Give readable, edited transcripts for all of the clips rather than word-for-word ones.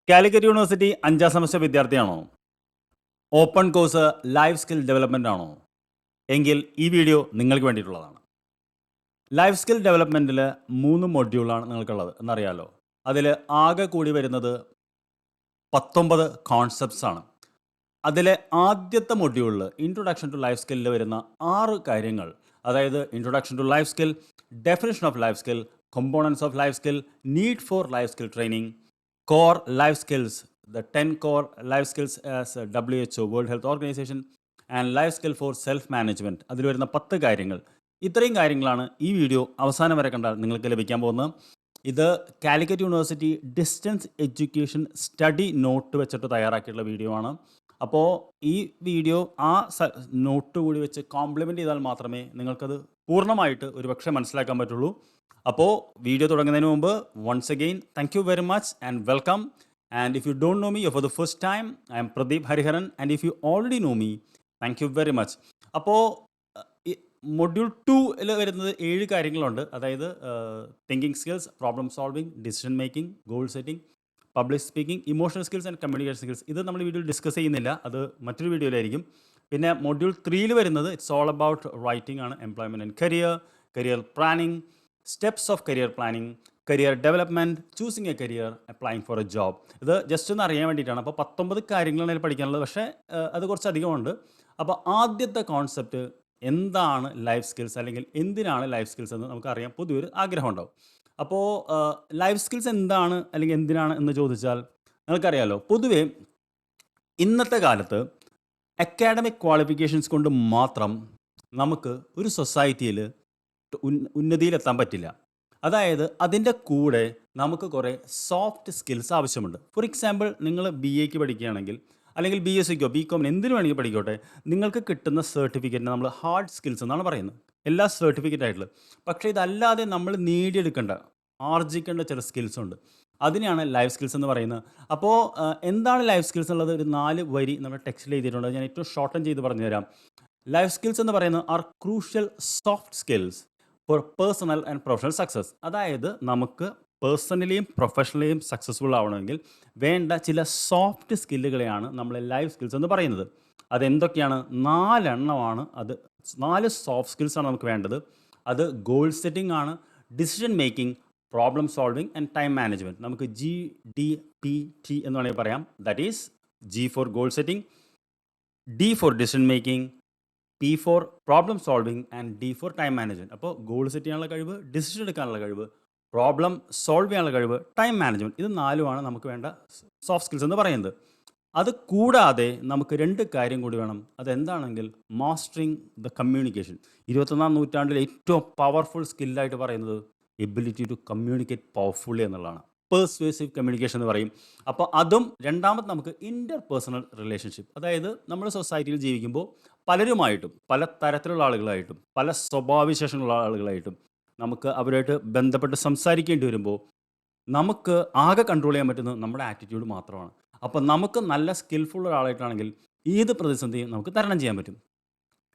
Calicut university 5ാം semester വിദ്യാർത്ഥിയാണോ? Open course life skill development ആണോ? എങ്കിൽ ഈ വീഡിയോ നിങ്ങൾക്ക് വേണ്ടിയിട്ടുള്ളതാണ്. ലൈഫ് സ്കിൽ ഡെവലപ്മെൻറ്റിൽ 3 മൊഡ്യൂളാണ് നിങ്ങൾക്കുള്ളത് എന്നറിയാലോ. അതിൽ ആകെ കൂടി വരുന്നത് 19 കോൺസെപ്റ്റ്സ് ആണ്. അതിലെ ആദ്യത്തെ മൊഡ്യൂളിൽ ഇൻട്രൊഡക്ഷൻ ടു ലൈഫ് സ്കില്ലിൽ വരുന്ന 6 കാര്യങ്ങൾ, അതായത് introduction to life skill, definition of life skill, components of life skill, need for life skill training, core life skills, the 10 core life skills as WHO, World Health Organization, and life skill for self management. അതിൽ വരുന്ന 10 കാര്യങ്ങൾ. ഇത്രയും കാര്യങ്ങളാണ് ഈ video അവസാനം വരെ കണ്ടാൽ നിങ്ങൾക്ക് ലഭിക്കാൻ പോകുന്നത്. ഇത് Calicut university distance education study note വെച്ചിട്ട് തയ്യാറാക്കിയിട്ടുള്ള വീഡിയോ ആണ്. അപ്പോൾ ഈ വീഡിയോ ആ നോട്ട് കൂടി വെച്ച് കോംപ്ലിമെൻറ്റ് ചെയ്താൽ മാത്രമേ നിങ്ങൾക്കത് പൂർണ്ണമായിട്ട് ഒരുപക്ഷെ മനസ്സിലാക്കാൻ പറ്റുള്ളൂ. അപ്പോൾ വീഡിയോ തുടങ്ങുന്നതിന് മുമ്പ് once again thank you very much and welcome. And if you don't know me for the first time, I'm Pradeep Hariharan. And if you already know me, thank you very much. അപ്പോൾ module 2ൽ വരുന്നത് 7 കാര്യങ്ങളുണ്ട്. അതായത് thinking skills, problem solving, decision making, goal setting, public speaking, emotional skills and communication skills. ഇത് നമ്മൾ വീഡിയോയിൽ discuss ചെയ്യുന്നില്ല, അത് മറ്റൊരു വീഡിയോയിലായിരിക്കും. പിന്നെ മൊഡ്യൂൾ 3ൽ വരുന്നത് ഇറ്റ്സ് ഓൾ അബൌട്ട് റൈറ്റിംഗ് ആണ്. Employment and career planning, steps of career planning, career development, choosing a career, applying for a job. ഇത് ജസ്റ്റ് ഒന്ന് അറിയാൻ വേണ്ടിയിട്ടാണ്. അപ്പോൾ 19 കാര്യങ്ങളാണ് ഇതിൽ പഠിക്കാനുള്ളത്, പക്ഷേ അത് കുറച്ച് അധികമുണ്ട്. അപ്പോൾ ആദ്യത്തെ കോൺസെപ്റ്റ് എന്താണ് ലൈഫ് സ്കിൽസ്, അല്ലെങ്കിൽ എന്തിനാണ് ലൈഫ് സ്കിൽസ് എന്ന് നമുക്കറിയാൻ പൊതുവെ ഒരു ആഗ്രഹം ഉണ്ടാവും. അപ്പോൾ ലൈഫ് സ്കിൽസ് എന്താണ് അല്ലെങ്കിൽ എന്തിനാണ് എന്ന് ചോദിച്ചാൽ നിങ്ങൾക്കറിയാമല്ലോ, പൊതുവേ ഇന്നത്തെ കാലത്ത് അക്കാഡമിക് ക്വാളിഫിക്കേഷൻസ് കൊണ്ട് മാത്രം നമുക്ക് ഒരു സൊസൈറ്റിയിൽ ഉന്നതിയിലെത്താൻ പറ്റില്ല. അതായത് അതിൻ്റെ കൂടെ നമുക്ക് കുറേ സോഫ്റ്റ് സ്കിൽസ് ആവശ്യമുണ്ട്. ഫോർ എക്സാമ്പിൾ, നിങ്ങൾ BA പഠിക്കുകയാണെങ്കിൽ, അല്ലെങ്കിൽ BSCക്കോ BCom എന്തിനു വേണമെങ്കിൽ പഠിക്കോട്ടെ, നിങ്ങൾക്ക് കിട്ടുന്ന സർട്ടിഫിക്കറ്റിന് നമ്മൾ ഹാർഡ് സ്കിൽസ് എന്നാണ് പറയുന്നത്, എല്ലാ സർട്ടിഫിക്കറ്റ് ആയിട്ടുള്ളത്. പക്ഷേ ഇതല്ലാതെ നമ്മൾ നേടിയെടുക്കേണ്ട, ആർജിക്കേണ്ട ചില സ്കിൽസ് ഉണ്ട്. അതിനെയാണ് ലൈഫ് സ്കിൽസ് എന്ന് പറയുന്നത്. അപ്പോൾ എന്താണ് ലൈഫ് സ്കിൽസ് എന്നുള്ളത് ഒരു 4 വരി നമ്മുടെ ടെക്സ്റ്റിൽ എഴുതിയിട്ടുണ്ട്. ഞാൻ ഏറ്റവും ഷോർട്ടൻ ചെയ്ത് പറഞ്ഞു തരാം. ലൈഫ് സ്കിൽസ് എന്ന് പറയുന്നത് are crucial soft skills for personal and professional success. അതായത് നമുക്ക് പേഴ്സണലിയും പ്രൊഫഷണലിയും സക്സസ്ഫുൾ ആവണമെങ്കിൽ വേണ്ട ചില സോഫ്റ്റ് സ്കില്ലുകളെയാണ് നമ്മൾ ലൈഫ് സ്കിൽസ് എന്ന് പറയുന്നത്. അതെന്തൊക്കെയാണ്? 4 എണ്ണമാണ്. അത് 4 സോഫ്റ്റ് സ്കിൽസാണ് നമുക്ക് വേണ്ടത്. അത് ഗോൾ സെറ്റിംഗ് ആണ്, decision making, problem solving and time management. നമുക്ക് GDPT എന്ന് വേണമെങ്കിൽ പറയാം. That is G for goal setting, D for decision making, P for problem solving and D for time management. അപ്പോൾ ഗോൾ സെറ്റ് ചെയ്യാനുള്ള കഴിവ്, decision എടുക്കാനുള്ള കഴിവ്, പ്രോബ്ലം സോൾവ് ചെയ്യാനുള്ള കഴിവ്, ടൈം മാനേജ്മെൻറ്റ്. ഇത് 4മാണ് നമുക്ക് വേണ്ട സോഫ്റ്റ് സ്കിൽസ് എന്ന് പറയുന്നത്. അത് കൂടാതെ നമുക്ക് 2 കാര്യം കൂടി വേണം. അതെന്താണെങ്കിൽ മാസ്റ്ററിങ് ദ കമ്മ്യൂണിക്കേഷൻ. 21ാം നൂറ്റാണ്ടിലെ ഏറ്റവും പവർഫുൾ സ്കില്ലായിട്ട് പറയുന്നത് എബിലിറ്റി ടു കമ്മ്യൂണിക്കേറ്റ് പവർഫുള്ളി എന്നുള്ളതാണ്. പേഴ്സ്വേസീവ് കമ്മ്യൂണിക്കേഷൻ എന്ന് പറയും. അപ്പോൾ അതും രണ്ടാമത് നമുക്ക് ഇൻ്റർ പേഴ്സണൽ റിലേഷൻഷിപ്പ്. അതായത് നമ്മൾ സൊസൈറ്റിയിൽ ജീവിക്കുമ്പോൾ പലരുമായിട്ടും, പല തരത്തിലുള്ള ആളുകളായിട്ടും, പല സ്വഭാവവിശേഷങ്ങളുള്ള ആളുകളായിട്ടും നമുക്ക് അവരുമായിട്ട് ബന്ധപ്പെട്ട് സംസാരിക്കേണ്ടി വരുമ്പോൾ നമുക്ക് ആകെ കൺട്രോൾ ചെയ്യാൻ പറ്റുന്നത് നമ്മുടെ ആറ്റിറ്റ്യൂഡ് മാത്രമാണ്. അപ്പോൾ നമുക്ക് നല്ല സ്കിൽഫുൾ ഒരാളായിട്ടാണെങ്കിൽ ഏത് പ്രതിസന്ധിയും നമുക്ക് തരണം ചെയ്യാൻ പറ്റും.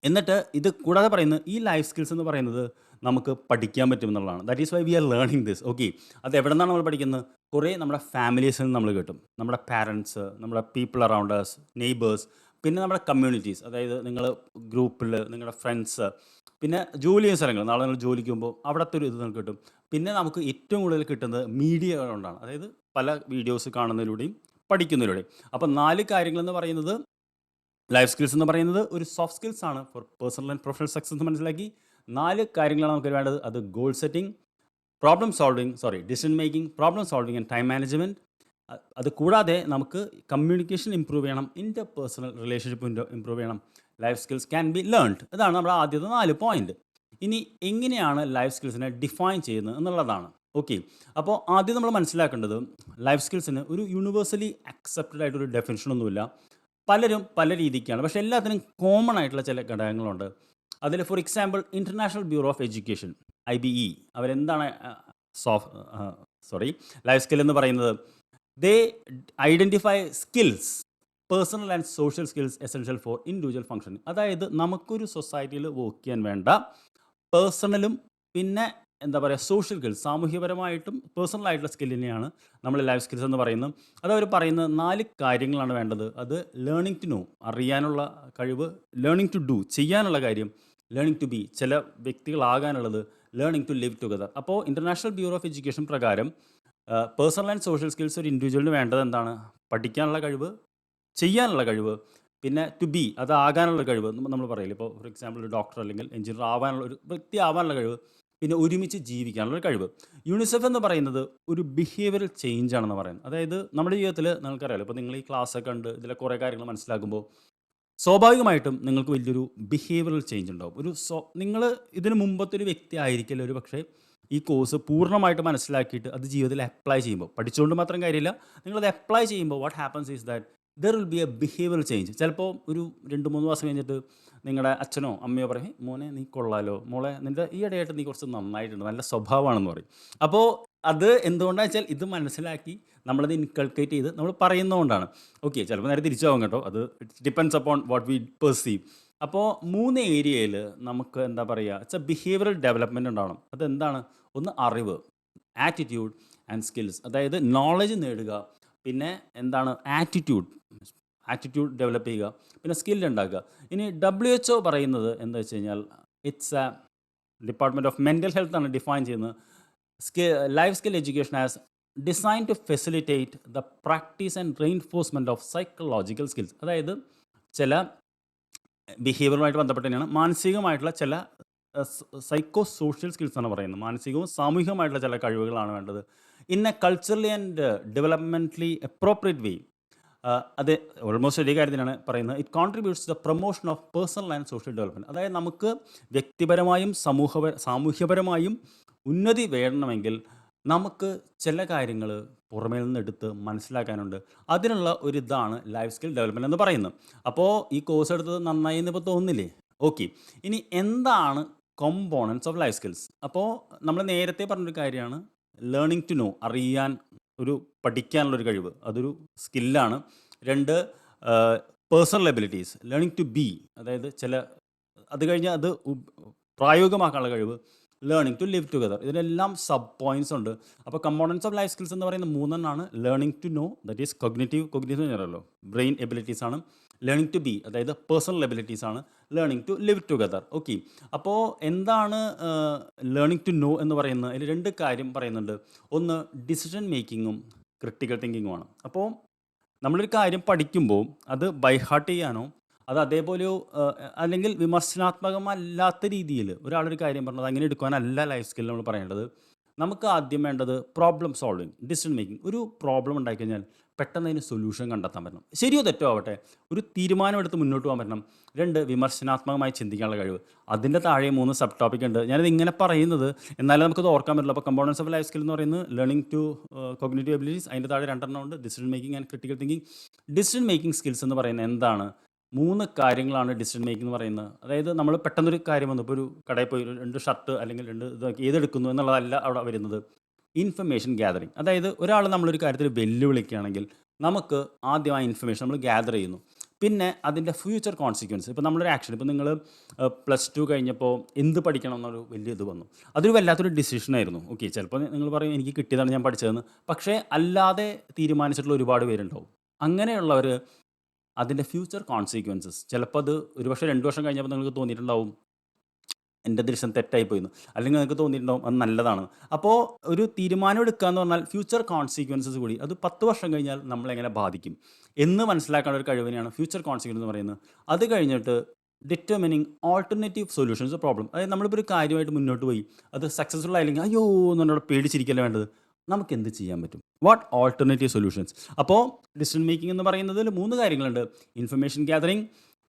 എന്നിട്ട് ഇത് കൂടാതെ പറയുന്നത് ഈ ലൈഫ് സ്കിൽസ് എന്ന് പറയുന്നത് നമുക്ക് പഠിക്കാൻ പറ്റും എന്നുള്ളതാണ്. That is why we are learning this. Okay, അത് എവിടെ നിന്നാണ് നമ്മൾ പഠിക്കുന്നത്? കുറേ നമ്മുടെ ഫാമിലീസിൽ നിന്ന് നമ്മൾ കിട്ടും. നമ്മുടെ പാരൻസ്, നമ്മുടെ പീപ്പിൾ അറൗണ്ട് അസ്, നെയ്ബേഴ്സ്, പിന്നെ നമ്മുടെ കമ്മ്യൂണിറ്റീസ്. അതായത് നിങ്ങൾ ഗ്രൂപ്പിൽ നിങ്ങളുടെ ഫ്രണ്ട്സ്, പിന്നെ ജോലി ചെയ്യുന്ന സ്ഥലങ്ങൾ, നാളെ നിങ്ങൾ ജോലിക്ക് പോകുമ്പോൾ അവിടുത്തെ ഒരു ഇത് നമുക്ക് കിട്ടും. പിന്നെ നമുക്ക് ഏറ്റവും കൂടുതൽ കിട്ടുന്നത് മീഡിയ കൊണ്ടാണ്. അതായത് പല വീഡിയോസ് കാണുന്നതിലൂടെയും പഠിക്കുന്നതിലൂടെയും. അപ്പോൾ 4 കാര്യങ്ങളെന്ന് പറയുന്നത്, ലൈഫ് സ്കിൽസ് എന്ന് പറയുന്നത് ഒരു സോഫ്റ്റ് സ്കിൽസ് ആണ് for personal and professional success എന്ന് മനസ്സിലാക്കി. 4 കാര്യങ്ങളാണ് നമുക്ക് വേണ്ടത്. അത് goal setting, decision making, problem solving and time management. അത് കൂടാതെ നമുക്ക് കമ്മ്യൂണിക്കേഷൻ ഇമ്പ്രൂവ് ചെയ്യണം, ഇൻ്റർ പേഴ്സണൽ റിലേഷൻഷിപ്പ് ഇമ്പ്രൂവ് ചെയ്യണം. Life skills can be learned. ഇതാണ് നമ്മുടെ ആദ്യത്തെ 4 പോയിന്റ്. ഇനി എങ്ങനെയാണ് ലൈഫ് സ്കിൽസിനെ ഡിഫൈൻ ചെയ്യുന്നത് എന്നുള്ളതാണ്. ഓക്കെ, അപ്പോൾ ആദ്യം നമ്മൾ മനസ്സിലാക്കേണ്ടത് ലൈഫ് സ്കിൽസിന് ഒരു യൂണിവേഴ്സലി അക്സെപ്റ്റഡ് ആയിട്ടൊരു ഡെഫിനിഷനൊന്നുമില്ല. പലരും പല രീതിക്കാണ്, പക്ഷേ എല്ലാത്തിനും കോമൺ ആയിട്ടുള്ള ചില ഘടകങ്ങളുണ്ട്. അതിൽ for example international bureau of education, IBE, അവരെന്താണ് ലൈഫ് സ്കിൽ എന്ന് പറയുന്നത്? They identify skills, personal and social skills essential for individual function. അതായത് നമുക്കൊരു സൊസൈറ്റിയിൽ വർക്ക് ചെയ്യാൻ വേണ്ട പേഴ്സണലും പിന്നെ എന്താ പറയുക സോഷ്യൽ സ്കിൽസ് സാമൂഹ്യപരമായിട്ടും പേഴ്സണൽ ആയിട്ടുള്ള സ്കില്ലിനെയാണ് നമ്മൾ ലൈഫ് സ്കിൽസ് എന്ന് പറയുന്നത്. അത് അവർ പറയുന്ന 4 കാര്യങ്ങളാണ് വേണ്ടത്. അത് ലേണിംഗ് ടു നോ അറിയാനുള്ള കഴിവ്, ലേണിംഗ് ടു ഡു ചെയ്യാനുള്ള കാര്യം, ലേണിംഗ് ടു ബി ചില വ്യക്തികളാകാനുള്ളത്, ലേണിംഗ് ടു ലിവ് ടുഗദർ. അപ്പോൾ ഇൻ്റർനാഷണൽ ബ്യൂറോ ഓഫ് എഡ്യൂക്കേഷൻ പ്രകാരം പേഴ്സണൽ ആൻഡ് സോഷ്യൽ സ്കിൽസ് ഒരു ഇൻഡിവിജ്വലിന് വേണ്ടത് എന്താണ്? പഠിക്കാനുള്ള കഴിവ്, ചെയ്യാനുള്ള കഴിവ്, പിന്നെ ടു ബി അതാകാനുള്ള കഴിവ്. നമ്മൾ പറയില്ല, ഇപ്പോൾ ഫോർ എക്സാമ്പിൾ ഒരു ഡോക്ടർ അല്ലെങ്കിൽ എഞ്ചിനീയർ ആവാനുള്ള ഒരു വ്യക്തി ആവാനുള്ള കഴിവ്, പിന്നെ ഒരുമിച്ച് ജീവിക്കാനുള്ള ഒരു കഴിവ്. യൂണിസെഫ് എന്ന് പറയുന്നത് ഒരു ബിഹേവിയറൽ ചേഞ്ച് ആണെന്ന് പറയുന്നത്. അതായത് നമ്മുടെ ജീവിതത്തിൽ നിങ്ങൾക്കറിയാലോ, ഇപ്പോൾ നിങ്ങൾ ഈ ക്ലാസ്സൊക്കെ ഉണ്ട് ഇതിലെ കുറേ കാര്യങ്ങൾ മനസ്സിലാക്കുമ്പോൾ സ്വാഭാവികമായിട്ടും നിങ്ങൾക്ക് വലിയൊരു ബിഹേവിയറൽ ചേഞ്ച് ഉണ്ടാവും. നിങ്ങൾ ഇതിന് മുമ്പത്തെ ഒരു വ്യക്തി ആയിരിക്കില്ല ഒരു പക്ഷേ ഈ കോഴ്സ് പൂർണ്ണമായിട്ട് മനസ്സിലാക്കിയിട്ട് അത് ജീവിതത്തിൽ അപ്ലൈ ചെയ്യുമ്പോൾ, പഠിച്ചുകൊണ്ട് മാത്രം കാര്യമില്ല, നിങ്ങളത് അപ്ലൈ ചെയ്യുമ്പോൾ what happens is that there will be A behavioural change. ചിലപ്പോൾ ഒരു 2-3 മാസം കഴിഞ്ഞിട്ട് നിങ്ങളുടെ അച്ഛനോ അമ്മയോ പറയും, "ഹേയ് മോനെ നീ കൊള്ളാലോ, മോളെ നിൻ്റെ ഈ ഇടയായിട്ട് നീ കുറച്ച് നന്നായിട്ടുണ്ട്, നല്ല സ്വഭാവമാണെന്ന്" പറയും. അപ്പോൾ അത് എന്തുകൊണ്ടാണെന്ന് വെച്ചാൽ ഇത് മനസ്സിലാക്കി നമ്മളത് ഇൻകൾക്കേറ്റ് ചെയ്ത് നമ്മൾ പറയുന്നതുകൊണ്ടാണ്. ഓക്കെ, ചിലപ്പോൾ നേരെ തിരിച്ചാവും കേട്ടോ, അത് it depends upon what we perceive. അപ്പോൾ 3 ഏരിയയിൽ നമുക്ക് എന്താ പറയുക, ഇറ്റ്സ് എ ബിഹേവിയറൽ ഡെവലപ്മെൻറ്റ് ഉണ്ടാവണം. അതെന്താണ്? ഒന്ന് അറിവ്, ആറ്റിറ്റ്യൂഡ് ആൻഡ് സ്കിൽസ്, അതായത് നോളജ് നേടുക, പിന്നെ എന്താണ് ആറ്റിറ്റ്യൂഡ് ഡെവലപ്പ് ചെയ്യുക, പിന്നെ സ്കിൽ ഉണ്ടാക്കുക. ഇനി WHO പറയുന്നത് എന്താ വെച്ച് കഴിഞ്ഞാൽ it's a department of mental health ആണ് ഡിഫൈൻ ചെയ്യുന്നത്. Life skill education as design to facilitate the practice and reinforcement of psychological skills. അതായത് ചില ബിഹേവിയറുമായിട്ട് ബന്ധപ്പെട്ട് തന്നെയാണ് മാനസികമായിട്ടുള്ള ചില സൈക്കോ സോഷ്യൽ സ്കിൽസ് ആണ് പറയുന്നത്. മാനസികവും സാമൂഹികമായിട്ടുള്ള ചില കഴിവുകളാണ് വേണ്ടത്. In a culturally and developmentally appropriate way. അത് ഓൾമോസ്റ്റ് ഒരേ കാര്യത്തിനാണ് പറയുന്നത്. It contributes the promotion of personal and social development. അതായത് നമുക്ക് വ്യക്തിപരമായും സാമൂഹ്യപരമായും ഉന്നതി വേണമെങ്കിൽ നമുക്ക് ചില കാര്യങ്ങൾ പുറമേ നിന്ന് എടുത്ത് മനസ്സിലാക്കാനുണ്ട്. അതിനുള്ള ഒരു ഇതാണ് ലൈഫ് സ്കിൽ ഡെവലപ്മെൻറ്റ് എന്ന് പറയുന്നത്. അപ്പോൾ ഈ കോഴ്സ് എടുത്തത് നന്നായി എന്ന് ഇപ്പോൾ തോന്നുന്നില്ലേ? ഓക്കെ, ഇനി എന്താണ് കോമ്പോണൻസ് ഓഫ് ലൈഫ് സ്കിൽസ്? അപ്പോൾ നമ്മൾ നേരത്തെ പറഞ്ഞൊരു കാര്യമാണ് ലേണിംഗ് ടു നോ അറിയാൻ, പഠിക്കാനുള്ളൊരു കഴിവ്, അതൊരു സ്കില്ലാണ്. 2 personal abilities, learning to be, അതായത് അത് കഴിഞ്ഞ് അത് പ്രായോഗികമാക്കാനുള്ള കഴിവ്, ലേണിംഗ് ടു ലിവ് ടുഗദർ. ഇതിനെല്ലാം സബ് പോയിന്റ്സ് ഉണ്ട്. അപ്പോൾ കമ്പോണൻസ് ഓഫ് ലൈഫ് സ്കിൽസ് എന്ന് പറയുന്ന 3 learning to know, that is cognitive എന്ന് പറഞ്ഞല്ലോ, ബ്രെയിൻ എബിലിറ്റീസ് ആണ്. ലേണിംഗ് ടു ബി, അതായത് പേഴ്സണൽ എബിലിറ്റീസ് ആണ്. Learning to live together. Okay, അപ്പോൾ എന്താണ് ലേണിംഗ് ടു നോ എന്ന് പറയുന്നത്? അതിൽ 2 കാര്യം പറയുന്നുണ്ട്. ഒന്ന് ഡിസിഷൻ മേക്കിങ്ങും ക്രിട്ടിക്കൽ തിങ്കിങ്ങുമാണ്. അപ്പോൾ നമ്മളൊരു കാര്യം പഠിക്കുമ്പോൾ അത് ബൈ ഹാർട്ട് ചെയ്യാനോ അത് അതേപോലെ അല്ലെങ്കിൽ വിമർശനാത്മകമല്ലാത്ത രീതിയിൽ ഒരാളൊരു കാര്യം പറഞ്ഞത് അങ്ങനെ എടുക്കാനല്ല ലൈഫ് സ്കിൽ നമ്മൾ പറയേണ്ടത്. നമുക്ക് ആദ്യം വേണ്ടത് പ്രോബ്ലം സോൾവിങ്, ഡിസിഷൻ മേക്കിംഗ്. ഒരു പ്രോബ്ലം ഉണ്ടായിക്കഴിഞ്ഞാൽ പെട്ടെന്ന് അതിന് സൊല്യൂഷൻ കണ്ടെത്താൻ പറ്റണം. ശരിയോ തെറ്റോ ആവട്ടെ, ഒരു തീരുമാനമെടുത്ത് മുന്നോട്ട് പോകാൻ പറ്റണം. 2 വിമർശനാത്മകമായി ചിന്തിക്കാനുള്ള കഴിവ്. അതിൻ്റെ താഴെ 3 സബ് ടോപ്പിക് ഉണ്ട്. ഞാനിത് ഇങ്ങനെ പറയുന്നത് എന്നാലും നമുക്കത് ഓർക്കാൻ പറ്റില്ല. അപ്പോൾ കമ്പോണൻസ് ഓഫ് ലൈഫ് സ്കിൽ എന്ന് പറയുന്നത് ലേണിംഗ് ടു കോഗ്നിറ്റീവ് എബിലിറ്റീസ്, അതിൻ്റെ താഴെ 2 ഉണ്ട്, decision making and critical thinking. Decision making skills എന്ന് പറയുന്നത് എന്താണ്? 3 കാര്യങ്ങളാണ് ഡിസിഷൻ മേക്കിംഗ് എന്ന് പറയുന്നത്. അതായത് നമ്മൾ പെട്ടെന്നൊരു കാര്യം വന്നു, ഇപ്പോൾ ഒരു കടയിൽ പോയി 2 ഷർട്ട് അല്ലെങ്കിൽ 2 ഇതൊക്കെ ഏതെടുക്കുന്നു എന്നുള്ളതല്ല അവിടെ വരുന്നത്. ഇൻഫർമേഷൻ ഗ്യാതറിങ്, അതായത് ഒരാൾ നമ്മളൊരു കാര്യത്തിൽ വെല്ലുവിളിക്കുകയാണെങ്കിൽ നമുക്ക് ആദ്യം ആ ഇൻഫർമേഷൻ നമ്മൾ ഗ്യാദർ ചെയ്യുന്നു. പിന്നെ അതിൻ്റെ ഫ്യൂച്ചർ കോൺസിക്വൻസ്, ഇപ്പോൾ നമ്മളൊരു ആക്ഷൻ, ഇപ്പോൾ നിങ്ങൾ +2 കഴിഞ്ഞപ്പോൾ എന്ത് പഠിക്കണം എന്നൊരു വലിയ ഇത് വന്നു, അതൊരു വല്ലാത്തൊരു ഡിസിഷനായിരുന്നു. ഓക്കെ, ചിലപ്പോൾ നിങ്ങൾ പറയും എനിക്ക് കിട്ടിയതാണ് ഞാൻ പഠിച്ചതെന്ന്. പക്ഷേ അല്ലാതെ തീരുമാനിച്ചിട്ടുള്ള ഒരുപാട് പേരുണ്ടാവും. അങ്ങനെയുള്ളവർ അതിൻ്റെ ഫ്യൂച്ചർ കോൺസിക്വൻസസ്, ചിലപ്പോൾ അത് ഒരുപക്ഷെ 2 വർഷം കഴിഞ്ഞപ്പോൾ നിങ്ങൾക്ക് തോന്നിയിട്ടുണ്ടാവും എൻ്റെ ഡിസിഷൻ തെറ്റായിപ്പോയിന്ന്, അല്ലെങ്കിൽ നിങ്ങൾക്ക് തോന്നിയിട്ടുണ്ടാവും അത് നല്ലതാണ്. അപ്പോൾ ഒരു തീരുമാനം എടുക്കുക എന്ന് പറഞ്ഞാൽ ഫ്യൂച്ചർ കോൺസിക്വൻസസ് കൂടി അത് 10 വർഷം കഴിഞ്ഞാൽ നമ്മളെങ്ങനെ ബാധിക്കും എന്ന് മനസ്സിലാക്കാനുള്ള ഒരു കഴിവിനെയാണ് ഫ്യൂച്ചർ കോൺസിക്വൻസ് എന്ന് പറയുന്നത്. അത് കഴിഞ്ഞിട്ട് ഡിറ്റർമിനിങ് ഓൾട്ടർനേറ്റീവ് സൊല്യൂഷൻസ് പ്രോബ്ലം, അതായത് നമ്മളിപ്പോൾ ഒരു കാര്യമായിട്ട് മുന്നോട്ട് പോയി അത് സക്സസ്ഫുൾ ആയില്ലെങ്കിൽ അയ്യോ എന്നോട് പേടിച്ചിരിക്കല്ലേ വേണ്ടത്, നമുക്ക് എന്ത് ചെയ്യാൻ പറ്റും, വാട്ട് ഓൾട്ടർനേറ്റീവ് സൊല്യൂഷൻസ്. അപ്പോൾ ഡിസിഷൻ മേക്കിംഗ് എന്ന് പറയുന്നതിൽ 3 കാര്യങ്ങളുണ്ട്: information gathering,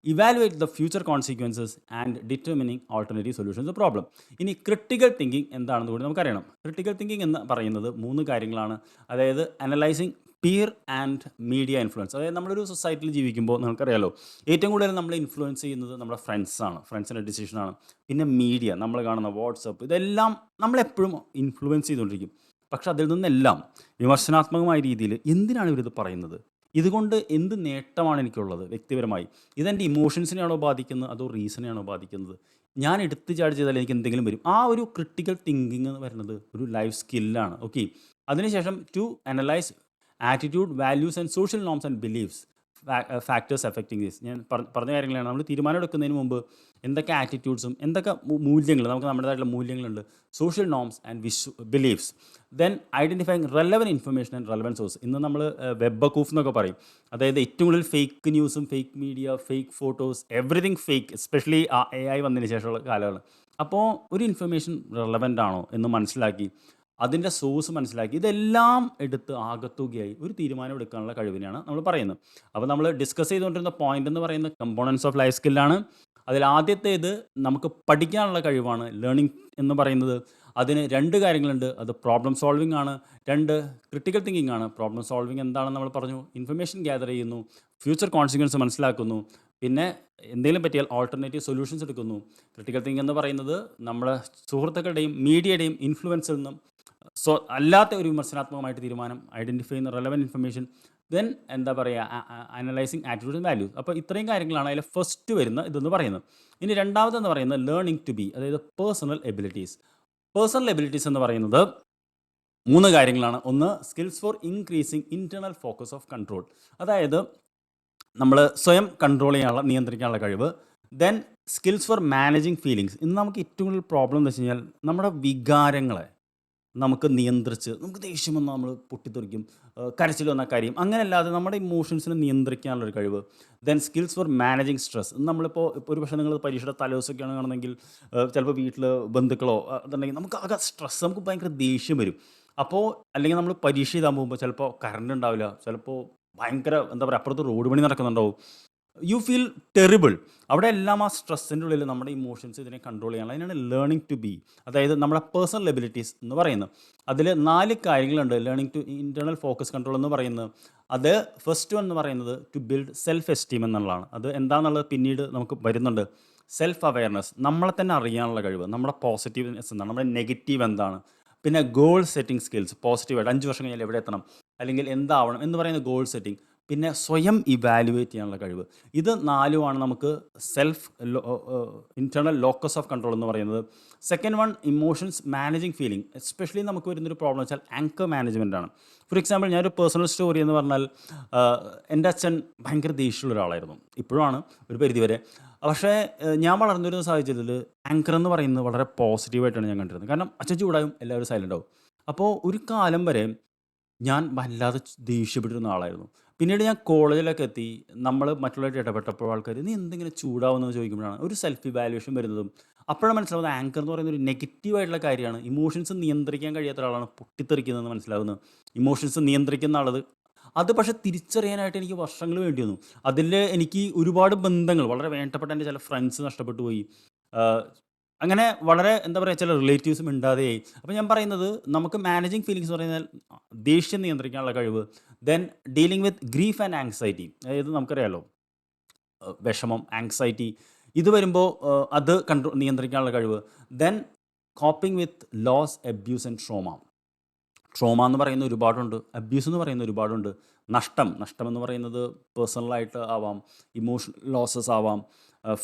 evaluate the future consequences and determining alternative solutions problem. ഇനി ക്രിട്ടിക്കൽ തിങ്കിങ് എന്താണെന്ന് കൂടി നമുക്കറിയണം. ക്രിട്ടിക്കൽ തിങ്കിങ് എന്ന് പറയുന്നത് 3 കാര്യങ്ങളാണ്. അതായത് analysing peer and media influence. അതായത് നമ്മളൊരു സൊസൈറ്റിയിൽ ജീവിക്കുമ്പോൾ നമുക്കറിയാലോ ഏറ്റവും കൂടുതൽ നമ്മളെ ഇൻഫ്ലുവൻസ് ചെയ്യുന്നത് നമ്മുടെ ഫ്രണ്ട്സാണ്, ഫ്രണ്ട്സിൻ്റെ ഡിസിഷനാണ്. പിന്നെ മീഡിയ, നമ്മൾ കാണുന്ന വാട്സപ്പ്, ഇതെല്ലാം നമ്മളെപ്പോഴും ഇൻഫ്ലുവൻസ് ചെയ്തുകൊണ്ടിരിക്കും. പക്ഷെ അതിൽ നിന്നെല്ലാം വിമർശനാത്മകമായ രീതിയിൽ എന്തിനാണ് ഇവരിത് പറയുന്നത്, ഇതുകൊണ്ട് എന്ത് നേട്ടമാണ് എനിക്കുള്ളത് വ്യക്തിപരമായി, ഇതെൻ്റെ ഇമോഷൻസിനെയാണോ ബാധിക്കുന്നത് അതോ റീസണെയാണോ ബാധിക്കുന്നത്, ഞാൻ എടുത്ത് ചാടി ചെയ്താൽ എനിക്ക് എന്തെങ്കിലും വരും. ആ ഒരു ക്രിട്ടിക്കൽ തിങ്കിങ് എന്ന് പറയുന്നത് ഒരു ലൈഫ് സ്കില്ലാണ്. ഓക്കെ. അതിനുശേഷം to analyse attitude, values and social norms and beliefs factors affecting this. ഞാൻ പറഞ്ഞ കാര്യങ്ങളാണ്. നമ്മൾ തീരുമാനം എടുക്കുന്നതിന് മുമ്പ് എന്തൊക്കെ ആറ്റിറ്റ്യൂഡ്സും എന്തൊക്കെ മൂല്യങ്ങൾ, നമുക്ക് നമ്മുടേതായിട്ടുള്ള മൂല്യങ്ങളുണ്ട്, social norms and beliefs. Then identifying relevant information and relevant source. ഇന്ന് നമ്മൾ വെബ് എന്നൊക്കെ പറയും. അതായത് ഏറ്റവും കൂടുതൽ ഫേക്ക് ന്യൂസും fake media, fake photos, everything fake, especially AI വന്നതിന് ശേഷമുള്ള കാലമാണ്. അപ്പോൾ ഒരു ഇൻഫർമേഷൻ റെലവൻ്റ് ആണോ എന്ന് മനസ്സിലാക്കി അതിൻ്റെ സോഴ്സ് മനസ്സിലാക്കി ഇതെല്ലാം എടുത്ത് ആകത്തുകയായി ഒരു തീരുമാനം എടുക്കാനുള്ള കഴിവിനെയാണ് നമ്മൾ പറയുന്നത്. അപ്പോൾ നമ്മൾ ഡിസ്കസ് ചെയ്തുകൊണ്ടിരുന്ന പോയിന്റ് എന്ന് പറയുന്നത് കമ്പോണൻസ് ഓഫ് ലൈഫ് സ്കില്ലാണ്. അതിൽ ആദ്യത്തേത് നമുക്ക് പഠിക്കാനുള്ള കഴിവാണ്, ലേണിംഗ് എന്ന് പറയുന്നത്. അതിന് രണ്ട് കാര്യങ്ങളുണ്ട്. അത് പ്രോബ്ലം സോൾവിംഗ് ആണ്, രണ്ട് ക്രിട്ടിക്കൽ തിങ്കിങ് ആണ്. പ്രോബ്ലം സോൾവിംഗ് എന്താണെന്ന് നമ്മൾ പറഞ്ഞു. ഇൻഫർമേഷൻ ഗ്യാദർ ചെയ്യുന്നു, ഫ്യൂച്ചർ കോൺസിക്വൻസ് മനസ്സിലാക്കുന്നു, പിന്നെ എന്തെങ്കിലും പറ്റിയാൽ ഓൾട്ടർനേറ്റീവ് സൊല്യൂഷൻസ് എടുക്കുന്നു. ക്രിട്ടിക്കൽ തിങ്കിങ് എന്ന് പറയുന്നത് നമ്മുടെ സുഹൃത്തുക്കളുടെയും മീഡിയയുടെയും ഇൻഫ്ലുവൻസിൽ നിന്നും അല്ലാത്ത ഒരു വിമർശനാത്മകമായിട്ട് തീരുമാനം, ഐഡൻറ്റിഫൈ ചെയ്യുന്ന റെലവൻറ്റ് ഇൻഫർമേഷൻ, ദെൻ എന്താ പറയുക, അനലൈസിങ് ആറ്റിറ്റ്യൂഡ് ആൻഡ് വാല്യൂസ്. അപ്പോൾ ഇത്രയും കാര്യങ്ങളാണ് അതിൽ ഫസ്റ്റ് വരുന്ന ഇതെന്ന് പറയുന്നത്. ഇനി രണ്ടാമതെന്ന് പറയുന്നത് ലേണിംഗ് ടു ബി, അതായത് പേഴ്സണൽ എബിലിറ്റീസ്. പേഴ്സണൽ എബിലിറ്റീസ് എന്ന് പറയുന്നത് മൂന്ന് കാര്യങ്ങളാണ്. ഒന്ന്, skills for increasing internal focus of control, അതായത് നമ്മൾ സ്വയം കൺട്രോൾ ചെയ്യാനുള്ള, നിയന്ത്രിക്കാനുള്ള കഴിവ്. Then skills four managing feelings. ഇന്ന് നമുക്ക് ഏറ്റവും കൂടുതൽ പ്രോബ്ലം എന്ന് വെച്ച് കഴിഞ്ഞാൽ നമ്മുടെ വികാരങ്ങളെ നമുക്ക് നിയന്ത്രിച്ച്, നമുക്ക് ദേഷ്യം വന്നാൽ നമ്മൾ പൊട്ടിത്തെറിക്കും, കരച്ചിൽ വന്ന കാര്യം, അങ്ങനെയല്ലാതെ നമ്മുടെ ഇമോഷൻസിനെ നിയന്ത്രിക്കാനുള്ളൊരു കഴിവ്. Then skills four managing stress. നമ്മളിപ്പോൾ ഒരു പക്ഷേ നിങ്ങൾ പരീക്ഷയുടെ തലേദിവസമൊക്കെയാണ് കാണുന്നെങ്കിൽ ചിലപ്പോൾ വീട്ടിൽ ബന്ധുക്കളോ അതുണ്ടെങ്കിൽ നമുക്ക് ആകെ സ്ട്രെസ്, നമുക്ക് ഭയങ്കര ദേഷ്യം വരും. അപ്പോൾ അല്ലെങ്കിൽ നമ്മൾ പരീക്ഷ എഴുതാൻ പോകുമ്പോൾ ചിലപ്പോൾ കറണ്ട് ഉണ്ടാവില്ല, ചിലപ്പോൾ ഭയങ്കര എന്താ പറയുക, അപ്പുറത്ത് റോഡ് പണി നടക്കുന്നുണ്ടാവും, യു ഫീൽ ടെറിബിൾ. അവിടെ എല്ലാം ആ സ്ട്രെസ്സിൻ്റെ ഉള്ളിൽ നമ്മുടെ ഇമോഷൻസ് ഇതിനെ കൺട്രോൾ ചെയ്യാനുള്ള, അതിനാണ് ലേണിംഗ് ടു ബി, അതായത് നമ്മുടെ പേഴ്സണൽ എബിലിറ്റീസ് എന്ന് പറയുന്നത്. അതിൽ 4 കാര്യങ്ങളുണ്ട് learning to internal focus control എന്ന് പറയുന്നത്. അത് ഫസ്റ്റ് വൺ എന്ന് പറയുന്നത് ടു ബിൽഡ് സെൽഫ് എസ്റ്റീം എന്നുള്ളതാണ്. അത് എന്താണെന്നുള്ളത് പിന്നീട് നമുക്ക് വരുന്നുണ്ട്. സെൽഫ് അവെയർനെസ്, നമ്മളെ തന്നെ അറിയാനുള്ള കഴിവ്, നമ്മുടെ പോസിറ്റീവ്നെസ് എന്താണ്, നമ്മുടെ നെഗറ്റീവ് എന്താണ്. പിന്നെ ഗോൾ സെറ്റിംഗ് സ്കിൽസ്, പോസിറ്റീവായിട്ട് 5 വർഷം കഴിഞ്ഞാൽ എവിടെ എത്തണം അല്ലെങ്കിൽ എന്താവണം എന്ന് പറയുന്ന ഗോൾ സെറ്റിംഗ്. പിന്നെ സ്വയം ഇവാലുവേറ്റ് ചെയ്യാനുള്ള കഴിവ്. ഇത് 4മാണ് നമുക്ക് self internal locus of control എന്ന് പറയുന്നത്. Second one, emotions managing feeling. Especially നമുക്ക് വരുന്നൊരു പ്രോബ്ലം വെച്ചാൽ ആങ്കർ മാനേജ്മെൻ്റ് ആണ്. ഫോർ എക്സാമ്പിൾ, ഞാനൊരു പേഴ്സണൽ സ്റ്റോറി എന്ന് പറഞ്ഞാൽ, എൻ്റെ അച്ഛൻ ഭയങ്കര ദേഷ്യമുള്ള ഒരാളായിരുന്നു, ഇപ്പോഴാണ് ഒരു പരിധിവരെ. പക്ഷേ ഞാൻ വളർന്നൊരു സാഹചര്യത്തിൽ ആങ്കർ എന്ന് പറയുന്നത് വളരെ പോസിറ്റീവായിട്ടാണ് ഞാൻ കണ്ടിരുന്നത്. കാരണം അച്ഛൻ ചൂടായും എല്ലാവരും സൈലൻ്റ് ആവും. അപ്പോൾ ഒരു കാലം വരെ ഞാൻ വല്ലാതെ ദേഷ്യപ്പെട്ടിരുന്ന ആളായിരുന്നു. പിന്നീട് ഞാൻ കോളേജിലൊക്കെ എത്തി, നമ്മൾ മറ്റുള്ളവരായിട്ട് ഇടപെട്ടപ്പോൾ ആൾക്കാർ നീ എന്തെങ്കിലും ചൂടാവുന്നത് ചോദിക്കുമ്പോഴാണ് ഒരു സെൽഫ് ഇവാലുവേഷൻ വരുന്നതും. അപ്പോഴാണ് മനസ്സിലാവുന്നത് ആങ്കർ എന്ന് പറയുന്ന ഒരു നെഗറ്റീവായിട്ടുള്ള കാര്യമാണ്. ഇമോഷൻസ് നിയന്ത്രിക്കാൻ കഴിയാത്ത ഒരാളാണ് പൊട്ടിത്തെറിക്കുന്നതെന്ന് മനസ്സിലാവുന്നത്. ഇമോഷൻസ് നിയന്ത്രിക്കുന്ന ആളത്, അത് പക്ഷേ തിരിച്ചറിയാനായിട്ട് എനിക്ക് വർഷങ്ങൾ വേണ്ടി വന്നു. അതിൽ എനിക്ക് ഒരുപാട് ബന്ധങ്ങൾ, വളരെ വേണ്ടപ്പെട്ട എൻ്റെ ചില ഫ്രണ്ട്സ് നഷ്ടപ്പെട്ടു പോയി. അങ്ങനെ വളരെ എന്താ പറയുക, ചില റിലേറ്റീവ്സും ഉണ്ടാതെയായി. അപ്പോൾ ഞാൻ പറയുന്നത്, നമുക്ക് മാനേജിങ് ഫീലിങ്സ് എന്ന് പറയുന്നത് ദേഷ്യം നിയന്ത്രിക്കാനുള്ള കഴിവ്. Then dealing with grief and anxiety, അതായത് നമുക്കറിയാമല്ലോ വിഷമം, ആങ്സൈറ്റി, ഇത് വരുമ്പോൾ അത് നിയന്ത്രിക്കാനുള്ള കഴിവ്. Then coping with loss, abuse and trauma എന്ന് പറയുന്ന ഒരുപാടുണ്ട്, അബ്യൂസ് എന്ന് പറയുന്ന ഒരുപാടുണ്ട്. നഷ്ടം എന്ന് പറയുന്നത് പേഴ്സണലായിട്ട് ആവാം, ഇമോഷണൽ ലോസസ് ആവാം,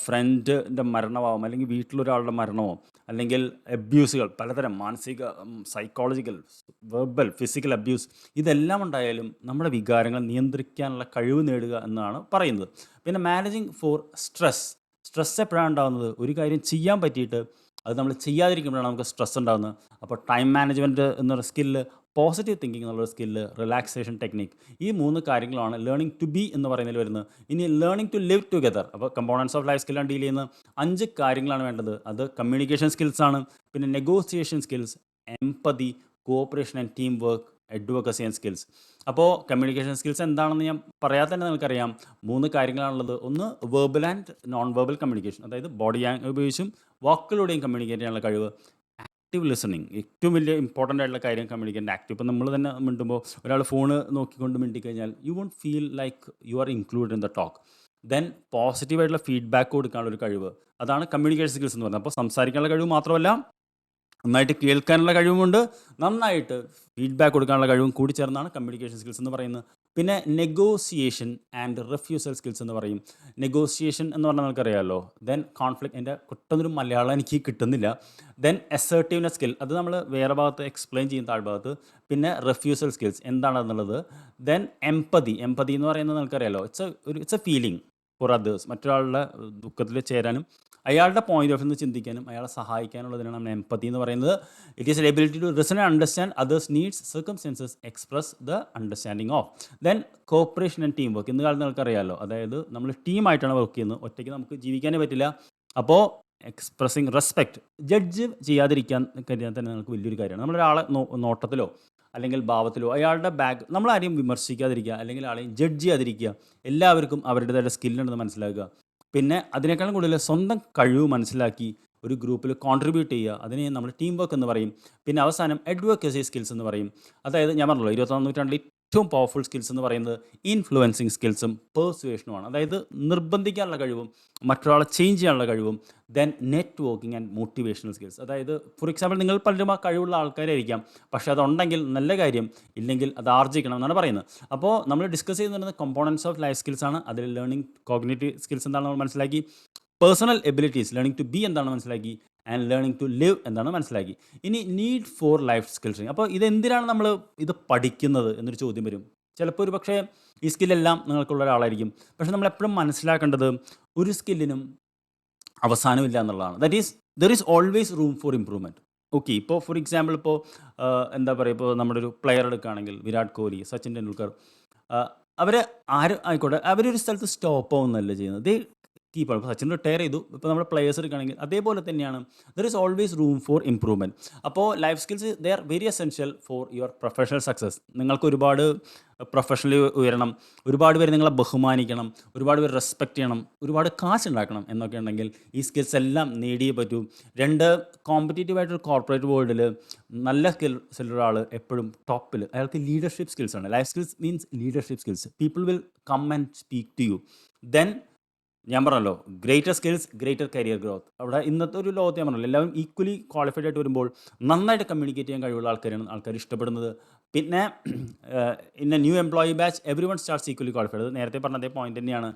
ഫ്രണ്ടിൻ്റെ മരണമാവാം, അല്ലെങ്കിൽ വീട്ടിലൊരാളുടെ മരണമോ, അല്ലെങ്കിൽ അബ്യൂസുകൾ പലതരം, മാനസിക, സൈക്കോളജിക്കൽ, വെർബൽ, ഫിസിക്കൽ അബ്യൂസ്, ഇതെല്ലാം ഉണ്ടായാലും നമ്മുടെ വികാരങ്ങൾ നിയന്ത്രിക്കാനുള്ള കഴിവ് നേടുക എന്നാണ് പറയുന്നത്. പിന്നെ മാനേജിങ് ഫോർ സ്ട്രെസ് എപ്പോഴാണ് ഉണ്ടാകുന്നത്, ഒരു കാര്യം ചെയ്യാൻ പറ്റിയിട്ട് അത് നമ്മൾ ചെയ്യാതിരിക്കുമ്പോഴാണ് നമുക്ക് സ്ട്രെസ് ഉണ്ടാകുന്നത്. അപ്പോൾ ടൈം മാനേജ്മെൻറ്റ് എന്നൊരു സ്കില്ല്, പോസിറ്റീവ് തിങ്കിങ് എന്നുള്ള സ്കില്ല്, റിലാക്സേഷൻ ടെക്നിക്ക്, ഈ 3 കാര്യങ്ങളാണ് ലേണിംഗ് ടു ബി എന്ന് പറയുന്നതിൽ വരുന്നത്. ഇനി ലേണിംഗ് ടു ലിവ് ടുഗെദർ, അപ്പോൾ കമ്പോണൻസ് ഓഫ് ലൈഫ് സ്കില്ലാണ് ഡീൽ ചെയ്യുന്നത്. 5 കാര്യങ്ങളാണ് വേണ്ടത്. അത് കമ്മ്യൂണിക്കേഷൻ സ്കിൽസാണ്, പിന്നെ negotiation skills, empathy, cooperation and team work, advocacy and skills. അപ്പോൾ കമ്മ്യൂണിക്കേഷൻ സ്കിൽസ് എന്താണെന്ന് ഞാൻ പറയാതെ തന്നെ നിങ്ങൾക്കറിയാം. 3 കാര്യങ്ങളാണുള്ളത്. ഒന്ന്, verbal and non verbal communication, അതായത് ബോഡി ഉപയോഗിച്ചും വാക്കുകളിലൂടെയും കമ്മ്യൂണിക്കേറ്റ് ചെയ്യാനുള്ള കഴിവ്. ആക്റ്റീവ് ലിസണിങ്, ഏറ്റവും വലിയ ഇമ്പോർട്ടൻ്റ് ആയിട്ടുള്ള കാര്യം കമ്മ്യൂണിക്കേറ്റ് ആക്റ്റീവ്. ഇപ്പോൾ നമ്മൾ തന്നെ മിണ്ടുമ്പോൾ ഒരാൾ ഫോണ് നോക്കിക്കൊണ്ട് മിണ്ടിക്കഴിഞ്ഞാൽ you won't feel like you are include in the talk. Then പോസിറ്റീവായിട്ടുള്ള ഫീഡ്ബാക്ക് കൊടുക്കാനുള്ള ഒരു കഴിവ്, അതാണ് കമ്മ്യൂണിക്കേഷൻ സ്കിൽസ് എന്ന് പറയുന്നത്. അപ്പോൾ സംസാരിക്കാനുള്ള കഴിവ് മാത്രമല്ല, നന്നായിട്ട് കേൾക്കാനുള്ള കഴിവുമുണ്ട്, നന്നായിട്ട് ഫീഡ്ബാക്ക് കൊടുക്കാനുള്ള കഴിവും കൂടി ചേർന്നാണ് കമ്മ്യൂണിക്കേഷൻ സ്കിൽസ് എന്ന് പറയുന്നത്. പിന്നെ നെഗോസിയേഷൻ ആൻഡ് റെഫ്യൂസൽ സ്കിൽസ് എന്ന് പറയും. നെഗോസിയേഷൻ എന്ന് പറഞ്ഞാൽ നമുക്കറിയാമല്ലോ. ദെൻ കോൺഫ്ലിക്റ്റ്, എൻ്റെ പെട്ടെന്നൊരു മലയാളം എനിക്ക് കിട്ടുന്നില്ല. ദെൻ അസേർട്ടീവ്നെസ് സ്കിൽ, അത് നമ്മൾ വേറെ ഭാഗത്ത് എക്സ്പ്ലെയിൻ ചെയ്യും താഴ്ഭാഗത്ത്. പിന്നെ റെഫ്യൂസൽ സ്കിൽസ് എന്താണെന്നുള്ളത്. ദെൻ എംപതി എന്ന് പറയുന്നത് നമുക്കറിയാമല്ലോ. It's A feeling for others, മറ്റൊരാളുടെ ദുഃഖത്തിൽ ചേരാനും അയാളുടെ പോയിന്റ് ഓഫ് വ്യൂ നിന്ന് ചിന്തിക്കാനും അയാളെ സഹായിക്കാനുള്ളതിനാണ് നമ്മൾ എംപതി എന്ന് പറയുന്നത്. It is ability to reason and understand others needs, circumstances, express the understanding of. Then cooperation and team work, ഇന്ന് കാലത്ത് നമുക്കറിയാമല്ലോ. അതായത് നമ്മൾ ടീമായിട്ടാണ് വർക്ക് ചെയ്യുന്നത്, ഒറ്റയ്ക്ക് നമുക്ക് ജീവിക്കാനേ പറ്റില്ല. അപ്പോൾ എക്സ്പ്രസിങ് റെസ്പെക്റ്റ്, ജഡ്ജ് ചെയ്യാതിരിക്കാൻ കഴിഞ്ഞാൽ തന്നെ നമുക്ക് വലിയൊരു കാര്യമാണ്. നമ്മളൊരാളെ നോട്ടത്തിലോ അല്ലെങ്കിൽ ഭാവത്തിലോ അയാളുടെ നമ്മൾ ആരെയും വിമർശിക്കാതിരിക്കുക, അല്ലെങ്കിൽ ആളെയും ജഡ്ജ് ചെയ്യാതിരിക്കുക. എല്ലാവർക്കും അവരുടേതായ സ്കില്ലുണ്ടെന്ന് മനസ്സിലാക്കുക. പിന്നെ അതിനേക്കാളും കൂടുതൽ സ്വന്തം കഴിവ് മനസ്സിലാക്കി ഒരു ഗ്രൂപ്പിൽ കോൺട്രിബ്യൂട്ട് ചെയ്യുക, അതിനെ നമ്മൾ ടീം വർക്ക് എന്ന് പറയും. പിന്നെ അവസാനം അഡ്വക്കസി സ്കിൽസ് എന്ന് പറയും. അതായത് ഞാൻ പറഞ്ഞല്ലോ, 21ാം നൂറ്റാണ്ടിൽ ഏറ്റവും പവർഫുൾ സ്കിൽസ് എന്ന് പറയുന്നത് ഇൻഫ്ലുവൻസിങ് സ്കിൽസും പേഴ്സുവേഷനുമാണ്. അതായത് നിർബന്ധിക്കാനുള്ള കഴിവും മറ്റൊരാളെ ചേഞ്ച് ചെയ്യാനുള്ള കഴിവും. Then networking and motivational skills, അതായത് ഫോർ എക്സാമ്പിൾ നിങ്ങൾ പലരും ആ കഴിവുള്ള ആൾക്കാരായിരിക്കാം, പക്ഷേ അതുണ്ടെങ്കിൽ നല്ല കാര്യം, ഇല്ലെങ്കിൽ അത് ആർജിക്കണം എന്നാണ് പറയുന്നത്. അപ്പോൾ നമ്മൾ ഡിസ്കസ് ചെയ്യുന്നത് കമ്പോണൻസ് ഓഫ് ലൈഫ് സ്കിൽസ് ആണ്. അതിൽ ലേണിംഗ് കോഗ്നിറ്റീവ് സ്കിൽസ് എന്താണെന്ന് നമ്മൾ മനസ്സിലാക്കി, personal abilities learning to be എന്താണെന്ന് മനസ്സിലാക്കി, ആൻഡ് ലേണിംഗ് ടു ലിവ് എന്താണ് മനസ്സിലാക്കി. ഇനി നീഡ് ഫോർ ലൈഫ് സ്കിൽസ്, അപ്പോൾ ഇതെന്തിനാണ് നമ്മൾ ഇത് പഠിക്കുന്നത് എന്നൊരു ചോദ്യം വരും. ചിലപ്പോൾ ഒരു പക്ഷേ ഈ സ്കില്ലെല്ലാം നിങ്ങൾക്കുള്ള ഒരാളായിരിക്കും, പക്ഷേ നമ്മൾ എപ്പോഴും മനസ്സിലാക്കേണ്ടത് ഒരു സ്കില്ലിനും അവസാനമില്ല എന്നുള്ളതാണ്. That is there is always room for improvement. Okay, ഇപ്പോൾ ഫോർ എക്സാമ്പിൾ ഇപ്പോൾ എന്താ പറയുക, ഇപ്പോൾ നമ്മുടെ ഒരു പ്ലെയർ എടുക്കുകയാണെങ്കിൽ വിരാട് കോഹ്ലി, സച്ചിൻ ടെണ്ടുൽക്കർ, അവർ ആരും ആയിക്കോട്ടെ, അവരൊരു സ്ഥലത്ത് സ്റ്റോപ്പ് ആവുന്നതല്ല ചെയ്യുന്നത്. ദേ കീപ്പാണ്. ഇപ്പോൾ സച്ചിൻ റിട്ടയർ ചെയ്തു, ഇപ്പോൾ നമ്മുടെ പ്ലേയേഴ്സ് എടുക്കുകയാണെങ്കിൽ അതേപോലെ തന്നെയാണ്. There is always room for improvement. അപ്പോൾ life skills they are very essential for your professional success. നിങ്ങൾക്ക് ഒരുപാട് പ്രൊഫഷണലി ഉയരണം, ഒരുപാട് പേര് നിങ്ങളെ ബഹുമാനിക്കണം, ഒരുപാട് പേര് റെസ്പെക്റ്റ് ചെയ്യണം, ഒരുപാട് കാശ് ഉണ്ടാക്കണം എന്നൊക്കെ ഉണ്ടെങ്കിൽ ഈ സ്കിൽസ് എല്ലാം നേടിയേ പറ്റൂ. രണ്ട്, കോമ്പറ്റേറ്റീവ് ആയിട്ടൊരു കോർപ്പറേറ്റ് വേൾഡിൽ നല്ല സ്കിൽസുള്ള ഒരാൾ എപ്പോഴും ടോപ്പിൽ, അയാൾക്ക് ലീഡർഷിപ്പ് സ്കിൽസ് ആണ്. Life skills means leadership skills. People will come and speak to you. Then ഞാൻ പറഞ്ഞല്ലോ, greater skills greater career growth. അവിടെ ഇന്നത്തെ ഒരു ലോകത്ത് ഞാൻ പറഞ്ഞല്ലോ, എല്ലാവരും ഈക്വലി ക്വാളിഫൈഡ് ആയിട്ട് വരുമ്പോൾ നന്നായിട്ട് കമ്മ്യൂണിക്കേറ്റ് ചെയ്യാൻ കഴിവുള്ള ആൾക്കാരാണ് ആൾക്കാർ ഇഷ്ടപ്പെടുന്നത്. പിന്നെ in A new employee batch every one starts equally qualified, അത് നേരത്തെ പറഞ്ഞ അതേ പോയിന്റ് തന്നെയാണ്.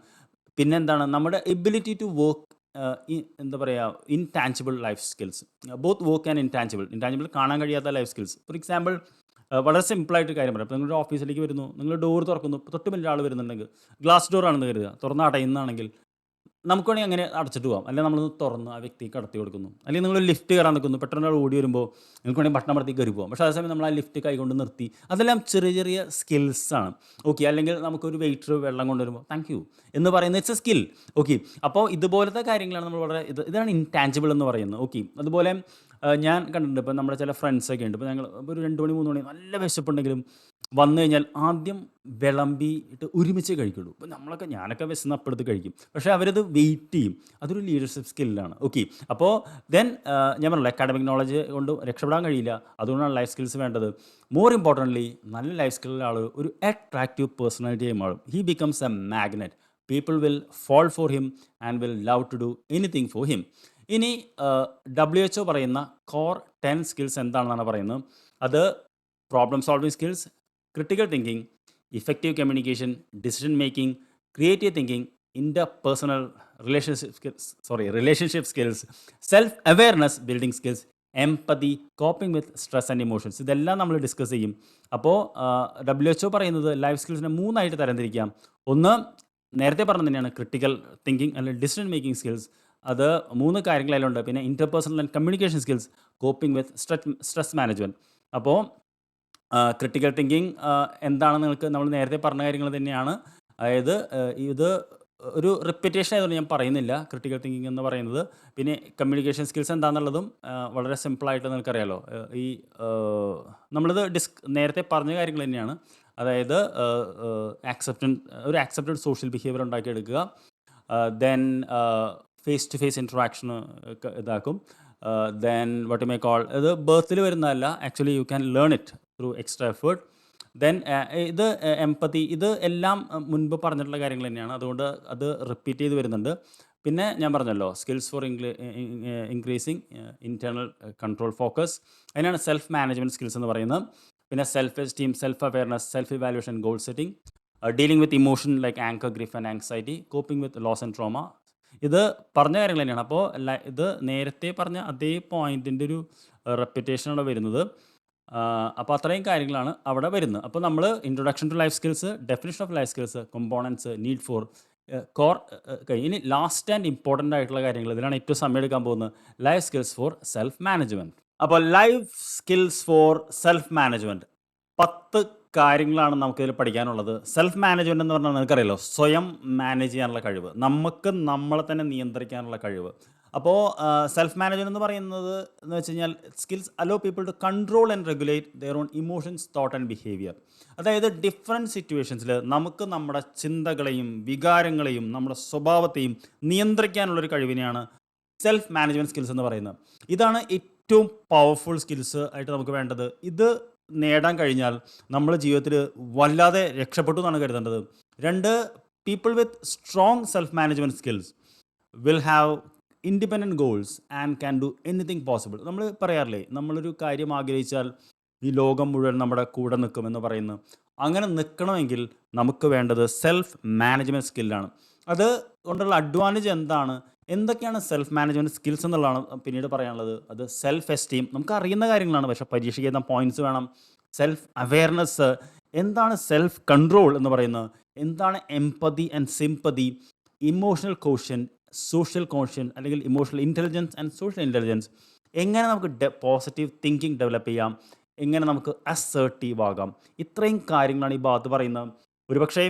പിന്നെ എന്താണ് നമ്മുടെ എബിലിറ്റി ടു വർക്ക്, എന്താ പറയുക, intangible life skills, both work and intangible കാണാൻ കഴിയാത്ത ലൈഫ് സ്കിൽസ്. ഫോർ എക്സാമ്പിൾ വളരെ സിമ്പിളായിട്ട് കാര്യം പറയാം. ഇപ്പോൾ നിങ്ങളുടെ ഓഫീസിലേക്ക് വരുന്നു, നിങ്ങൾ ഡോർ തുറക്കുന്നു, തൊട്ട് മുന്നിൽ ആൾ വരുന്നുണ്ടെങ്കിൽ ഗ്ലാസ് ഡോർ ആണെന്ന് കരുതുക, തുറന്ന് അടയുന്നതാണെങ്കിൽ നമുക്ക് വേണമെങ്കിൽ അങ്ങനെ അടച്ചിട്ട് പോകാം. അല്ലെങ്കിൽ നമ്മളൊന്ന് തുറന്ന് ആ വ്യക്തിക്ക് കടത്തി കൊടുക്കുന്നു. അല്ലെങ്കിൽ നിങ്ങൾ ലിഫ്റ്റ് കയറാൻ നിൽക്കുന്നു, പെട്ടെന്ന് ഒരാൾ ഓടി വരുമ്പോൾ നിങ്ങൾക്ക് വേണമെങ്കിൽ ബട്ടൺ അമർത്തി കയറി പോകാം. പക്ഷേ അതേസമയം നമ്മൾ ആ ലിഫ്റ്റ് കൈകൊണ്ട് നിർത്തി, അതെല്ലാം ചെറിയ ചെറിയ സ്കിൽസാണ്. ഓക്കെ, അല്ലെങ്കിൽ നമുക്കൊരു വെയിറ്റർ വെള്ളം കൊണ്ടുവരുമ്പോൾ താങ്ക് യു എന്ന് പറയുന്നത് ഇറ്റ്സ് എ സ്കിൽ. ഓക്കെ, അപ്പോൾ ഇതുപോലത്തെ കാര്യങ്ങളാണ് നമ്മൾ വളരെ ഇതാണ് ഇൻടാഞ്ചിബിൾ എന്ന് പറയുന്നത്. ഓക്കെ, അതുപോലെ ഞാൻ കണ്ടിട്ടുണ്ട്, ഇപ്പോൾ നമ്മുടെ ചില ഫ്രണ്ട്സൊക്കെ ഉണ്ട്. ഇപ്പോൾ ഞങ്ങൾ ഒരു 2 മണി 3 മണി നല്ല വിശപ്പുണ്ടെങ്കിലും വന്നു കഴിഞ്ഞാൽ ആദ്യം വിളമ്പിയിട്ട് ഒരുമിച്ച് കഴിക്കുള്ളൂ. ഇപ്പോൾ ഞാനൊക്കെ വിശന്ന് അപ്പെടുത്ത് കഴിക്കും, പക്ഷേ അവരത് വെയിറ്റ് ചെയ്യും. അതൊരു ലീഡർഷിപ്പ് സ്കില്ലാണ്. ഓക്കെ, അപ്പോൾ ദെൻ ഞാൻ പറഞ്ഞല്ലോ, അക്കാഡമിക് നോളജ് കൊണ്ട് രക്ഷപ്പെടാൻ കഴിയില്ല, അതുകൊണ്ടാണ് ലൈഫ് സ്കിൽസ് വേണ്ടത്. മോർ ഇമ്പോർട്ടൻ്റ്ലി നല്ല ലൈഫ് സ്കില്ലുള്ള ആൾ ഒരു അട്രാക്റ്റീവ് പേഴ്സണാലിറ്റി മാറും. He becomes a magnet. People will fall for him and will love to do anything for him. ഇനി WHO പറയുന്ന കോർ 10 സ്കിൽസ് എന്താണെന്നാണ് പറയുന്നത്. അത് problem solving skills, critical thinking, effective communication, decision making, creative thinking, interpersonal relationship skills, self awareness building skills, empathy, coping with stress and emotions. ഇതെല്ലാം നമ്മൾ discuss ചെയ്യും. അപ്പോൾ WHO പറയുന്നത് ലൈഫ് സ്കിൽസിനെ 3ആയിട്ട് തരംതിരിക്കാം. ഒന്ന് നേരത്തെ പറഞ്ഞത് തന്നെയാണ്, ക്രിട്ടിക്കൽ തിങ്കിങ് അല്ലെങ്കിൽ ഡിസിഷൻ മേക്കിംഗ് സ്കിൽസ്. അത് 3 കാര്യങ്ങളതിലുണ്ട്. പിന്നെ interpersonal and communication skills, coping with stress management. അപ്പോൾ ക്രിട്ടിക്കൽ തിങ്കിങ് എന്താണെന്ന് നമ്മൾ നേരത്തെ പറഞ്ഞ കാര്യങ്ങൾ തന്നെയാണ്. അതായത് ഇത് ഒരു റിപ്പീറ്റേഷൻ ആയതുകൊണ്ട് ഞാൻ പറയുന്നില്ല ക്രിട്ടിക്കൽ തിങ്കിങ് എന്ന് പറയുന്നത്. പിന്നെ കമ്മ്യൂണിക്കേഷൻ സ്കിൽസ് എന്താണെന്നുള്ളതും വളരെ സിമ്പിളായിട്ട് നിങ്ങൾക്കറിയാലോ. ഈ നമ്മളിത് നേരത്തെ പറഞ്ഞ കാര്യങ്ങൾ തന്നെയാണ്. അതായത് ഒരു ആക്സെപ്റ്റഡ് സോഷ്യൽ ബിഹേവിയർ ഉണ്ടാക്കിയെടുക്കുക. Then face to face interaction ഇതാക്കും. Then what you may call, ഇത് ബർത്തിൽ വരുന്നതല്ല, actually you can learn it through extra effort. Then ഇത് എംപതി, ഇത് എല്ലാം മുൻപ് പറഞ്ഞിട്ടുള്ള കാര്യങ്ങൾ തന്നെയാണ്, അതുകൊണ്ട് അത് റിപ്പീറ്റ് ചെയ്ത് വരുന്നുണ്ട്. പിന്നെ ഞാൻ പറഞ്ഞല്ലോ, skills for increasing internal control focus, അതിനാണ് സെൽഫ് മാനേജ്മെൻറ്റ് സ്കിൽസ് എന്ന് പറയുന്നത്. പിന്നെ self esteem, self awareness, self evaluation, goal setting. Dealing with emotion like anger, grief and anxiety, coping with loss and trauma. ഇത് പറഞ്ഞ കാര്യങ്ങൾ തന്നെയാണ്. അപ്പോൾ ഇത് നേരത്തെ പറഞ്ഞ അതേ പോയിന്റിൻ്റെ ഒരു റെപ്യൂട്ടേഷനാണ് വരുന്നത്. അപ്പോൾ അത്രയും കാര്യങ്ങളാണ് അവിടെ വരുന്നത്. അപ്പോൾ നമ്മൾ introduction to life skills, definition of life skills, components, need for core കഴിഞ്ഞ് ഇനി ലാസ്റ്റ് ആൻഡ് ഇമ്പോർട്ടൻ്റ് ആയിട്ടുള്ള കാര്യങ്ങൾ, ഇതിലാണ് ഏറ്റവും സമയം എടുക്കാൻ പോകുന്നത്, life skills for self management. അപ്പോൾ life skills for self management 10 കാര്യങ്ങളാണ് നമുക്കിതിൽ പഠിക്കാനുള്ളത്. സെൽഫ് മാനേജ്മെൻറ്റ് എന്ന് പറഞ്ഞാൽ നിങ്ങൾക്കറിയാലോ, സ്വയം മാനേജ് ചെയ്യാനുള്ള കഴിവ്, നമുക്ക് നമ്മളെ തന്നെ നിയന്ത്രിക്കാനുള്ള കഴിവ്. അപ്പോൾ സെൽഫ് മാനേജ്മെൻറ്റ് എന്ന് പറയുന്നത് എന്ന് വെച്ച് കഴിഞ്ഞാൽ skills allow people to control and regulate their own emotions, thought and behaviour. അതായത് ഡിഫറെൻറ്റ് സിറ്റുവേഷൻസിൽ നമുക്ക് നമ്മുടെ ചിന്തകളെയും വികാരങ്ങളെയും നമ്മുടെ സ്വഭാവത്തെയും നിയന്ത്രിക്കാനുള്ളൊരു കഴിവിനെയാണ് സെൽഫ് മാനേജ്മെൻറ്റ് സ്കിൽസ് എന്ന് പറയുന്നത്. ഇതാണ് ഏറ്റവും പവർഫുൾ സ്കിൽസ് ആയിട്ട് നമുക്ക് വേണ്ടത്. ഇത് നേടാൻ കഴിഞ്ഞാൽ നമ്മുടെ ജീവിതത്തിൽ വല്ലാതെ രക്ഷപ്പെട്ടു എന്നാണ് കരുതേണ്ടത്. 2, people with strong self management skills will have independent goals and can do anything possible. നമ്മൾ പറയാറില്ലേ, നമ്മളൊരു കാര്യം ആഗ്രഹിച്ചാൽ ഈ ലോകം മുഴുവൻ നമ്മുടെ കൂടെ നിൽക്കുമെന്ന് പറയുന്നു. അങ്ങനെ നിൽക്കണമെങ്കിൽ നമുക്ക് വേണ്ടത് സെൽഫ് മാനേജ്മെൻറ്റ് സ്കില്ലാണ്. അത് കൊണ്ടുള്ള അഡ്വാൻറ്റേജ് എന്താണ്, എന്തൊക്കെയാണ് സെൽഫ് മാനേജ്മെൻറ്റ് സ്കിൽസ് എന്നുള്ളതാണ് പിന്നീട് പറയാനുള്ളത്. അത് സെൽഫ് എസ്റ്റീം, നമുക്ക് അറിയുന്ന കാര്യങ്ങളാണ്, പക്ഷേ പരീക്ഷയ്ക്ക് എഴുതാൻ പോയിൻറ്റ്സ് വേണം. സെൽഫ് അവെയർനെസ്, എന്താണ് സെൽഫ് കൺട്രോൾ എന്ന് പറയുന്നത്, എന്താണ് empathy and sympathy, emotional quotient, social quotient അല്ലെങ്കിൽ emotional intelligence and social intelligence, എങ്ങനെ നമുക്ക് പോസിറ്റീവ് തിങ്കിങ് ഡെവലപ്പ് ചെയ്യാം, എങ്ങനെ നമുക്ക് അസേർട്ടീവ് ആകാം. ഇത്രയും കാര്യങ്ങളാണ് ഈ ഭാഗത്ത് പറയുന്നത്. ഒരുപക്ഷേ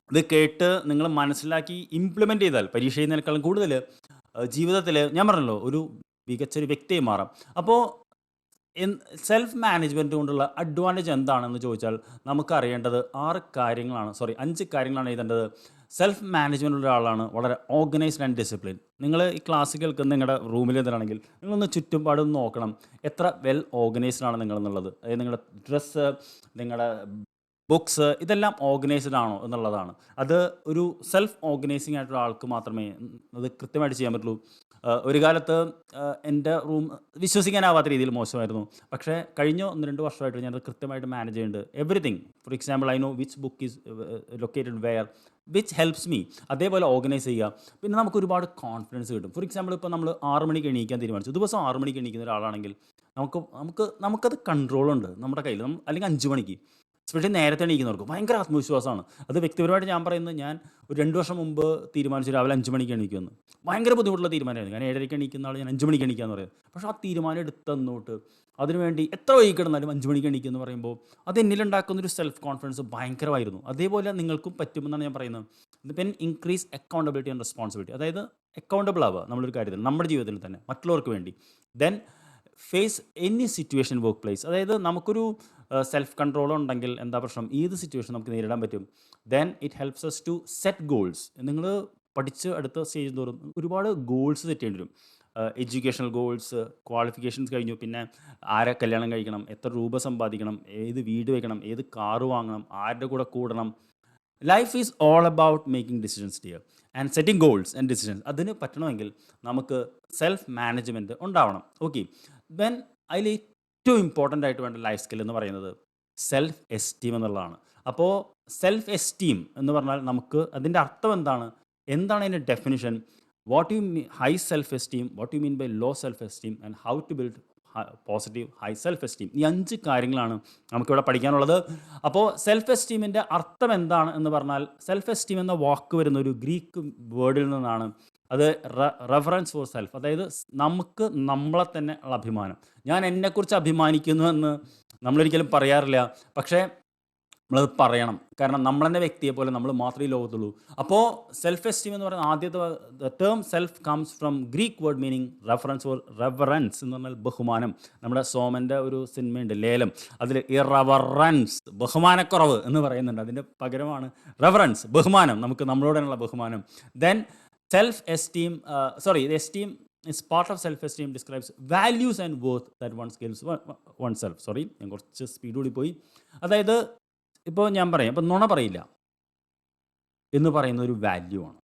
ഇത് കേട്ട് നിങ്ങൾ മനസ്സിലാക്കി ഇംപ്ലിമെൻ്റ് ചെയ്താൽ പരീക്ഷ ചെയ്യുന്നതിനേക്കാളും കൂടുതൽ ജീവിതത്തിൽ ഞാൻ പറഞ്ഞല്ലോ ഒരു മികച്ചൊരു വ്യക്തിയായി മാറാം. അപ്പോൾ സെൽഫ് മാനേജ്മെൻറ്റ് കൊണ്ടുള്ള അഡ്വാൻറ്റേജ് എന്താണെന്ന് ചോദിച്ചാൽ നമുക്ക് അറിയേണ്ടത് 5 കാര്യങ്ങളാണ് എഴുതേണ്ടത്. സെൽഫ് മാനേജ്മെൻ്റ് ഉള്ള ഒരാളാണ് വളരെ ഓർഗനൈസ്ഡ് ആൻഡ് ഡിസിപ്ലിൻ. നിങ്ങൾ ഈ ക്ലാസ് കേൾക്കുന്ന നിങ്ങളുടെ റൂമിൽ എന്തിനാണെങ്കിൽ നിങ്ങളൊന്ന് ചുറ്റുപാടൊന്ന് നോക്കണം, എത്ര വെൽ ഓർഗനൈസ്ഡ് ആണ് നിങ്ങളെന്നുള്ളത്. അതായത് നിങ്ങളുടെ ഡ്രസ്സ്, നിങ്ങളുടെ ബുക്സ്, ഇതെല്ലാം ഓർഗനൈസ്ഡ് ആണോ എന്നുള്ളതാണ്. അത് ഒരു സെൽഫ് ഓർഗനൈസിങ് ആയിട്ടുള്ള ആൾക്ക് മാത്രമേ അത് കൃത്യമായിട്ട് ചെയ്യാൻ പറ്റുള്ളൂ. ഒരു കാലത്ത് എൻ്റെ റൂം വിശ്വസിക്കാനാവാത്ത രീതിയിൽ മോശമായിരുന്നു. പക്ഷേ കഴിഞ്ഞ 1-2 വർഷമായിട്ട് ഞാനത് കൃത്യമായിട്ട് മാനേജ് ചെയ്യുന്നുണ്ട്. Everything, for example I know which book is located where, which helps me. അതേപോലെ ഓർഗനൈസ് ചെയ്യുക. പിന്നെ നമുക്ക് ഒരുപാട് കോൺഫിഡൻസ് കിട്ടും. ഫോർ എക്സാമ്പിൾ ഇപ്പോൾ നമ്മൾ 6 മണിക്ക് എണീക്കാൻ തീരുമാനിച്ചു, ദിവസം 6 മണിക്ക് എണീക്കുന്ന ഒരാളാണെങ്കിൽ നമുക്കത് കൺട്രോളുണ്ട് നമ്മുടെ കയ്യിൽ. അല്ലെങ്കിൽ 5 മണിക്ക്, എസ്പെഷ്യലി നേരത്തെ എണീക്കുന്നവർക്ക് ഭയങ്കര ആത്മവിശ്വാസമാണ്. അത് വ്യക്തിപരമായിട്ട് ഞാൻ പറയുന്നത്, ഞാൻ ഒരു 2 വർഷം മുമ്പ് തീരുമാനിച്ചു രാവിലെ 5 മണിക്ക് എണീക്കുമെന്ന്. ഭയങ്കര ബുദ്ധിമുട്ടുള്ള തീരുമാനമായിരുന്നു. ഞാൻ 7:30 എണീക്കുന്ന ആൾ ഞാൻ 5 മണിക്ക് എണീക്കാന്ന് പറയും. പക്ഷേ ആ തീരുമാനം എടുത്തന്നോട്ട് അതിനുവേണ്ടി എത്ര വൈകി കിടന്നാലും 5 മണിക്ക് എണീക്കുമെന്ന് പറയുമ്പോൾ അത് എന്നിലുണ്ടാക്കുന്നൊരു സെൽഫ് കോൺഫിഡൻസ് ഭയങ്കരമായിരുന്നു. അതേപോലെ നിങ്ങൾക്കും പറ്റുമെന്നാണ് ഞാൻ പറയുന്നത്. Then increase accountability and responsibility, അതായത് അക്കൗണ്ടബിൾ ആവുക നമ്മളൊരു കാര്യത്തിൽ, നമ്മുടെ ജീവിതത്തിൽ തന്നെ മറ്റുള്ളവർക്ക് വേണ്ടി. Then face any situation workplace, അതായത് നമുക്കൊരു സെൽഫ് കൺട്രോൾ ഉണ്ടെങ്കിൽ എന്താ പ്രശ്നം, ഏത് സിറ്റുവേഷൻ നമുക്ക് നേരിടാൻ പറ്റും. Then it helps us to set goals. നിങ്ങൾ പഠിച്ച് അടുത്ത സ്റ്റേജ് തോറും ഒരുപാട് ഗോൾസ് സെറ്റ് ചെയ്യേണ്ടി വരും. എഡ്യൂക്കേഷണൽ ഗോൾസ്, ക്വാളിഫിക്കേഷൻസ് കഴിഞ്ഞു, പിന്നെ ആരെ കല്യാണം കഴിക്കണം, എത്ര രൂപ സമ്പാദിക്കണം, ഏത് വീട് വെക്കണം, ഏത് കാറ് വാങ്ങണം, ആരുടെ കൂടെ കൂടണം. Life is all about making decisions dear and setting goals and decisions. അതിന് പറ്റണമെങ്കിൽ നമുക്ക് സെൽഫ് മാനേജ്മെൻറ്റ് ഉണ്ടാവണം. ഓക്കെ, ദെൻ അതിൽ ഏറ്റവും ഇമ്പോർട്ടൻ്റ് ആയിട്ട് വേണ്ട ലൈഫ് സ്കിൽ എന്ന് പറയുന്നത് സെൽഫ് എസ്റ്റീം എന്നുള്ളതാണ്. അപ്പോൾ സെൽഫ് എസ്റ്റീം എന്ന് പറഞ്ഞാൽ നമുക്ക് അതിൻ്റെ അർത്ഥം എന്താണ് അതിൻ്റെ definition, what you mean high self esteem, what you mean by low self esteem and how to build positive high self esteem. ഈ 5 കാര്യങ്ങളാണ് നമുക്കിവിടെ പഠിക്കാനുള്ളത്. അപ്പോൾ സെൽഫ് എസ്റ്റീമിൻ്റെ അർത്ഥം എന്താണ് എന്ന് പറഞ്ഞാൽ, സെൽഫ് എസ്റ്റീം എന്ന വാക്ക് വരുന്ന ഒരു ഗ്രീക്ക് വേർഡിൽ നിന്നാണ്. അത് റെഫറൻസ് ഫോർ സെൽഫ്, അതായത് നമുക്ക് നമ്മളെ തന്നെ ഉള്ള അഭിമാനം. ഞാൻ എന്നെക്കുറിച്ച് അഭിമാനിക്കുന്നു എന്ന് നമ്മളൊരിക്കലും പറയാറില്ല, പക്ഷേ നമ്മളത് പറയണം. കാരണം നമ്മളെന്നെ വ്യക്തിയെ പോലെ നമ്മൾ മാത്രമേ ഈ ലോകത്തുള്ളൂ. അപ്പോൾ സെൽഫ് എസ്റ്റീം എന്ന് പറയുന്ന ആദ്യത്തെ term self comes from Greek word meaning reverence എന്ന് പറഞ്ഞാൽ ബഹുമാനം. നമ്മുടെ സോമൻ്റെ ഒരു സിനിമയുണ്ട് ലേലം, അതിൽ ഇറവറൻസ് ബഹുമാനക്കുറവ് എന്ന് പറയുന്നുണ്ട്. അതിൻ്റെ പകരമാണ് റെവറൻസ്, ബഹുമാനം, നമുക്ക് നമ്മളോട് തന്നെയുള്ള ബഹുമാനം. Then self esteem esteem is part of self-esteem describes values and worth that one gives oneself. ഞാൻ കുറച്ച് സ്പീഡ് കൂടി പോയി. അതായത് ഇപ്പോൾ ഞാൻ പറയാം, ഇപ്പോൾ നുണ പറയില്ല എന്ന് പറയുന്ന ഒരു വാല്യൂ ആണ്.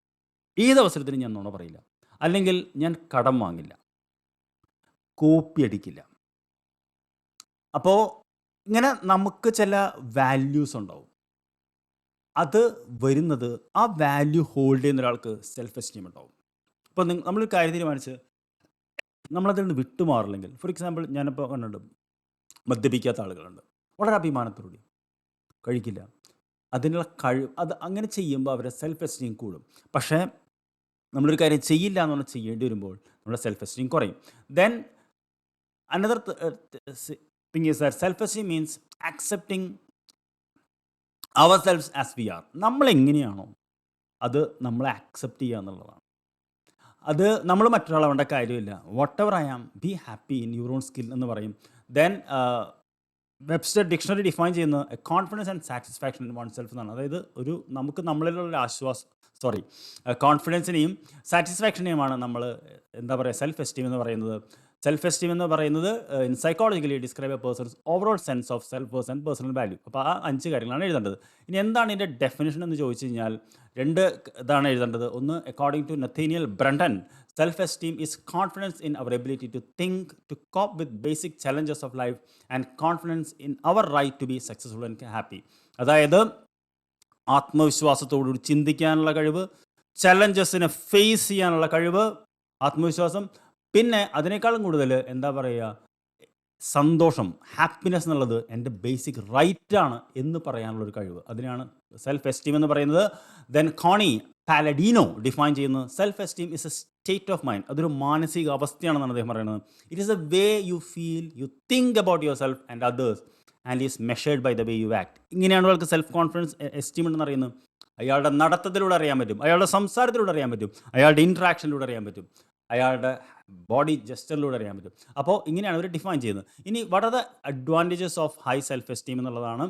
ഏത് അവസരത്തിലും ഞാൻ നുണ പറയില്ല, അല്ലെങ്കിൽ ഞാൻ കടം വാങ്ങില്ല, കോപ്പി അടിക്കില്ല. അപ്പോൾ ഇങ്ങനെ നമുക്ക് ചില വാല്യൂസ് ഉണ്ടാവും. അത് വരുന്നത് ആ വാല്യൂ ഹോൾഡ് ചെയ്യുന്ന ഒരാൾക്ക് സെൽഫ് എസ്റ്റീം ഉണ്ടാവും. ഇപ്പോൾ നമ്മളൊരു കാര്യം തീരുമാനിച്ച് നമ്മളതിൽ നിന്ന് വിട്ടുമാറില്ലെങ്കിൽ, ഫോർ എക്സാമ്പിൾ ഞാനിപ്പോൾ കണ്ടിട്ടുണ്ട്, മദ്യപിക്കാത്ത ആളുകളുണ്ട്, വളരെ അഭിമാനത്തോടെ കഴിക്കില്ല. അതിനുള്ള കഴിവ്, അത് അങ്ങനെ ചെയ്യുമ്പോൾ അവരുടെ സെൽഫ് എസ്റ്റീം കൂടും. പക്ഷേ നമ്മളൊരു കാര്യം ചെയ്യില്ല എന്ന് പറഞ്ഞാൽ ചെയ്യേണ്ടി വരുമ്പോൾ നമ്മുടെ സെൽഫ് എസ്റ്റീം കുറയും. Then another thing is that self esteem means accepting ourselves as we are. നമ്മളെങ്ങനെയാണോ അത് നമ്മളെ ആക്സെപ്റ്റ് ചെയ്യുക എന്നുള്ളതാണ്. അത് നമ്മൾ മറ്റൊരാളാവേണ്ട കാര്യമില്ല. Whatever I am, be happy in your own skill എന്ന് പറയും. ദെൻ വെബ്സ്റ്റർ ഡിക്ഷണറി ഡിഫൈൻ ചെയ്യുന്ന confidence and satisfaction in oneself എന്നാണ്. അതായത് നമുക്ക് നമ്മളിലുള്ള കോൺഫിഡൻസിനെയും സാറ്റിസ്ഫാക്ഷനെയുമാണ് നമ്മൾ എന്താ പറയുക സെൽഫ് എസ്റ്റീം എന്ന് പറയുന്നത്. സെൽഫ് എസ്റ്റീം എന്ന് പറയുന്നത് in psychologically describe a person's overall sense of self worth and personal value. അപ്പോൾ ആ 5 കാര്യങ്ങളാണ് എഴുതേണ്ടത്. ഇനി എന്താണ് ഇതിൻ്റെ ഡെഫിനിഷൻ എന്ന് ചോദിച്ചു കഴിഞ്ഞാൽ 2 ഇതാണ് എഴുതേണ്ടത്. ഒന്ന്, according to Nathaniel Branden, self esteem is confidence in our ability to think, to cope with basic challenges of life and confidence in our right to be successful and happy. അതായത് ആത്മവിശ്വാസത്തോടുകൂടി ചിന്തിക്കാനുള്ള കഴിവ്, ചലഞ്ചസിനെ ഫേസ് ചെയ്യാനുള്ള കഴിവ്, ആത്മവിശ്വാസം, പിന്നെ അതിനേക്കാളും കൂടുതൽ എന്താ പറയുക, സന്തോഷം, ഹാപ്പിനെസ് എന്നുള്ളത് എൻ്റെ ബേസിക് റൈറ്റാണ് എന്ന് പറയാനുള്ളൊരു കഴിവ്. അതിനാണ് സെൽഫ് എസ്റ്റീം എന്ന് പറയുന്നത്. ദെൻ കോണി പാലഡീനോ ഡിഫൈൻ ചെയ്യുന്നത് self esteem is a state of mind. അതൊരു മാനസിക അവസ്ഥയാണെന്നാണ് അദ്ദേഹം പറയുന്നത്. It is a way you feel, you think about yourself and others and is measured by the way you act. ഇങ്ങനെയാണ് അവർക്ക് self confidence esteem എന്ന് പറയുന്നത്. അയാളുടെ നടത്തത്തിലൂടെ അറിയാൻ പറ്റും, അയാളുടെ സംസാരത്തിലൂടെ അറിയാൻ പറ്റും, അയാളുടെ ഇൻട്രാക്ഷനിലൂടെ അറിയാൻ പറ്റും, അയാളുടെ ബോഡി ജസ്റ്ററിലൂടെ അറിയാൻ പറ്റും. അപ്പോൾ ഇങ്ങനെയാണ് അവർ ഡിഫൈൻ ചെയ്യുന്നത്. ഇനി what are the advantages of high self esteem എന്നുള്ളതാണ്.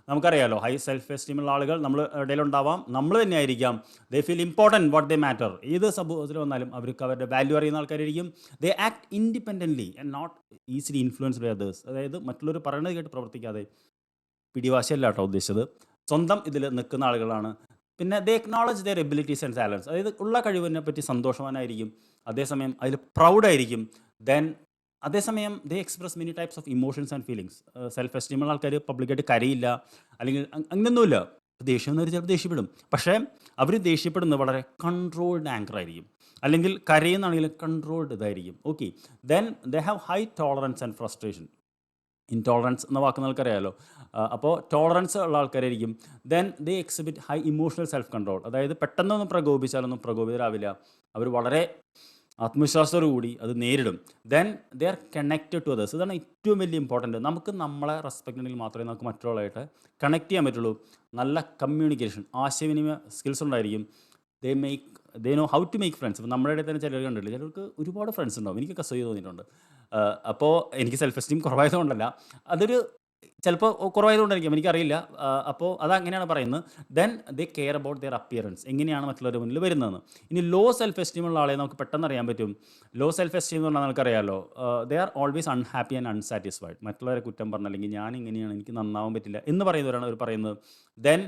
നമുക്കറിയാലോ, ഹൈ സെൽഫ് എസ്റ്റീമുള്ള ആളുകൾ നമ്മൾ ഇടയിലുണ്ടാവാം, നമ്മൾ തന്നെ ആയിരിക്കാം. They feel important, what they matter. ഏത് സംഭവത്തിൽ വന്നാലും അവർക്ക് അവരുടെ വാല്യൂ അറിയുന്ന ആൾക്കാരായിരിക്കും. They act independently and not easily influenced by others. അതായത് മറ്റുള്ളവർ പറയുന്നത് കേട്ട് പ്രവർത്തിക്കാതെ, പിടിവാശിയല്ല കേട്ടോ ഉദ്ദേശിച്ചത്, സ്വന്തം ഇതിൽ നിൽക്കുന്ന ആളുകളാണ്. പിന്നെ they acknowledge their abilities and talents. അതായത് ഉള്ള കഴിവിനെ പറ്റി സന്തോഷവാനായിരിക്കും, അതേസമയം അതിൽ പ്രൗഡായിരിക്കും. ദെൻ അതേസമയം they express many types of emotions and feelings. Self എസ്റ്റീമുള്ള ആൾക്കാർ പബ്ലിക്കായിട്ട് കരയില്ല, അല്ലെങ്കിൽ അങ്ങനെയൊന്നുമില്ല. ദേഷ്യം എന്നൊരു ചിലപ്പോൾ ദേഷ്യപ്പെടും, പക്ഷേ അവർ ദേഷ്യപ്പെടുന്നത് വളരെ കൺട്രോൾഡ് ആങ്കർ ആയിരിക്കും. അല്ലെങ്കിൽ കരയുന്നാണെങ്കിൽ കൺട്രോൾഡ് ഇതായിരിക്കും. Okay, then they have high tolerance and frustration. Intolerance എന്ന വാക്ക് നിങ്ങൾക്കറിയാമല്ലോ. അപ്പോൾ ടോളറൻസ് ഉള്ള ആൾക്കാരായിരിക്കും. Then they exhibit high emotional self control. അതായത് പെട്ടെന്നൊന്നും പ്രകോപിച്ചാലൊന്നും പ്രകോപിതരാവില്ല. അവർ വളരെ ആത്മവിശ്വാസത്തോടു കൂടി അത് നേരിടും. Then they are connected to others. ഇതാണ് ഏറ്റവും വലിയ ഇമ്പോർട്ടൻറ്റ്. നമുക്ക് നമ്മളെ റെസ്പെക്റ്റ് ഉണ്ടെങ്കിൽ മാത്രമേ നമുക്ക് മറ്റുള്ളവരായിട്ട് കണക്ട് ചെയ്യാൻ പറ്റുള്ളൂ. നല്ല കമ്മ്യൂണിക്കേഷൻ, ആശയവിനിമയ സ്കിൽസ് ഉണ്ടായിരിക്കും. They know how to make friends. ഇപ്പോൾ നമ്മുടെ ഇടയിൽ തന്നെ ചിലർ കണ്ടിട്ടില്ല, ചിലർക്ക് ഒരുപാട് ഫ്രണ്ട്സ് ഉണ്ടാവും. എനിക്കൊക്കെ അസൂയ തോന്നിയിട്ടുണ്ട്. അപ്പോൾ എനിക്ക് സെൽഫ് എസ്റ്റീം കുറവായതുകൊണ്ടല്ല, അതൊരു ചിലപ്പോൾ കുറവായതുകൊണ്ടായിരിക്കും, എനിക്കറിയില്ല. അപ്പോൾ അതങ്ങനെയാണ് പറയുന്നത്. Then they care about their appearance, എങ്ങനെയാണ് മറ്റുള്ളവരുടെ മുന്നിൽ വരുന്നതെന്ന്. ഇനി ലോ സെൽഫ് എസ്റ്റീം ഉള്ള ആളെ നമുക്ക് പെട്ടെന്ന് അറിയാൻ പറ്റും. ലോ സെൽഫ് എസ്റ്റീം എന്ന് പറഞ്ഞാൽ നമുക്കറിയാമല്ലോ, they are always unhappy and unsatisfied. മറ്റുള്ളവരെ കുറ്റം പറഞ്ഞ, അല്ലെങ്കിൽ ഞാൻ ഇങ്ങനെയാണ്, എനിക്ക് നന്നാവാൻ പറ്റില്ല എന്ന് പറയുന്നവരാണ് അവർ പറയുന്നത്. Then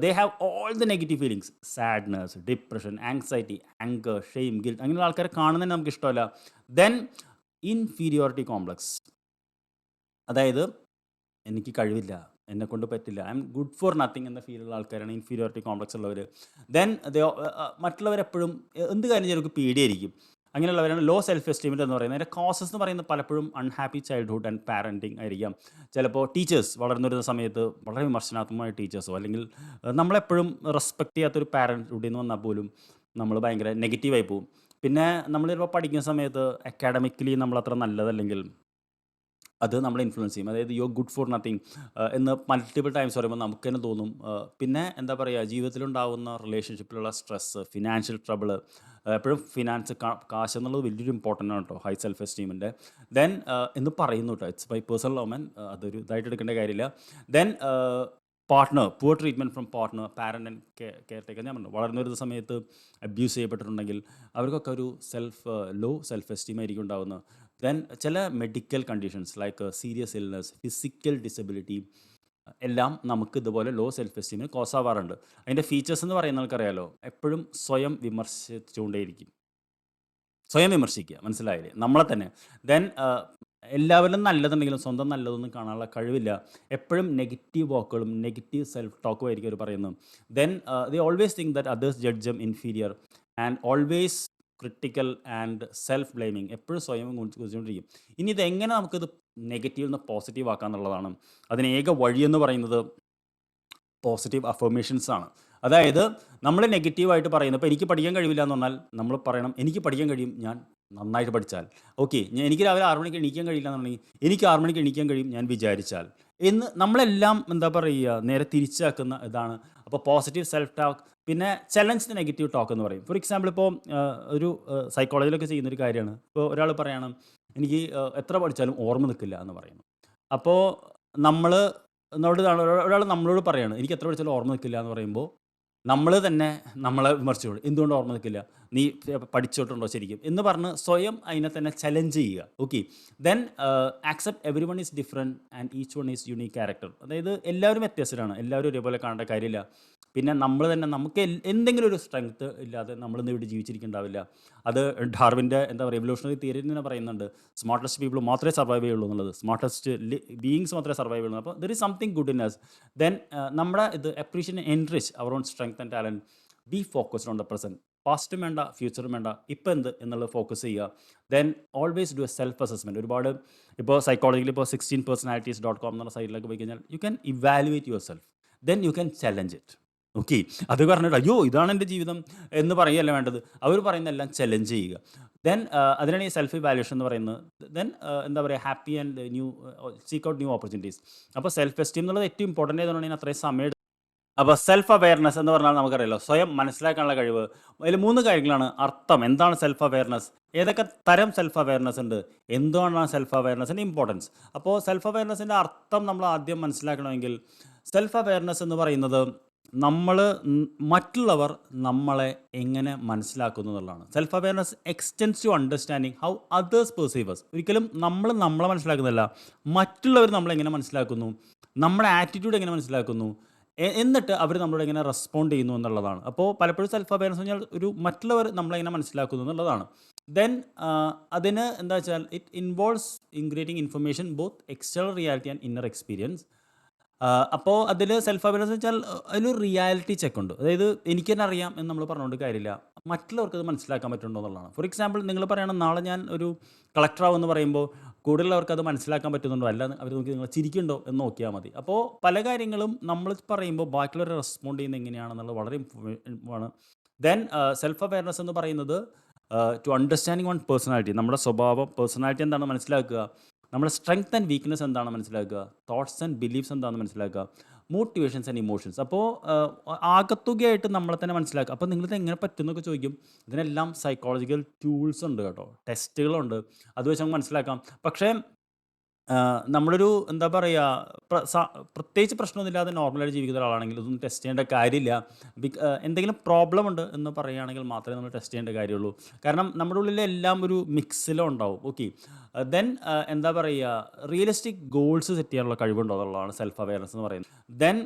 they have all the negative feelings, sadness, depression, anxiety, anger, shame, guilt. അങ്ങനെയുള്ള ആൾക്കാരെ കാണുന്നതിന് നമുക്ക് ഇഷ്ടമല്ല. ദെൻ ഇൻഫീരിയോറിറ്റി കോംപ്ലക്സ്, അതായത് എനിക്ക് കഴിവില്ല, എന്നെക്കൊണ്ട് പറ്റില്ല, I M good for nothing എന്ന ഫീലുള്ള ആൾക്കാരാണ് ഇൻഫീരിയോറിറ്റി കോംപ്ലക്സ് ഉള്ളവർ. ദെൻ മറ്റുള്ളവരെപ്പോഴും എന്ത് കാര്യം ചെയ്യലും പേടിയായിരിക്കും. അങ്ങനെയുള്ളവരാണ് ലോ സെൽഫ് എസ്റ്റീമിൽ എന്ന് പറയുന്നത്. അതിൻ്റെ കോസസ് എന്ന് പറയുന്നത് പലപ്പോഴും അൺഹാപ്പി ചൈൽഡ്ഹുഡ് ആൻഡ് പാരൻറ്റിങ് ആയിരിക്കാം. ചിലപ്പോൾ ടീച്ചേഴ്സ് വളർന്നു വരുന്ന സമയത്ത് വളരെ വിമർശനാത്മകമായ ടീച്ചേഴ്സോ, അല്ലെങ്കിൽ നമ്മളെപ്പോഴും റെസ്പെക്റ്റ് ചെയ്യാത്തൊരു പാരൻറ്റുഡിൽ നിന്ന് വന്നാൽ പോലും നമ്മൾ ഭയങ്കര നെഗറ്റീവായി പോകും. പിന്നെ നമ്മൾ ചിലപ്പോൾ പഠിക്കുന്ന സമയത്ത് അക്കാഡമിക്കലി നമ്മളത്ര നല്ലതല്ലെങ്കിൽ അത് നമ്മളെ ഇൻഫ്ലുവൻസ് ചെയ്യും. അതായത് you are good for nothing എന്ന് മൾട്ടിപ്പിൾ ടൈംസ് പറയുമ്പോൾ നമുക്ക് തന്നെ തോന്നും. പിന്നെ എന്താ പറയുക, ജീവിതത്തിലുണ്ടാകുന്ന റിലേഷൻഷിപ്പിലുള്ള സ്ട്രെസ്സ്, ഫിനാൻഷ്യൽ ട്രബിൾ, എപ്പോഴും ഫിനാൻസ്, കാശ് എന്നുള്ളത് വലിയൊരു ഇമ്പോർട്ടൻ്റ് ആണ് കേട്ടോ ഹൈ സെൽഫ് എസ്റ്റീമിൻ്റെ. ദെൻ എന്ന് പറയുന്നു കേട്ടോ, ഇറ്റ്സ് ബൈ പേഴ്സണൽ ഒമൻ, അതൊരു ഇതായിട്ട് എടുക്കേണ്ട കാര്യമില്ല. Then partner, poor treatment from partner, parent and care taker. ഞാൻ പറഞ്ഞു, വളർന്നു വരുന്ന സമയത്ത് അബ്യൂസ് ചെയ്യപ്പെട്ടിട്ടുണ്ടെങ്കിൽ അവർക്കൊക്കെ ഒരു ലോ സെൽഫ് എസ്റ്റീം ആയിരിക്കും ഉണ്ടാകുന്നത്. ദെൻ ചില medical conditions like serious illness, physical disability എല്ലാം നമുക്ക് ഇതുപോലെ ലോ സെൽഫ് എസ്റ്റീമിന് കോസ് ആവാറുണ്ട്. അതിൻ്റെ ഫീച്ചേഴ്സ് എന്ന് പറയുന്ന ആൾക്കറിയാലോ, എപ്പോഴും സ്വയം വിമർശിച്ചുകൊണ്ടേയിരിക്കും. സ്വയം വിമർശിക്കുക, മനസ്സിലായില്ലേ, നമ്മളെ തന്നെ. ദെൻ എല്ലാവരിലും നല്ലതുണ്ടെങ്കിലും സ്വന്തം നല്ലതൊന്നും കാണാനുള്ള കഴിവില്ല. എപ്പോഴും നെഗറ്റീവ് വാക്കുകളും നെഗറ്റീവ് സെൽഫ് ടോക്കും ആയിരിക്കും അവർ പറയുന്നത്. Then they always think that others judge dum inferior and always critical and self blaming. എപ്പോഴും സ്വയം കുറിച്ചുകൊണ്ടിരിക്കും. ഇനി ഇതെങ്ങനെ നമുക്കിത് നെഗറ്റീവ് നിന്ന് പോസിറ്റീവ് ആക്കാമെന്നുള്ളതാണ്. അതിന് ഏക വഴിയെന്ന് പറയുന്നത് പോസിറ്റീവ് അഫർമേഷൻസ് ആണ്. അതായത് നമ്മൾ നെഗറ്റീവായിട്ട് പറയുന്നത്, ഇപ്പോൾ എനിക്ക് പഠിക്കാൻ കഴിവില്ല എന്ന് പറഞ്ഞാൽ നമ്മൾ പറയണം എനിക്ക് പഠിക്കാൻ കഴിയും, ഞാൻ നന്നായിട്ട് പഠിച്ചാൽ. ഓക്കെ, എനിക്ക് രാവിലെ 6 മണിക്ക് എണീക്കാൻ കഴിയില്ല എന്നുണ്ടെങ്കിൽ എനിക്ക് 6 മണിക്ക് എണീക്കാൻ കഴിയും ഞാൻ വിചാരിച്ചാൽ എന്ന് നമ്മളെല്ലാം എന്താ പറയുക നേരെ തിരിച്ചാക്കുന്ന ഇതാണ്. അപ്പോൾ പോസിറ്റീവ് സെൽഫ് ടോക്ക്, പിന്നെ ചലഞ്ച് ദ നെഗറ്റീവ് ടോക്ക് എന്ന് പറയും. ഫോർ എക്സാമ്പിൾ ഇപ്പോൾ ഒരു സൈക്കോളജിയിലൊക്കെ ചെയ്യുന്നൊരു കാര്യമാണ്. ഇപ്പോൾ ഒരാൾ പറയണം എനിക്ക് എത്ര പഠിച്ചാലും ഓർമ്മ നിൽക്കില്ല എന്ന് പറയുന്നു. അപ്പോൾ നമ്മൾ ഒരാൾ നമ്മളോട് പറയാണ് എനിക്ക് എത്ര പഠിച്ചാലും ഓർമ്മ നിൽക്കില്ല എന്ന് പറയുമ്പോൾ നമ്മൾ തന്നെ നമ്മളെ വിമർശിച്ചോളൂ, എന്തുകൊണ്ട് ഓർമ്മ നിൽക്കില്ല, നീ പഠിച്ചോട്ടുണ്ടോ ശരിക്കും എന്ന് പറഞ്ഞ് സ്വയം അതിനെ തന്നെ ചലഞ്ച് ചെയ്യുക. Okay, then accept every one is different and each one is unique character. അതായത് എല്ലാവരും വ്യത്യസ്തരാണ്, എല്ലാവരും ഒരേപോലെ കാണേണ്ട കാര്യമില്ല. പിന്നെ നമ്മൾ തന്നെ നമുക്ക് എന്തെങ്കിലും ഒരു സ്ട്രെങ്ത് ഇല്ലാതെ നമ്മളിന്ന് ഇവിടെ ജീവിച്ചിരിക്കുന്നുണ്ടാവില്ല. അത് ഡാർവിൻ്റെ എന്താ പറയുക എവല്യൂഷണറി തിയറി തന്നെ പറയുന്നുണ്ട്, സ്മാർട്ടസ്റ്റ് പീപ്പിൾ മാത്രമേ സർവൈവ് ചെയ്യുള്ളൂ എന്നുള്ളത്, സ്മാർട്ടസ്റ്റ് ബീയിങ്സ് മാത്രമേ സർവൈവ് ചെയ്യുള്ളൂ. അപ്പോൾ there is something good in us. Then നമ്മുടെ ഇത് appreciate enrich our own strength and talent. Be focused on the present. പാസ്റ്റും വേണ്ട ഫ്യൂച്ചറും വേണ്ട, ഇപ്പം എന്ത് എന്നുള്ളത് ഫോക്കസ് ചെയ്യുക. Then always do a self assessment. ഒരുപാട് ഇപ്പോൾ സൈക്കോളജിയിൽ ഇപ്പോൾ 16personalities.com എന്നുള്ള സൈറ്റിലേക്ക് പോയി കഴിഞ്ഞാൽ you can evaluate yourself, then you can challenge it. Okay, അത് പറഞ്ഞിട്ട് അയ്യോ ഇതാണ് എൻ്റെ ജീവിതം എന്ന് പറയുകയല്ല വേണ്ടത്, അവർ പറയുന്നതെല്ലാം ചലഞ്ച് ചെയ്യുക. ദെൻ അതിനാണ് ഈ സെൽഫ് ഇവാലുവേഷൻ എന്ന് പറയുന്നത്. ദെൻ എന്താ പറയുക happy and new seek out new opportunities. അപ്പോൾ സെൽഫ് എസ്റ്റീം എന്നുള്ളത് ഏറ്റവും ഇമ്പോർട്ടൻ്റ് ആയതുകൊണ്ടാണ് അത്രയും സമയം. അപ്പോൾ സെൽഫ് അവെയർനെസ് എന്ന് പറഞ്ഞാൽ നമുക്കറിയാലോ സ്വയം മനസ്സിലാക്കാനുള്ള കഴിവ്. അതിൽ 3 കാര്യങ്ങളാണ്. അർത്ഥം, എന്താണ് സെൽഫ് അവെയർനെസ്, ഏതൊക്കെ തരം സെൽഫ് അവെയർനെസ് ഉണ്ട്, എന്തുകൊണ്ടാണ് സെൽഫ് അവെയർനെസ്സിൻ്റെ ഇമ്പോർട്ടൻസ്. അപ്പോൾ സെൽഫ് അവെയർനെസ്സിൻ്റെ അർത്ഥം നമ്മൾ ആദ്യം മനസ്സിലാക്കണമെങ്കിൽ സെൽഫ് അവെയർനെസ് എന്ന് പറയുന്നത് നമ്മൾ മറ്റുള്ളവർ നമ്മളെ എങ്ങനെ മനസ്സിലാക്കുന്നു എന്നുള്ളതാണ്. Self awareness extends to understanding how others perceive us. ഒരിക്കലും നമ്മൾ നമ്മളെ മനസ്സിലാക്കുന്നില്ല, മറ്റുള്ളവർ നമ്മളെങ്ങനെ മനസ്സിലാക്കുന്നു, നമ്മുടെ ആറ്റിറ്റ്യൂഡ് എങ്ങനെ മനസ്സിലാക്കുന്നു, എന്നിട്ട് അവർ നമ്മളോട് എങ്ങനെ റെസ്പോണ്ട് ചെയ്യുന്നു എന്നുള്ളതാണ്. അപ്പോൾ പലപ്പോഴും സെൽഫ് അവെയർനെസ് എന്ന് പറഞ്ഞാൽ ഒരു മറ്റുള്ളവർ നമ്മളെങ്ങനെ മനസ്സിലാക്കുന്നു എന്നുള്ളതാണ്. ദെൻ അതിന് എന്താ വെച്ചാൽ it involves integrating information both external reality and inner experience. അപ്പോൾ അതിൽ സെൽഫ് അവെയർനെസ് വെച്ചാൽ അതിലൊരു റിയാലിറ്റി ചെക്ക് ഉണ്ട്. അതായത് എനിക്ക് തന്നെ അറിയാം എന്ന് നമ്മൾ പറഞ്ഞുകൊണ്ട് കാര്യമില്ല, മറ്റുള്ളവർക്ക് അത് മനസ്സിലാക്കാൻ പറ്റുന്നുണ്ടോ എന്നുള്ളതാണ്. ഫോർ എക്സാമ്പിൾ നിങ്ങൾ പറയണം നാളെ ഞാൻ ഒരു കളക്ടറാവെന്ന് പറയുമ്പോൾ കൂടുതലുള്ളവർക്ക് അത് മനസ്സിലാക്കാൻ പറ്റുന്നുണ്ടോ, അല്ല അവർ നോക്കി നിങ്ങൾ ചിരിക്കുന്നുണ്ടോ എന്ന് നോക്കിയാൽ മതി. അപ്പോൾ പല കാര്യങ്ങളും നമ്മൾ പറയുമ്പോൾ ബാക്കിയുള്ളവർ റെസ്പോണ്ട് ചെയ്യുന്നത് എങ്ങനെയാണെന്നുള്ളത് വളരെ ആണ്. ദെൻ സെൽഫ് അവെയർനെസ് എന്ന് പറയുന്നത് ടു അണ്ടർസ്റ്റാൻഡിങ് വൺ പേഴ്സണാലിറ്റി, നമ്മുടെ സ്വഭാവം പേഴ്സണാലിറ്റി എന്താണെന്ന് മനസ്സിലാക്കുക, നമ്മുടെ സ്ട്രെങ്ത് ആൻഡ് വീക്ക്നെസ് എന്താണെന്ന് മനസ്സിലാക്കുക, തോട്ട്സ് ആൻഡ് ബിലീഫ്സ് എന്താണെന്ന് മനസ്സിലാക്കുക, മോട്ടിവേഷൻസ് ആൻഡ് ഇമോഷൻസ്. അപ്പോൾ ആകത്തുകയായിട്ട് നമ്മളെ തന്നെ മനസ്സിലാക്കുക. അപ്പോൾ നിങ്ങളിത് എങ്ങനെ പറ്റുമെന്നൊക്കെ ചോദിക്കും. ഇതിനെല്ലാം സൈക്കോളജിക്കൽ ടൂൾസ് ഉണ്ട് കേട്ടോ, ടെസ്റ്റുകളുണ്ട്, അത് വെച്ച് നമുക്ക് മനസ്സിലാക്കാം. പക്ഷേ നമ്മളൊരു എന്താ പറയുക പ്രത്യേകിച്ച് പ്രശ്നമൊന്നുമില്ലാതെ നോർമലായിട്ട് ജീവിക്കുന്ന ഒരാളാണെങ്കിൽ ഇതൊന്നും ടെസ്റ്റ് ചെയ്യേണ്ട കാര്യമില്ല. എന്തെങ്കിലും പ്രോബ്ലം ഉണ്ട് എന്ന് പറയുകയാണെങ്കിൽ മാത്രമേ നമ്മൾ ടെസ്റ്റ് ചെയ്യേണ്ട കാര്യമുള്ളൂ. കാരണം നമ്മുടെ ഉള്ളിൽ എല്ലാം ഒരു മിക്സിലും ഉണ്ടാവും. ഓക്കെ, ദെൻ എന്താ പറയുക റിയലിസ്റ്റിക് ഗോൾസ് സെറ്റ് ചെയ്യാനുള്ള കഴിവുണ്ടോ എന്നുള്ളതാണ് സെൽഫ് അവെയർനെസ് എന്ന് പറയുന്നത്. ദെൻ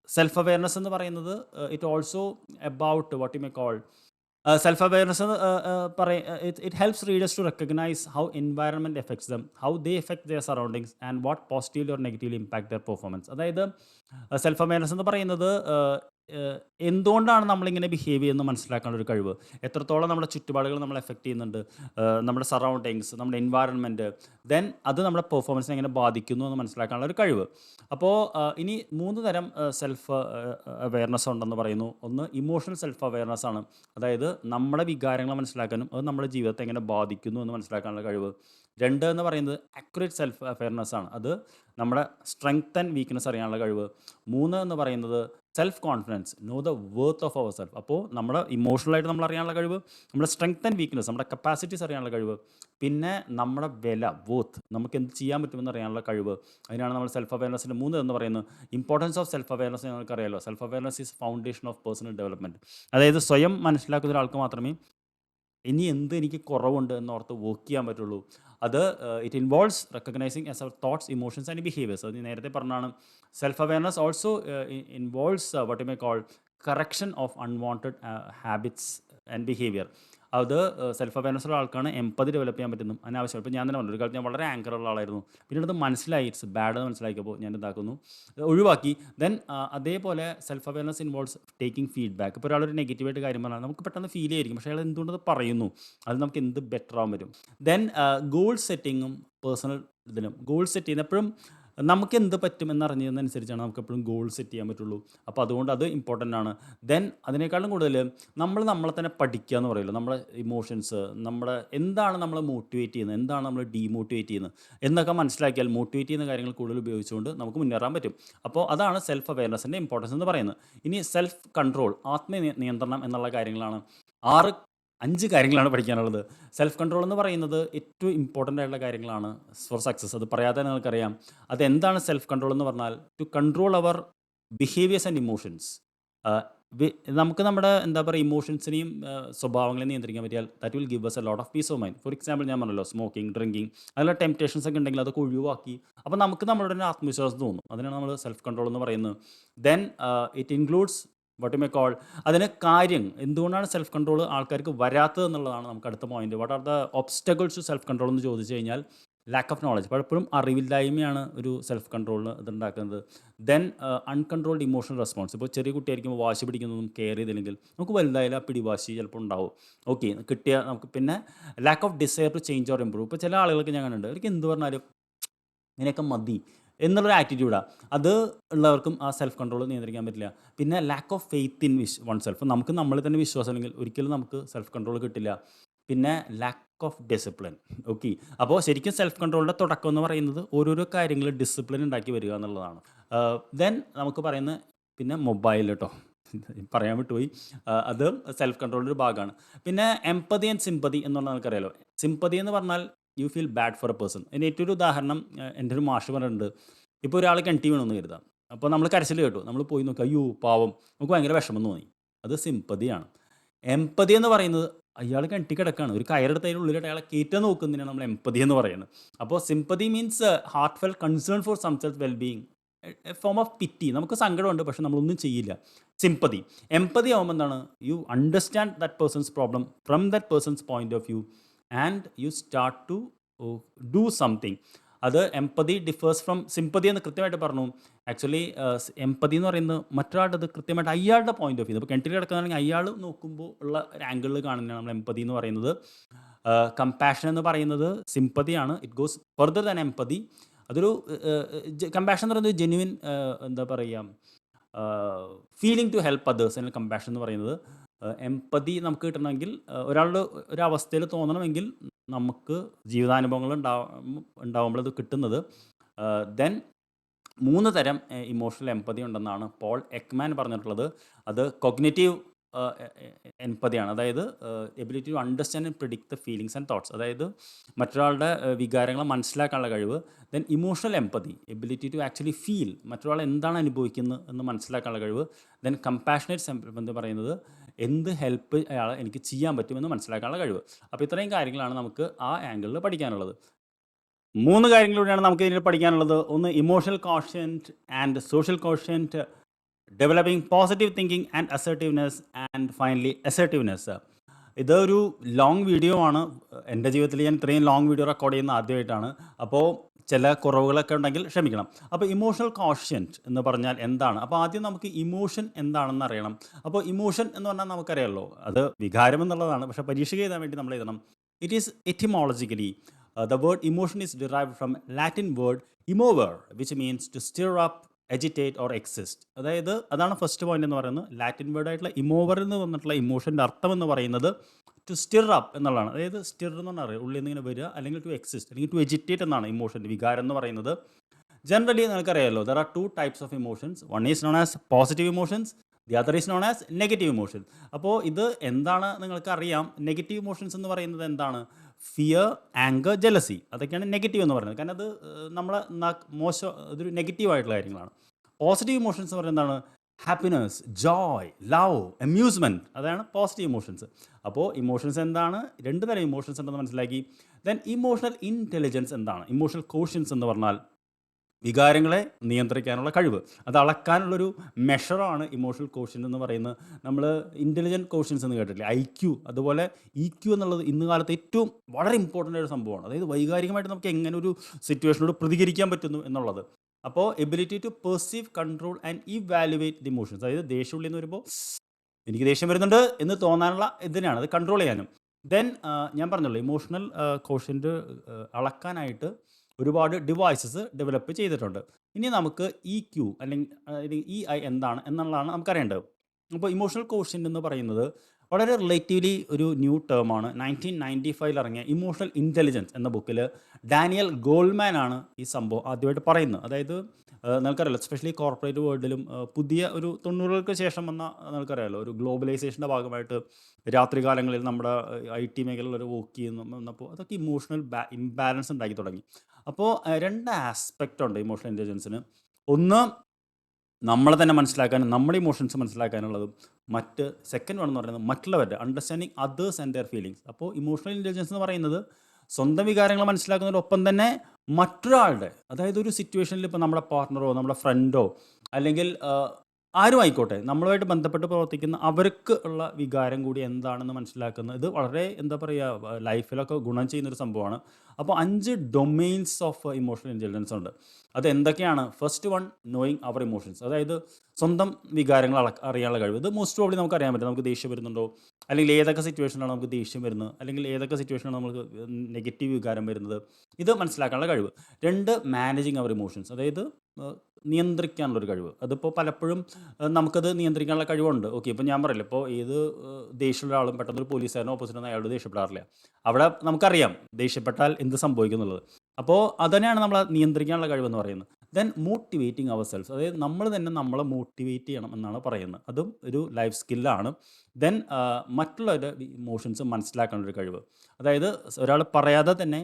സെൽഫ് അവെയർനെസ് എന്ന് പറയുന്നത് it also about what you may call self awareness. It helps readers to recognise how environment affects them, how they affect their surroundings and what positively or negatively impact their performance. അതായത് self awareness എന്ന് പറയുന്നത് എന്തുകൊണ്ടാണ് നമ്മളിങ്ങനെ behave ചെയ്യുന്നത് മനസ്സിലാക്കാനുള്ള ഒരു കഴിവ്, എത്രത്തോളം നമ്മുടെ ചുറ്റുപാടുകൾ നമ്മളെ എഫക്റ്റ് ചെയ്യുന്നുണ്ട്, നമ്മുടെ സറൗണ്ടിങ്സ്, നമ്മുടെ എൻവയറൺമെൻറ്റ്, ദെൻ അത് നമ്മുടെ പെർഫോമൻസിനെ എങ്ങനെ ബാധിക്കുന്നു എന്ന് മനസ്സിലാക്കാനുള്ള ഒരു കഴിവ്. അപ്പോൾ ഇനി 3 തരം സെൽഫ് അവെയർനെസ് ഉണ്ടെന്ന് പറയുന്നു. ഒന്ന് ഇമോഷണൽ സെൽഫ് അവെയർനെസ് ആണ്, അതായത് നമ്മുടെ വികാരങ്ങൾ മനസ്സിലാക്കാനും അത് നമ്മുടെ ജീവിതത്തെ എങ്ങനെ ബാധിക്കുന്നു എന്ന് മനസ്സിലാക്കാനുള്ള കഴിവ്. 2 എന്ന് പറയുന്നത് അക്യുറേറ്റ് സെൽഫ് അവെയർനെസ് ആണ്, അത് നമ്മുടെ സ്ട്രെങ്ത് ആൻഡ് വീക്ക്നെസ് അറിയാനുള്ള കഴിവ്. 3 എന്ന് പറയുന്നത് self confidence, know the worth of our self. അപ്പോൾ നമ്മുടെ ഇമോഷണലായിട്ട് നമ്മൾ അറിയാനുള്ള കഴിവ്, നമ്മുടെ സ്ട്രെങ്ത് ആൻഡ് വീക്ക്നെസ്, നമ്മുടെ കപ്പാസിറ്റീസ് അറിയാനുള്ള കഴിവ്, പിന്നെ നമ്മുടെ വില വർത്ത്, നമുക്ക് എന്ത് ചെയ്യാൻ പറ്റുമെന്ന് അറിയാനുള്ള കഴിവ്. അതിനാണ് നമ്മൾ സെൽഫ് അവെയർനെസ്സിൻ്റെ 3 എന്ന് പറയുന്നത്. ഇമ്പോർട്ടൻസ് ഓഫ് സെൽഫ് അവെയർനെസ് നമുക്കറിയാലോ, self awareness is foundation of personal development. അതായത് സ്വയം മനസ്സിലാക്കുന്ന ഒരാൾക്ക് മാത്രമേ ഇനി എന്ത് എനിക്ക് കുറവുണ്ട് എന്നോർത്ത് വർക്ക് ചെയ്യാൻ പറ്റുള്ളൂ. അത് it involves recognising as our thoughts, emotions and behaviours. അത് നേരത്തെ പറഞ്ഞാണ്. Self awareness also involves what you may call correction of unwanted habits and behaviour. അത് സെൽഫ് അവയർനെസ് ഉള്ള ആൾക്കാണ് എംപതി ഡെവലപ്പ് ചെയ്യാൻ പറ്റുന്നു അനാവശ്യം. ഇപ്പോൾ ഞാൻ തന്നെ പറഞ്ഞു, ഒരു കാലത്ത് ഞാൻ വളരെ ആങ്കർ ഉള്ള ആളായിരുന്നു. പിന്നീട് അത് മനസ്സിലായി ഇറ്റ്സ് ബാഡ് എന്ന് മനസ്സിലാക്കിയപ്പോൾ ഞാൻ ഇതാക്കുന്നു, ഒഴിവാക്കി. ദെൻ അതേപോലെ self awareness involves taking feedback. ഇപ്പോൾ ഒരാളൊരു നെഗറ്റീവായിട്ട് കാര്യം പറഞ്ഞാൽ നമുക്ക് പെട്ടെന്ന് ഫീൽ ചെയ്യായിരിക്കും, പക്ഷേ അയാൾ എന്തുകൊണ്ടത് പറയുന്നു, അത് നമുക്ക് എന്ത് ബെറ്റർ ആവാൻ പറ്റും. ദെൻ ഗോൾ സെറ്റിങ്ങും പേഴ്സണൽ ഇതിലും ഗോൾ സെറ്റ് ചെയ്യുന്ന എപ്പോഴും നമുക്ക് എന്ത് പറ്റും എന്നറിഞ്ഞതിനനുസരിച്ചാണ് നമുക്ക് എപ്പോഴും ഗോൾ സെറ്റ് ചെയ്യാൻ പറ്റുള്ളൂ. അപ്പോൾ അതുകൊണ്ട് അത് ഇമ്പോർട്ടൻ്റ് ആണ്. ദെൻ അതിനേക്കാളും കൂടുതൽ നമ്മളെ തന്നെ പഠിക്കുക എന്ന് പറയുമല്ലോ, നമ്മുടെ ഇമോഷൻസ്, നമ്മുടെ എന്താണ് നമ്മളെ മോട്ടിവേറ്റ് ചെയ്യുന്നത്, എന്താണ് നമ്മൾ ഡീമോട്ടിവേറ്റ് ചെയ്യുന്നത് എന്നൊക്കെ മനസ്സിലാക്കിയാൽ മോട്ടിവേറ്റ് ചെയ്യുന്ന കാര്യങ്ങൾ കൂടുതൽ ഉപയോഗിച്ചുകൊണ്ട് നമുക്ക് മുന്നേറാൻ പറ്റും. അപ്പോൾ അതാണ് സെൽഫ് അവയർനെസ്സിൻ്റെ ഇമ്പോർട്ടൻസ് എന്ന് പറയുന്നത്. ഇനി സെൽഫ് കൺട്രോൾ, നിയന്ത്രണം എന്നുള്ള കാര്യങ്ങളാണ് 5 കാര്യങ്ങളാണ് പഠിക്കാനുള്ളത്. സെൽഫ് കൺട്രോൾ എന്ന് പറയുന്നത് ഏറ്റവും ഇമ്പോർട്ടൻ്റ് ആയിട്ടുള്ള കാര്യങ്ങളാണ് ഫോർ സക്സസ്. അത് പറയാതെ നിങ്ങൾക്കറിയാം. അതെന്താണ് സെൽഫ് കൺട്രോൾ എന്ന് പറഞ്ഞാൽ? To control our behaviours and emotions. നമുക്ക് നമ്മുടെ എന്താ പറയുക ഇമോഷൻസിനെയും സ്വഭാവങ്ങളെയും നിയന്ത്രിക്കാൻ പറ്റിയാൽ that will give us a lot of peace of mind. For example ഞാൻ പറഞ്ഞല്ലോ, സ്മോക്കിംഗ്, ഡ്രിങ്കിങ്, അതിലുള്ള ടെംപ്റ്റേഷൻസ് ഒക്കെ ഉണ്ടെങ്കിൽ അതൊക്കെ ഒഴിവാക്കി അപ്പോൾ നമുക്ക് നമ്മളുടെ തന്നെ ആത്മവിശ്വാസം തോന്നും. അതിനാണ് നമ്മൾ സെൽഫ് കൺട്രോൾ എന്ന് പറയുന്നത്. Then it includes what you may call, അതിന് കാര്യം എന്തുകൊണ്ടാണ് സെൽഫ് കൺട്രോൾ ആൾക്കാർക്ക് വരാത്തത് എന്നുള്ളതാണ് നമുക്ക് അടുത്ത point. What are the obstacles to self control എന്ന് ചോദിച്ചു കഴിഞ്ഞാൽ ലാക്ക് ഓഫ് നോളജ്. പലപ്പോഴും അറിവില്ലായ്മയാണ് ഒരു സെൽഫ് കൺട്രോളിന് ഇതുണ്ടാക്കുന്നത്. Then uncontrolled emotional response. ഇപ്പോൾ ചെറിയ കുട്ടിയായിരിക്കുമ്പോൾ വാശി പിടിക്കുന്നതും കെയർ ചെയ്തില്ലെങ്കിൽ നമുക്ക് വലുതായാലും ആ പിടിവാശി ചിലപ്പോൾ ഉണ്ടാവും. ഓക്കെ, കിട്ടിയ നമുക്ക്. പിന്നെ lack of desire to change or improve. ഇപ്പോൾ ചില ആളുകൾക്ക് ഞാൻ കണ്ടിട്ടുണ്ട്, അവർക്ക് എന്ത് പറഞ്ഞാലും ഇങ്ങനെയൊക്കെ മതി എന്നുള്ളൊരു ആറ്റിറ്റ്യൂഡാണ്. അത് ഉള്ളവർക്കും ആ സെൽഫ് കൺട്രോൾ നിയന്ത്രിക്കാൻ പറ്റില്ല. പിന്നെ lack of faith in one self. നമുക്ക് നമ്മളിൽ തന്നെ വിശ്വാസം അല്ലെങ്കിൽ ഒരിക്കലും നമുക്ക് സെൽഫ് കൺട്രോൾ കിട്ടില്ല. പിന്നെ ലാക്ക് ഓഫ് ഡിസിപ്ലിൻ. ഓക്കെ, അപ്പോൾ ശരിക്കും സെൽഫ് കൺട്രോളിൻ്റെ തുടക്കം എന്ന് പറയുന്നത് ഓരോരോ കാര്യങ്ങൾ ഡിസിപ്ലിൻ ഉണ്ടാക്കി വരിക എന്നുള്ളതാണ്. ദെൻ നമുക്ക് പറയുന്ന പിന്നെ മൊബൈൽ കേട്ടോ, പറയാൻ വിട്ടുപോയി. അത് സെൽഫ് കൺട്രോളിൻ്റെ ഒരു ഭാഗമാണ്. പിന്നെ എംപതി ആൻഡ് സിമ്പതി എന്നുള്ളത് നമുക്കറിയാലോ. സിമ്പതി എന്ന് പറഞ്ഞാൽ you feel bad for A person. ഇതിന് ഏറ്റവും ഒരു ഉദാഹരണം എൻ്റെ ഒരു മാഷ് പറഞ്ഞിട്ടുണ്ട്. ഇപ്പോൾ ഒരാൾ കിണറ്റി വീണമെന്ന് കരുതാം. അപ്പോൾ നമ്മൾ കരച്ചിൽ കേട്ടു, നമ്മൾ പോയി നോക്കുക, അയ്യോ പാവം, നമുക്ക് ഭയങ്കര വിഷമം തോന്നി. അത് സിമ്പതിയാണ്. എംപതി എന്ന് പറയുന്നത് അയാൾ കിണറ്റി കിടക്കുകയാണ്, ഒരു കയറെടുത്ത് അതിൻ്റെ ഉള്ളിലിട്ട് അയാളെ കയറ്റാൻ നോക്കുന്നതിനാണ് നമ്മൾ എംപതി എന്ന് പറയുന്നത്. അപ്പോൾ sympathy means heartfelt concern for someone's wellbeing, a form of pity. നമുക്ക് സങ്കടമുണ്ട് പക്ഷെ നമ്മളൊന്നും ചെയ്യില്ല. സിമ്പതി. എംപതി ആകുമ്പോൾ എന്താണ്? You understand that person's problem from that person's point of view and you start to do something. അത് empathy differs from sympathy എന്ന് കൃത്യമായിട്ട് പറഞ്ഞു. ആക്ച്വലി എംപതി എന്ന് പറയുന്നത് മറ്റൊരാളുടെ അത് കൃത്യമായിട്ട് അയാളുടെ പോയിന്റ് ഓഫ് വ്യൂ. ഇപ്പോൾ കിണറ്റിൽ കിടക്കുകയാണെങ്കിൽ അയാൾ നോക്കുമ്പോൾ ഉള്ള ഒരു ആംഗിളിൽ കാണുന്നതാണ് നമ്മൾ എംപതി എന്ന് പറയുന്നത്. കമ്പാഷൻ എന്ന് പറയുന്നത് സിമ്പതിയാണ്. It goes further than empathy. അതൊരു കമ്പാഷൻ എന്ന് പറയുന്നത് ജെന്യുവിൻ എന്താ പറയുക ഫീലിംഗ് ടു ഹെൽപ്പ് അതേഴ്സ് ആണ് കമ്പാഷൻ എന്ന് പറയുന്നത്. എംപതി നമുക്ക് കിട്ടണമെങ്കിൽ ഒരാളുടെ ഒരു അവസ്ഥയിൽ തോന്നണമെങ്കിൽ നമുക്ക് ജീവിതാനുഭവങ്ങൾ ഉണ്ടാവുമ്പോൾ അത് കിട്ടുന്നത്. ദെൻ 3 തരം ഇമോഷണൽ എംപതി ഉണ്ടെന്നാണ് പോൾ എക്മാൻ പറഞ്ഞിട്ടുള്ളത്. അത് കൊഗ്നിറ്റീവ് എംപതിയാണ്, അതായത് ability to understand and predict the feelings and thoughts, അതായത് മറ്റൊരാളുടെ വികാരങ്ങളെ മനസ്സിലാക്കാനുള്ള കഴിവ്. Then emotional empathy, ability to actually feel, മറ്റൊരാൾ എന്താണ് അനുഭവിക്കുന്നത് എന്ന് മനസ്സിലാക്കാനുള്ള കഴിവ്. ദെൻ കമ്പാഷനേറ്റ് എംപതി പറയുന്നത് എന്ത് ഹെൽപ്പ് അയാൾ എനിക്ക് ചെയ്യാൻ പറ്റുമെന്ന് മനസ്സിലാക്കാനുള്ള കഴിവ്. അപ്പോൾ ഇത്രയും കാര്യങ്ങളാണ് നമുക്ക് ആ ആംഗിളിൽ പഠിക്കാനുള്ളത്. 3 കാര്യങ്ങളിലൂടെയാണ് നമുക്ക് ഇതിൽ പഠിക്കാനുള്ളത്. ഒന്ന് emotional quotient and social quotient, developing positive thinking and assertiveness, and finally assertiveness. ഇതൊരു ലോങ് വീഡിയോ ആണ്. എൻ്റെ ജീവിതത്തിൽ ഞാൻ ഇത്രയും ലോങ് വീഡിയോ റെക്കോർഡ് ചെയ്യുന്ന ആദ്യമായിട്ടാണ്. അപ്പോൾ ചില കുറവുകളൊക്കെ ഉണ്ടെങ്കിൽ ക്ഷമിക്കണം. അപ്പോൾ ഇമോഷണൽ കോഷ്യൻറ്റ് എന്ന് പറഞ്ഞാൽ എന്താണ്? അപ്പോൾ ആദ്യം നമുക്ക് ഇമോഷൻ എന്താണെന്ന് അറിയണം. അപ്പോൾ ഇമോഷൻ എന്ന് പറഞ്ഞാൽ നമുക്കറിയാമല്ലോ, അത് വികാരം എന്നുള്ളതാണ്. പക്ഷേ പരീക്ഷയ്ക്ക് എഴുതാൻ വേണ്ടി നമ്മൾ എഴുതണം it is etymologically the word emotion is derived from Latin word immover, which means to stir up, agitate or exist. അതായത് അതാണ് ഫസ്റ്റ് പോയിന്റ് എന്ന് പറയുന്നത്. ലാറ്റിൻ വേർഡ് ആയിട്ടുള്ള ഇമോവർ എന്ന് വന്നിട്ടുള്ള ഇമോഷൻ്റെ അർത്ഥം എന്ന് പറയുന്നത് ടു സ്റ്റിർ അപ്പ് എന്നുള്ളതാണ്. അതായത് സ്റ്റിർ എന്ന് പറഞ്ഞാൽ ഉള്ളിൽ നിന്ന് ഇങ്ങനെ വരിക, അല്ലെങ്കിൽ ടു എക്സിസ്റ്റ്, അല്ലെങ്കിൽ ടു എജിറ്റേറ്റ് എന്നാണ് ഇമോഷൻ്റെ വികാരം എന്ന് പറയുന്നത്. ജനറലി നിങ്ങൾക്കറിയാമല്ലോ, there are 2 types of emotions. One is known as positive emotions, the other is known as negative emotion. അപ്പോൾ ഇത് എന്താണ് നിങ്ങൾക്കറിയാം. നെഗറ്റീവ് ഇമോഷൻസ് എന്ന് പറയുന്നത് എന്താണ്? ഫിയർ, ആങ്കർ, ജലസി, അതൊക്കെയാണ് നെഗറ്റീവ് എന്ന് പറയുന്നത്. കാരണം അത് നമ്മളെ മോശം, അതൊരു നെഗറ്റീവായിട്ടുള്ള കാര്യങ്ങളാണ്. പോസിറ്റീവ് ഇമോഷൻസ് എന്ന് പറയുന്നത് എന്താണ്? ഹാപ്പിനെസ്, ജോയ്, ലവ്, അമ്യൂസ്മെൻറ്റ്, അതാണ് പോസിറ്റീവ് ഇമോഷൻസ്. അപ്പോൾ ഇമോഷൻസ് എന്താണ്? 2 തരം ഇമോഷൻസ് ഉണ്ടെന്ന് മനസ്സിലാക്കി. ദെൻ ഇമോഷണൽ ഇൻ്റലിജൻസ് എന്താണ്? ഇമോഷണൽ കോഷ്യൻസ് എന്ന് പറഞ്ഞാൽ വികാരങ്ങളെ നിയന്ത്രിക്കാനുള്ള കഴിവ്. അത് അളക്കാനുള്ളൊരു മെഷറാണ് ഇമോഷണൽ കോഷ്യൻ്റ് എന്ന് പറയുന്നത്. നമ്മൾ ഇൻ്റലിജൻറ്റ് കോഷ്യൻസ് എന്ന് കേട്ടിട്ടില്ലേ? ഐക്യു. അതുപോലെ ഇക്യു എന്നുള്ളത് ഇന്ന് കാലത്ത് ഏറ്റവും വളരെ ഇമ്പോർട്ടൻ്റ് ആയ ഒരു സംഭവമാണ്. അതായത് വൈകാരികമായിട്ട് നമുക്ക് എങ്ങനെ ഒരു സിറ്റുവേഷനോട് പ്രതികരിക്കാൻ പറ്റുന്നു എന്നുള്ളത്. അപ്പോൾ ability to perceive, control and evaluate the emotions. അതായത് ദേഷ്യം ഉള്ളിൽ നിന്ന് വരുമ്പോൾ എനിക്ക് ദേഷ്യം വരുന്നുണ്ട് എന്ന് തോന്നാനുള്ള ഇതിനാണ് അത് കൺട്രോൾ ചെയ്യാനും. ദെൻ ഞാൻ പറഞ്ഞല്ലോ ഇമോഷണൽ കോഷ്യൻ്റ് അളക്കാനായിട്ട് ഒരുപാട് ഡിവൈസസ് ഡെവലപ്പ് ചെയ്തിട്ടുണ്ട്. ഇനി നമുക്ക് ഇ ക്യു അല്ലെങ്കിൽ ഇ ഐ എന്താണ് എന്നുള്ളതാണ് നമുക്കറിയേണ്ടത്. അപ്പോൾ ഇമോഷണൽ കോഷ്യൻ്റ് എന്ന് പറയുന്നത് വളരെ റിലേറ്റീവ്ലി ഒരു ന്യൂ ടേമാണ്. 1995 ഇറങ്ങിയ ഇമോഷണൽ ഇൻ്റലിജൻസ് എന്ന ബുക്കിൽ ഡാനിയൽ ഗോൾമാൻ ആണ് ഈ സംഭവം ആദ്യമായിട്ട് പറയുന്നത്. അതായത് നിങ്ങൾക്കറിയാലോ, എസ്പെഷ്യലി കോർപ്പറേറ്റ് വേൾഡിലും പുതിയ ഒരു 90കൾക്ക് ശേഷം വന്ന നിങ്ങൾക്കറിയാലോ ഒരു ഗ്ലോബലൈസേഷൻ്റെ ഭാഗമായിട്ട് രാത്രികാലങ്ങളിൽ നമ്മുടെ IT മേഖലയിൽ വർക്ക് ചെയ്യുന്ന വന്നപ്പോൾ അതൊക്കെ ഇമോഷണൽ ഇംബാലൻസ് ഉണ്ടാക്കി തുടങ്ങി. അപ്പോൾ രണ്ട് ആസ്പെക്റ്റ് ഉണ്ട് ഇമോഷണൽ ഇൻ്റലിജൻസിന്. ഒന്ന് നമ്മളെ തന്നെ മനസ്സിലാക്കാനും നമ്മുടെ ഇമോഷൻസ് മനസ്സിലാക്കാനുള്ളതും, മറ്റ് സെക്കൻഡ് വൺ എന്ന് പറയുന്നത് മറ്റുള്ളവരുടെ understanding others and their feelings. അപ്പോൾ ഇമോഷണൽ ഇൻ്റലിജൻസ് എന്ന് പറയുന്നത് സ്വന്തം വികാരങ്ങൾ മനസ്സിലാക്കുന്നതിനൊപ്പം തന്നെ മറ്റൊരാളുടെ, അതായത് ഒരു സിറ്റുവേഷനിൽ ഇപ്പോൾ നമ്മുടെ പാർട്ട്ണറോ നമ്മുടെ ഫ്രണ്ടോ അല്ലെങ്കിൽ ആരും ആയിക്കോട്ടെ നമ്മളുമായിട്ട് ബന്ധപ്പെട്ട് പ്രവർത്തിക്കുന്ന അവർക്ക് ഉള്ള വികാരം കൂടി എന്താണെന്ന് മനസ്സിലാക്കുന്നത്, ഇത് വളരെ എന്താ പറയുക ലൈഫിലൊക്കെ ഗുണം ചെയ്യുന്നൊരു സംഭവമാണ്. അപ്പോൾ 5 ഡൊമെയിൻസ് ഓഫ് ഇമോഷണൽ ഇൻ്റലിജൻസ് ഉണ്ട്. അത് എന്തൊക്കെയാണ്? First one, knowing our emotions. അതായത് സ്വന്തം വികാരങ്ങൾ അറിയാനുള്ള കഴിവ്. ഇത് മോസ്റ്റ് പ്രോബ്ലി നമുക്ക് അറിയാൻ പറ്റും. നമുക്ക് ദേഷ്യം വരുന്നുണ്ടോ, അല്ലെങ്കിൽ ഏതൊക്കെ സിറ്റുവേഷനാണ് നമുക്ക് ദേഷ്യം വരുന്നത്, അല്ലെങ്കിൽ ഏതൊക്കെ സിറ്റുവേഷനാണ് നമുക്ക് നെഗറ്റീവ് വികാരം വരുന്നത്, ഇത് മനസ്സിലാക്കാനുള്ള കഴിവ്. 2, മാനേജിങ് അവർ ഇമോഷൻസ്. അതായത് നിയന്ത്രിക്കാനുള്ളൊരു കഴിവ്. അതിപ്പോൾ പലപ്പോഴും നമുക്കത് നിയന്ത്രിക്കാനുള്ള കഴിവുണ്ട്. ഓക്കെ, ഇപ്പോൾ ഞാൻ പറയില്ല, ഇപ്പോൾ ഏത് ദേഷ്യമുള്ള ആളും പെട്ടെന്ന് ഒരു പോലീസുകാരനോ ഓപ്പോസിറ്റ് അയാളോട് ദേഷ്യപ്പെടാറില്ല. അവിടെ നമുക്കറിയാം ദേഷ്യപ്പെട്ടാൽ എന്ത് സംഭവിക്കും എന്നുള്ളത്. അപ്പോൾ അതുതന്നെയാണ് നമ്മൾ നിയന്ത്രിക്കാനുള്ള കഴിവെന്ന് പറയുന്നത്. Then motivating our self. അതായത് നമ്മൾ തന്നെ നമ്മളെ മോട്ടിവേറ്റ് ചെയ്യണം എന്നാണ് പറയുന്നത്. അതും ഒരു ലൈഫ് സ്കില്ലാണ്. ദെൻ മറ്റുള്ളവരുടെ ഇമോഷൻസ് മനസ്സിലാക്കാനുള്ളൊരു കഴിവ്. അതായത് ഒരാൾ പറയാതെ തന്നെ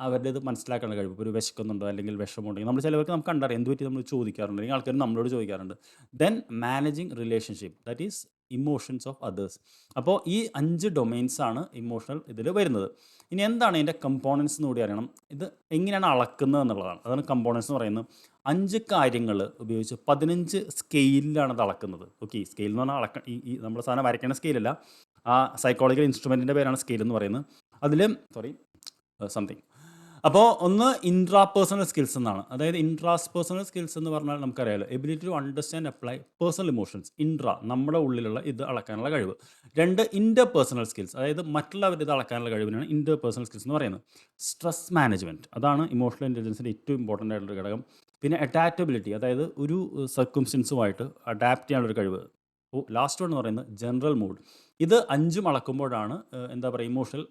അവരുടെ ഇത് മനസ്സിലാക്കാനുള്ള കഴിവ്. ഇപ്പോൾ ഒരു വിശക്കുന്നുണ്ടോ അല്ലെങ്കിൽ വിഷമമുണ്ടെങ്കിൽ നമ്മൾ ചിലവർക്ക് നമുക്ക് കണ്ടറിയാം എന്ത് പറ്റി നമ്മൾ ചോദിക്കാറുണ്ട്, അല്ലെങ്കിൽ ആൾക്കാർ നമ്മളോട് ചോദിക്കാറുണ്ട്. Then managing relationship, that is emotions of others. അപ്പോൾ ഈ 5 ഡൊമെയിൻസ് ആണ് ഇമോഷണൽ ഇതിൽ വരുന്നത്. ഇനി എന്താണ് ഇതിൻ്റെ കമ്പോണൻസ് എന്ന് കൂടി അറിയണം. ഇത് എങ്ങനെയാണ് അളക്കുന്നത് എന്നുള്ളതാണ്. അതാണ് കമ്പോണൻസ് എന്ന് പറയുന്നത്. 5 കാര്യങ്ങൾ ഉപയോഗിച്ച് 15 സ്കെയിലിലാണ് ഇത് അളക്കുന്നത്. ഓക്കെ, സ്കെയിൽ എന്ന് പറഞ്ഞാൽ ഈ നമ്മുടെ സാധനം വരയ്ക്കുന്ന സ്കെയിലല്ല, ആ സൈക്കോളജിക്കൽ ഇൻസ്ട്രുമെൻറ്റിൻ്റെ പേരാണ് സ്കെയിൽ എന്ന് പറയുന്നത്. അതിൽ സംതിങ്. അപ്പോൾ ഒന്ന് ഇൻട്രാപേഴ്സണൽ സ്കിൽസ് എന്നാണ്. അതായത് ഇൻട്രാപേഴ്സണൽ സ്കിൽസ് എന്ന് പറഞ്ഞാൽ നമുക്കറിയാലോ, ability to understand apply personal emotions. നമ്മുടെ ഉള്ളിലുള്ള ഇത് അളക്കാനുള്ള കഴിവ്. 2, ഇൻ്റർപേഴ്സണൽ സ്കിൽസ്. അതായത് മറ്റുള്ളവരുടെ ഇത് അളക്കാനുള്ള കഴിവിനാണ് ഇൻ്റർപേഴ്സണൽ സ്കിൽസ് എന്ന് പറയുന്നത്. സ്ട്രെസ് മാനേജ്മെൻറ്റ്, അതാണ് ഇമോഷണൽ ഇൻ്റലിജൻസിൻ്റെ ഏറ്റവും ഇമ്പോർട്ടൻ്റ് ആയിട്ടുള്ള ഘടകം. പിന്നെ അഡാപ്റ്റബിലിറ്റി, അതായത് ഒരു സർക്കംസ്റ്റൻസുമായിട്ട് അഡാപ്റ്റ് ചെയ്യാനുള്ളൊരു കഴിവ്. ലാസ്റ്റ് വൺ എന്ന് പറയുന്നത് ജനറൽ മൂഡ്. ഇത് 5 അളക്കുമ്പോഴാണ് എന്താ പറയുക ഇമോഷണൽ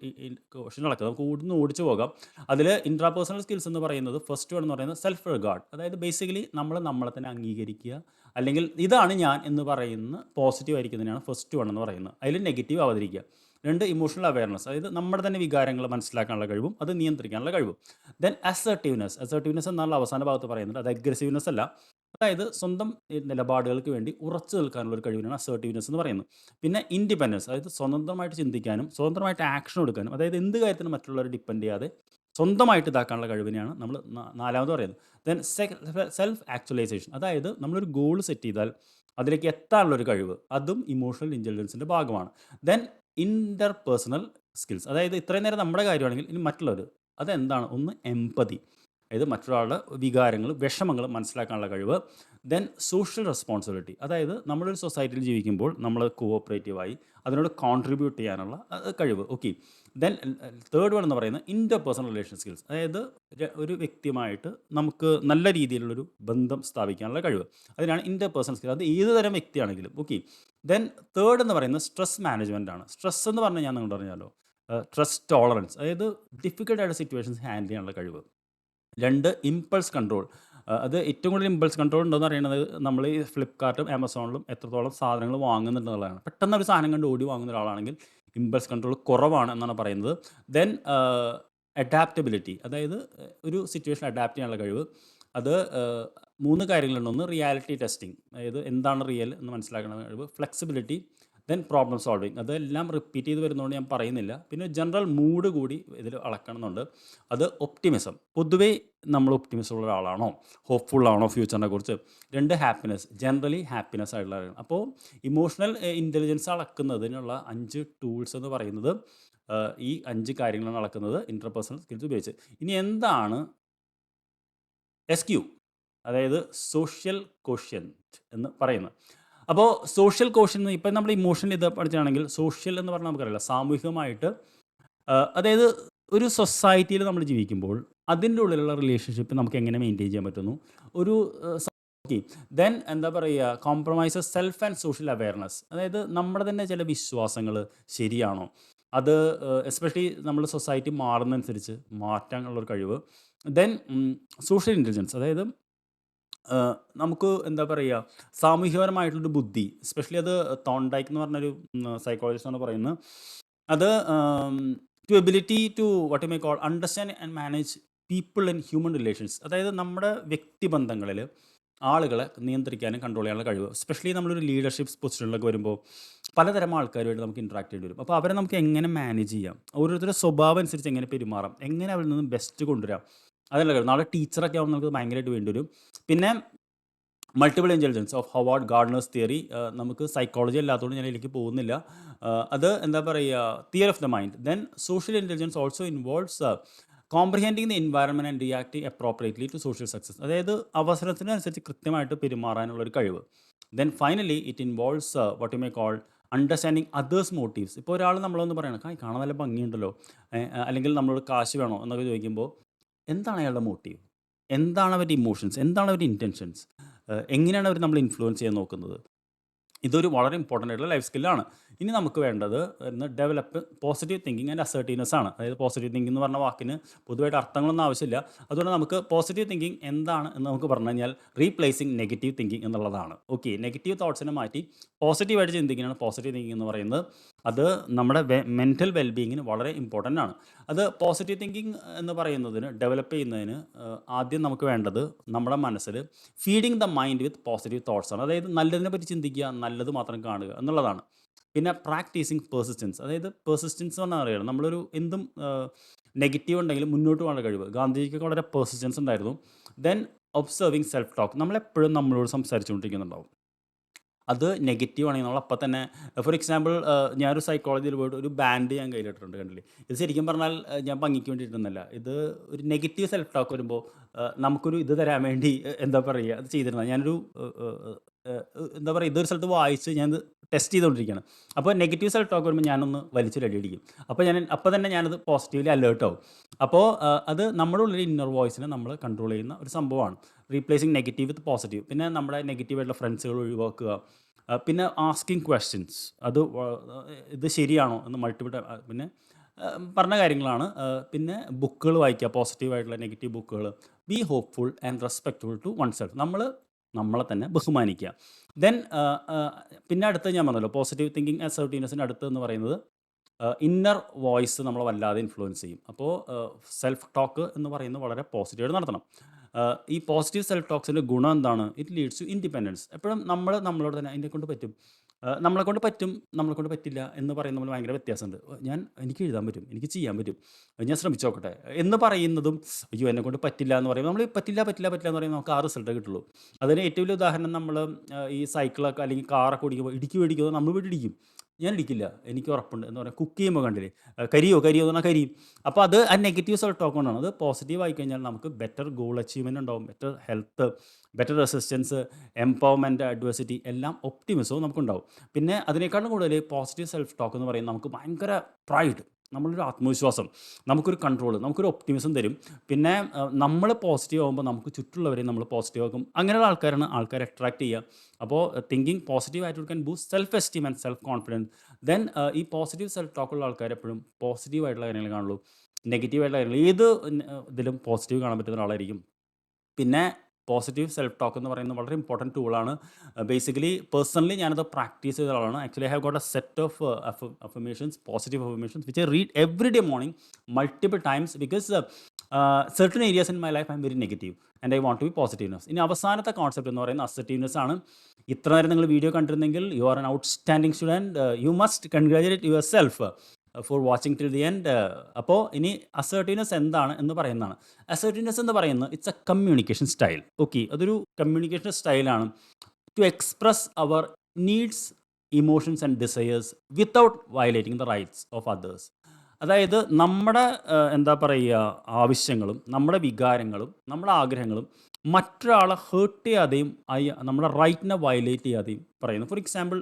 ക്വസ്റ്റ്യൻ അളക്കുക. നമുക്ക് ഓടിച്ചു പോകാം. അതിൽ ഇൻട്രാപേഴ്സണൽ സ്കിൽസ് എന്ന് പറയുന്നത് ഫസ്റ്റ് വൺ എന്ന് പറയുന്നത് സെൽഫ് റിഗാർഡ്. അതായത് ബേസിക്കലി നമ്മളെ തന്നെ അംഗീകരിക്കുക, അല്ലെങ്കിൽ ഇതാണ് ഞാൻ എന്ന് പറയുന്ന പോസിറ്റീവ് ആയിരിക്കുന്നതിനാണ് ഫസ്റ്റ് വൺ എന്ന് പറയുന്നത്. അതിൽ നെഗറ്റീവ് അവതരിക്കുക. 2, emotional awareness. അതായത് നമ്മുടെ തന്നെ വികാരങ്ങൾ മനസ്സിലാക്കാനുള്ള കഴിവും അത് നിയന്ത്രിക്കാനുള്ള കഴിവും. ദെൻ അസർട്ടീവ്നെസ് എന്നുള്ള അവസാന ഭാഗത്ത് പറയുന്നത് അത് അഗ്രസീവ്നെസ് അല്ല. അതായത് സ്വന്തം നിലപാടുകൾക്ക് വേണ്ടി ഉറച്ചു നിൽക്കാനുള്ള ഒരു കഴിവിനാണ് അസർട്ടീവ്നെസ് എന്ന് പറയുന്നത്. പിന്നെ ഇൻഡിപെൻഡൻസ്, അതായത് സ്വതന്ത്രമായിട്ട് ചിന്തിക്കാനും സ്വതന്ത്രമായിട്ട് ആക്ഷൻ എടുക്കാനും, അതായത് എന്ത് കാര്യത്തിനും മറ്റുള്ളവരെ ഡിപ്പെൻഡ് ചെയ്യാതെ സ്വന്തമായിട്ട് ഇതാക്കാനുള്ള കഴിവിനെയാണ് നമ്മൾ നാലാമത് പറയുന്നത്. ദെൻ സെൽഫ് ആക്ച്വലൈസേഷൻ, അതായത് നമ്മളൊരു ഗോൾ സെറ്റ് ചെയ്താൽ അതിലേക്ക് എത്താനുള്ളൊരു കഴിവ്, അതും ഇമോഷണൽ ഇൻ്റലിജൻസിൻ്റെ ഭാഗമാണ്. ദെൻ ഇൻ്റർപേഴ്സണൽ സ്കിൽസ്, അതായത് ഇത്രയും നേരം നമ്മുടെ കാര്യമാണെങ്കിൽ ഇനി മറ്റുള്ളവർ, അതെന്താണ്? ഒന്ന് എംപതി, അതായത് മറ്റൊരാളുടെ വികാരങ്ങൾ വിഷമങ്ങൾ മനസ്സിലാക്കാനുള്ള കഴിവ്. ദെൻ സോഷ്യൽ റെസ്പോൺസിബിലിറ്റി, അതായത് നമ്മളൊരു സൊസൈറ്റിയിൽ ജീവിക്കുമ്പോൾ നമ്മൾ കോഓപ്പറേറ്റീവായി അതിനോട് കോൺട്രിബ്യൂട്ട് ചെയ്യാനുള്ള കഴിവ്. ഓക്കെ, ദെൻ തേർഡ് വൺ എന്ന് പറയുന്നത് ഇൻ്റർപേഴ്സണൽ റിലേഷൻ സ്കിൽസ്, അതായത് ഒരു വ്യക്തിയുമായിട്ട് നമുക്ക് നല്ല രീതിയിലുള്ളൊരു ബന്ധം സ്ഥാപിക്കാനുള്ള കഴിവ്, അതിനാണ് ഇൻ്റർപേഴ്സണൽ സ്കിൽ. അത് ഏത് തരം വ്യക്തിയാണെങ്കിലും. ഓക്കെ, ദെൻ തേർഡ് എന്ന് പറയുന്നത് സ്ട്രെസ് മാനേജ്മെൻ്റ് ആണ്. സ്ട്രെസ് എന്ന് പറഞ്ഞാൽ ഞാൻ നിങ്ങളോട് പറഞ്ഞാലോ സ്ട്രെസ് ടോളറൻസ്, അതായത് ഡിഫിക്കൽട്ടായിട്ട് സിറ്റുവേഷൻസ് ഹാൻഡിൽ ചെയ്യാനുള്ള കഴിവ്. 2, ഇമ്പൾസ് കൺട്രോൾ. അത് ഏറ്റവും കൂടുതൽ ഇമ്പൾസ് കൺട്രോൾ ഉണ്ടോയെന്ന് അറിയണത് നമ്മൾ ഈ ഫ്ലിപ്കാർട്ടും ആമസോണിലും എത്രത്തോളം സാധനങ്ങൾ വാങ്ങുന്നുണ്ടെന്നുള്ളതാണ്. പെട്ടെന്ന് ഒരു സാധനം കണ്ട് ഓടി വാങ്ങുന്ന ഒരാളാണെങ്കിൽ ഇമ്പൾസ് കൺട്രോൾ കുറവാണ് എന്നാണ് പറയുന്നത്. ദെൻ അഡാപ്റ്റബിലിറ്റി, അതായത് ഒരു സിറ്റുവേഷൻ അഡാപ്റ്റ് ചെയ്യാനുള്ള കഴിവ്. അത് 3 കാര്യങ്ങളുണ്ട്. ഒന്ന് റിയാലിറ്റി ടെസ്റ്റിംഗ്, അതായത് എന്താണ് റിയൽ എന്ന് മനസ്സിലാക്കുന്ന കഴിവ്. ഫ്ലെക്സിബിലിറ്റി, ദെൻ പ്രോബ്ലം സോൾവിങ്, അതെല്ലാം റിപ്പീറ്റ് ചെയ്ത് വരുന്നതുകൊണ്ട് ഞാൻ പറയുന്നില്ല. പിന്നെ ജനറൽ മൂഡ് കൂടി ഇതിൽ അളക്കണമെന്നുണ്ട്. അത് ഒപ്റ്റിമിസം, പൊതുവേ നമ്മൾ ഒപ്റ്റിമിസം ഉള്ള ഒരാളാണോ, ഹോപ്പ്ഫുൾ ആണോ ഫ്യൂച്ചറിനെ കുറിച്ച്. രണ്ട് ഹാപ്പിനെസ്, ജനറലി ഹാപ്പിനെസ് ആയിട്ടുള്ള ആളാണ്. അപ്പോൾ ഇമോഷണൽ ഇൻ്റലിജൻസ് അളക്കുന്നതിനുള്ള 5 ടൂൾസ് എന്ന് പറയുന്നത് ഈ 5 കാര്യങ്ങളാണ് അളക്കുന്നത് ഇൻ്റർപേഴ്സണൽ സ്കിൽസ് ഉപയോഗിച്ച്. ഇനി എന്താണ് SQ, അതായത് സോഷ്യൽ കോഷ്യൻറ്റ് എന്ന് പറയുന്നത്. അപ്പോൾ സോഷ്യൽ കോഷ്യൻ ഇപ്പം നമ്മൾ ഇമോഷണൽ ഇത് പഠിച്ചാണെങ്കിൽ സോഷ്യൽ എന്ന് പറഞ്ഞാൽ നമുക്കറിയില്ല, സാമൂഹികമായിട്ട് അതായത് ഒരു സൊസൈറ്റിയിൽ നമ്മൾ ജീവിക്കുമ്പോൾ അതിൻ്റെ ഉള്ളിലുള്ള റിലേഷൻഷിപ്പ് നമുക്ക് എങ്ങനെ മെയിൻറ്റെയിൻ ചെയ്യാൻ പറ്റുന്നു, ഒരു ദെൻ എന്താ പറയുക, compromises self and social awareness, അതായത് നമ്മുടെ തന്നെ ചില വിശ്വാസങ്ങൾ ശരിയാണോ, അത് എസ്പെഷ്യലി നമ്മൾ സൊസൈറ്റി മാറുന്നതനുസരിച്ച് മാറ്റാനുള്ളൊരു കഴിവ്. ദെൻ സോഷ്യൽ ഇൻ്റലിജൻസ്, അതായത് നമുക്ക് എന്താ പറയുക, സാമൂഹികപരമായിട്ടുള്ളൊരു ബുദ്ധി, എസ്പെഷ്യലി അത് തോണ്ടൈക്ക് എന്ന് പറഞ്ഞൊരു സൈക്കോളജിസ്റ്റാണ് പറയുന്നത്. അത് to ability to what you may call understand and manage people in human relations, അതായത് നമ്മുടെ വ്യക്തിബന്ധങ്ങളിൽ ആളുകളെ നിയന്ത്രിക്കാനും കൺട്രോൾ ചെയ്യാനുള്ള കഴിവ്. എസ്പെഷ്യലി നമ്മളൊരു ലീഡർഷിപ്പ് പൊസിഷനിലൊക്കെ വരുമ്പോൾ പലതരം ആൾക്കാരുമായിട്ട് നമുക്ക് ഇൻട്രാക്ട് ചെയ്യേണ്ടി വരും. അപ്പോൾ അവരെ നമുക്ക് എങ്ങനെ മാനേജ് ചെയ്യാം, ഓരോരുത്തരുടെ സ്വഭാവം അനുസരിച്ച് എങ്ങനെ പെരുമാറാം, എങ്ങനെ അവരിൽ നിന്നും ബെസ്റ്റ് കൊണ്ടുവരാം, അതല്ല കഴിവ്. നാളെ ടീച്ചറൊക്കെ ആവുമ്പോൾ നമുക്ക് ഭയങ്കരമായിട്ട് വേണ്ടി വരും. പിന്നെ multiple intelligence of Howard Gardner's theory, നമുക്ക് സൈക്കോളജി അല്ലാത്തതുകൊണ്ട് ഞാൻ ഇതിലേക്ക് പോകുന്നില്ല. അത് എന്താ പറയുക, theory of the mind. Then social intelligence also involves comprehending the environment and reacting appropriately to social success, അതായത് അവസരത്തിനനുസരിച്ച് കൃത്യമായിട്ട് പെരുമാറാനുള്ളൊരു കഴിവ്. Then finally it involves what you may call understanding others motives. ഇപ്പോൾ ഒരാൾ നമ്മളൊന്ന് പറയണം, കാണാൻ നല്ല ഭംഗിയുണ്ടല്ലോ, അല്ലെങ്കിൽ നമ്മളോട് കാശ് വേണോ എന്നൊക്കെ ചോദിക്കുമ്പോൾ എന്താണ് അയാളുടെ മോട്ടീവ്, എന്താണ് അവരുടെ ഇമോഷൻസ്, എന്താണ് അവരുടെ ഇൻറ്റൻഷൻസ്, എങ്ങനെയാണ് അവർ നമ്മൾ ഇൻഫ്ലുവൻസ് ചെയ്യാൻ നോക്കുന്നത്. ഇതൊരു വളരെ ഇമ്പോർട്ടൻ്റ് ആയിട്ടുള്ള ലൈഫ് സ്കില്ലാണ്. ഇനി നമുക്ക് വേണ്ടത് develop positive thinking and assertiveness ആണ്. അതായത് പോസിറ്റീവ് തിങ്കിങ് എന്ന് പറഞ്ഞ വാക്കിന് പൊതുവായിട്ട് അർത്ഥങ്ങളൊന്നും ആവശ്യമില്ല. അതുകൊണ്ട് നമുക്ക് പോസിറ്റീവ് തിങ്കിങ് എന്താണ് എന്ന് നമുക്ക് പറഞ്ഞു കഴിഞ്ഞാൽ റീപ്ലേസിങ് നെഗറ്റീവ് തിങ്കിങ് എന്നുള്ളതാണ്. ഓക്കെ, നെഗറ്റീവ് തോട്ട്സിനെ മാറ്റി പോസിറ്റീവായിട്ട് ചിന്തിക്കുന്നതാണ് പോസിറ്റീവ് തിങ്കിങ് എന്ന് പറയുന്നത്. അത് നമ്മുടെ മെൻ്റൽ വെൽബീയിങ്ങിന് വളരെ ഇമ്പോർട്ടൻ്റ് ആണ്. അത് പോസിറ്റീവ് തിങ്കിങ് എന്ന് പറയുന്നതിന് ഡെവലപ്പ് ചെയ്യുന്നതിന് ആദ്യം നമുക്ക് വേണ്ടത് നമ്മുടെ മനസ്സിൽ feeding the mind with positive thoughts ആണ്. അതായത് നല്ലതിനെ പറ്റി ചിന്തിക്കുക, നല്ലത് മാത്രം കാണുക എന്നുള്ളതാണ്. പിന്നെ പ്രാക്ടീസിങ് പെർസിസ്റ്റൻസ്, അതായത് പെർസിസ്റ്റൻസ് എന്ന് പറഞ്ഞാൽ അറിയണം, നമ്മളൊരു എന്തും നെഗറ്റീവ് ഉണ്ടെങ്കിലും മുന്നോട്ട് പോകാനുള്ള കഴിവ്. ഗാന്ധിജിക്ക് വളരെ പെർസിസ്റ്റൻസ് ഉണ്ടായിരുന്നു. ദെൻ ഒബ്സർവിങ് സെൽഫ് ടോക്ക്, നമ്മളെപ്പോഴും നമ്മളോട് സംസാരിച്ചുകൊണ്ടിരിക്കുന്നുണ്ടാവും. അത് നെഗറ്റീവ് ആണെങ്കിൽ നമ്മൾ അപ്പം തന്നെ, ഫോർ എക്സാമ്പിൾ ഞാനൊരു സൈക്കോളജിയിൽ പോയിട്ട് ഒരു ബാൻഡ് ഞാൻ കയ്യിലിട്ടിട്ടുണ്ട്, കണ്ടില്ലേ. ഇത് ശരിക്കും പറഞ്ഞാൽ ഞാൻ ഭംഗിക്ക് വേണ്ടിയിട്ടൊന്നല്ല, ഇത് ഒരു നെഗറ്റീവ് സെൽഫ് ടോക്ക് വരുമ്പോൾ നമുക്കൊരു ഇത് തരാൻ വേണ്ടി എന്താ പറയുക അത് ചെയ്തിരുന്നത്. ഞാനൊരു എന്താ പറയുക, ഇതൊരു സ്ഥലത്ത് വായിച്ച് ഞാനത് ടെസ്റ്റ് ചെയ്തുകൊണ്ടിരിക്കുകയാണ്. അപ്പോൾ നെഗറ്റീവ് സെൽഫ് ടോക്ക് വരുമ്പോൾ ഞാനൊന്ന് വലിച്ച് അടിക്കും. അപ്പോൾ തന്നെ ഞാനത് പോസിറ്റീവ്ലി അലേർട്ട് ആവും. അപ്പോൾ അത് നമ്മുടെ ഉള്ളിൽ ഇന്നർ വോയിസിനെ നമ്മൾ കൺട്രോൾ ചെയ്യുന്ന ഒരു സംഭവമാണ്. റീപ്ലേസിങ് നെഗറ്റീവ് വിത്ത് പോസിറ്റീവ്. പിന്നെ നമ്മുടെ നെഗറ്റീവായിട്ടുള്ള ഫ്രണ്ട്സുകൾ ഒഴിവാക്കുക. പിന്നെ ആസ്കിങ് ക്വസ്റ്റ്യൻസ്, അത് ഇത് ശരിയാണോ എന്ന് മൾട്ടിപ്പിൾ ടൈം, പിന്നെ പറഞ്ഞ കാര്യങ്ങളാണ്. പിന്നെ ബുക്കുകൾ വായിക്കുക, പോസിറ്റീവായിട്ടുള്ള നെഗറ്റീവ് ബുക്കുകൾ. Be hopeful and respectful to oneself, നമ്മളെ തന്നെ ബഹുമാനിക്കുക. ദെൻ പിന്നെ അടുത്ത് ഞാൻ പറഞ്ഞല്ലോ പോസിറ്റീവ് തിങ്കിങ് അസർട്ടീവ്നെസ്സിൻ്റെ അടുത്ത് എന്ന് പറയുന്നത് ഇന്നർ വോയിസ് നമ്മളെ വല്ലാതെ ഇൻഫ്ലുവൻസ് ചെയ്യും. അപ്പോൾ സെൽഫ് ടോക്ക് എന്ന് പറയുന്നത് വളരെ പോസിറ്റീവായിട്ട് നടത്തണം. ഈ പോസിറ്റീവ് സെൽഫ് ടോക്സിൻ്റെ ഗുണം എന്താണ്? It leads to independence. എപ്പോഴും നമ്മളോട് തന്നെ എന്നെക്കൊണ്ട് പറ്റും, നമ്മളെക്കൊണ്ട് പറ്റും, നമ്മളെക്കൊണ്ട് പറ്റില്ല എന്ന് പറയുന്നത് നമ്മൾ ഭയങ്കര വ്യത്യാസമുണ്ട്. എനിക്ക് എഴുതാൻ പറ്റും, എനിക്ക് ചെയ്യാൻ പറ്റും, ഞാൻ ശ്രമിച്ചു നോക്കട്ടെ എന്ന് പറയുന്നതും അയ്യോ എന്നെക്കൊണ്ട് പറ്റില്ല എന്ന് പറയുമ്പോൾ നമ്മൾ പറ്റില്ല എന്ന് പറയുമ്പോൾ നമുക്ക് ആ റിസൾട്ടേ കിട്ടുള്ളൂ. അതിന് ഏറ്റവും വലിയ ഉദാഹരണം, നമ്മൾ ഈ സൈക്കിളൊക്കെ അല്ലെങ്കിൽ കാറൊക്കെ ഓടിക്കുമ്പോൾ ഇടിക്കുമ്പോൾ നമ്മൾ വീട്ടിൽ ഇടിക്കും. ഞാൻ ഇടിക്കില്ല, എനിക്ക് ഉറപ്പുണ്ട് എന്ന് പറയാം. കുക്ക് ചെയ്യുമ്പോൾ കണ്ടില്ലേ, കരിയോ എന്ന് പറഞ്ഞാൽ കരിയും. അപ്പോൾ അത് ആ നെഗറ്റീവ് സെൽഫ് ടോക്ക് കൊണ്ടാണ്. അത് പോസിറ്റീവ് ആയി കഴിഞ്ഞാൽ നമുക്ക് ബെറ്റർ ഗോൾ അച്ചീവ്മെൻറ്റ് ഉണ്ടാവും, better health, better resistance, empowerment, adversity, എല്ലാം ഒപ്റ്റിമിസവും നമുക്കുണ്ടാവും. പിന്നെ അതിനേക്കാളും കൂടുതൽ പോസിറ്റീവ് സെൽഫ് ടോക്ക് എന്ന് പറയുന്നത് നമുക്ക് ഭയങ്കര പ്രൈഡ്, നമ്മളൊരു ആത്മവിശ്വാസം, നമുക്കൊരു കൺട്രോൾ, നമുക്കൊരു ഒപ്റ്റിമിസം തരും. പിന്നെ നമ്മൾ പോസിറ്റീവ് ആകുമ്പോൾ നമുക്ക് ചുറ്റുള്ളവരെയും നമ്മൾ പോസിറ്റീവ് ആക്കും. അങ്ങനെയുള്ള ആൾക്കാരെ അട്രാക്ട് ചെയ്യുക. അപ്പോൾ തിങ്കിങ് പോസിറ്റീവ് ആയിട്ട് can boost self esteem and self confidence. Then ഈ പോസിറ്റീവ് സെൽഫ് ടോക്കുള്ള ആൾക്കാർ എപ്പോഴും പോസിറ്റീവ് ആയിട്ടുള്ള കാര്യങ്ങൾ കാണുള്ളൂ. നെഗറ്റീവ് ആയിട്ടുള്ള കാര്യങ്ങൾ ഏത് ഇതിലും പോസിറ്റീവ് കാണാൻ പറ്റുന്ന ഒരാളായിരിക്കും. പിന്നെ പോസിറ്റീവ് സെൽഫ് ടോക്ക് എന്ന് പറയുന്നത് വളരെ ഇമ്പോർട്ടൻറ്റ് ടൂളാണ്. ബേസിക്കലി പേഴ്സണലി ഞാനത് പ്രാക്ടീസ് ചെയ്ത ആളാണ്. Actually I have got a set of affirmations, positive affirmations which I read every day morning multiple times. Because certain areas in my life I am very negative and I want to be positiveness. ഇനി അവസാനത്തെ concept എന്ന് പറയുന്നത് assertiveness ആണ്. ഇത്ര നേരം നിങ്ങൾ video കണ്ടിരുന്നെങ്കിൽ you are an outstanding student. You must congratulate yourself for watching till the end. അപ്പോൾ ഇനി അസർട്ടീവ്നെസ് എന്താണ് എന്ന് പറയുന്നതാണ്. അസർട്ടീവ്നെസ് എന്ന് പറയുന്നത് it's a communication style. Okay, അതൊരു കമ്മ്യൂണിക്കേഷൻ സ്റ്റൈലാണ് to express our needs, emotions and desires without violating the rights of others. അതായത് നമ്മുടെ എന്താ പറയുക, ആവശ്യങ്ങളും നമ്മുടെ വികാരങ്ങളും നമ്മുടെ ആഗ്രഹങ്ങളും മറ്റൊരാളെ ഹേർട്ട് ചെയ്യാതെയും നമ്മുടെ റൈറ്റിനെ വയലേറ്റ് ചെയ്യാതെയും പറയുന്നു. ഫോർ എക്സാമ്പിൾ,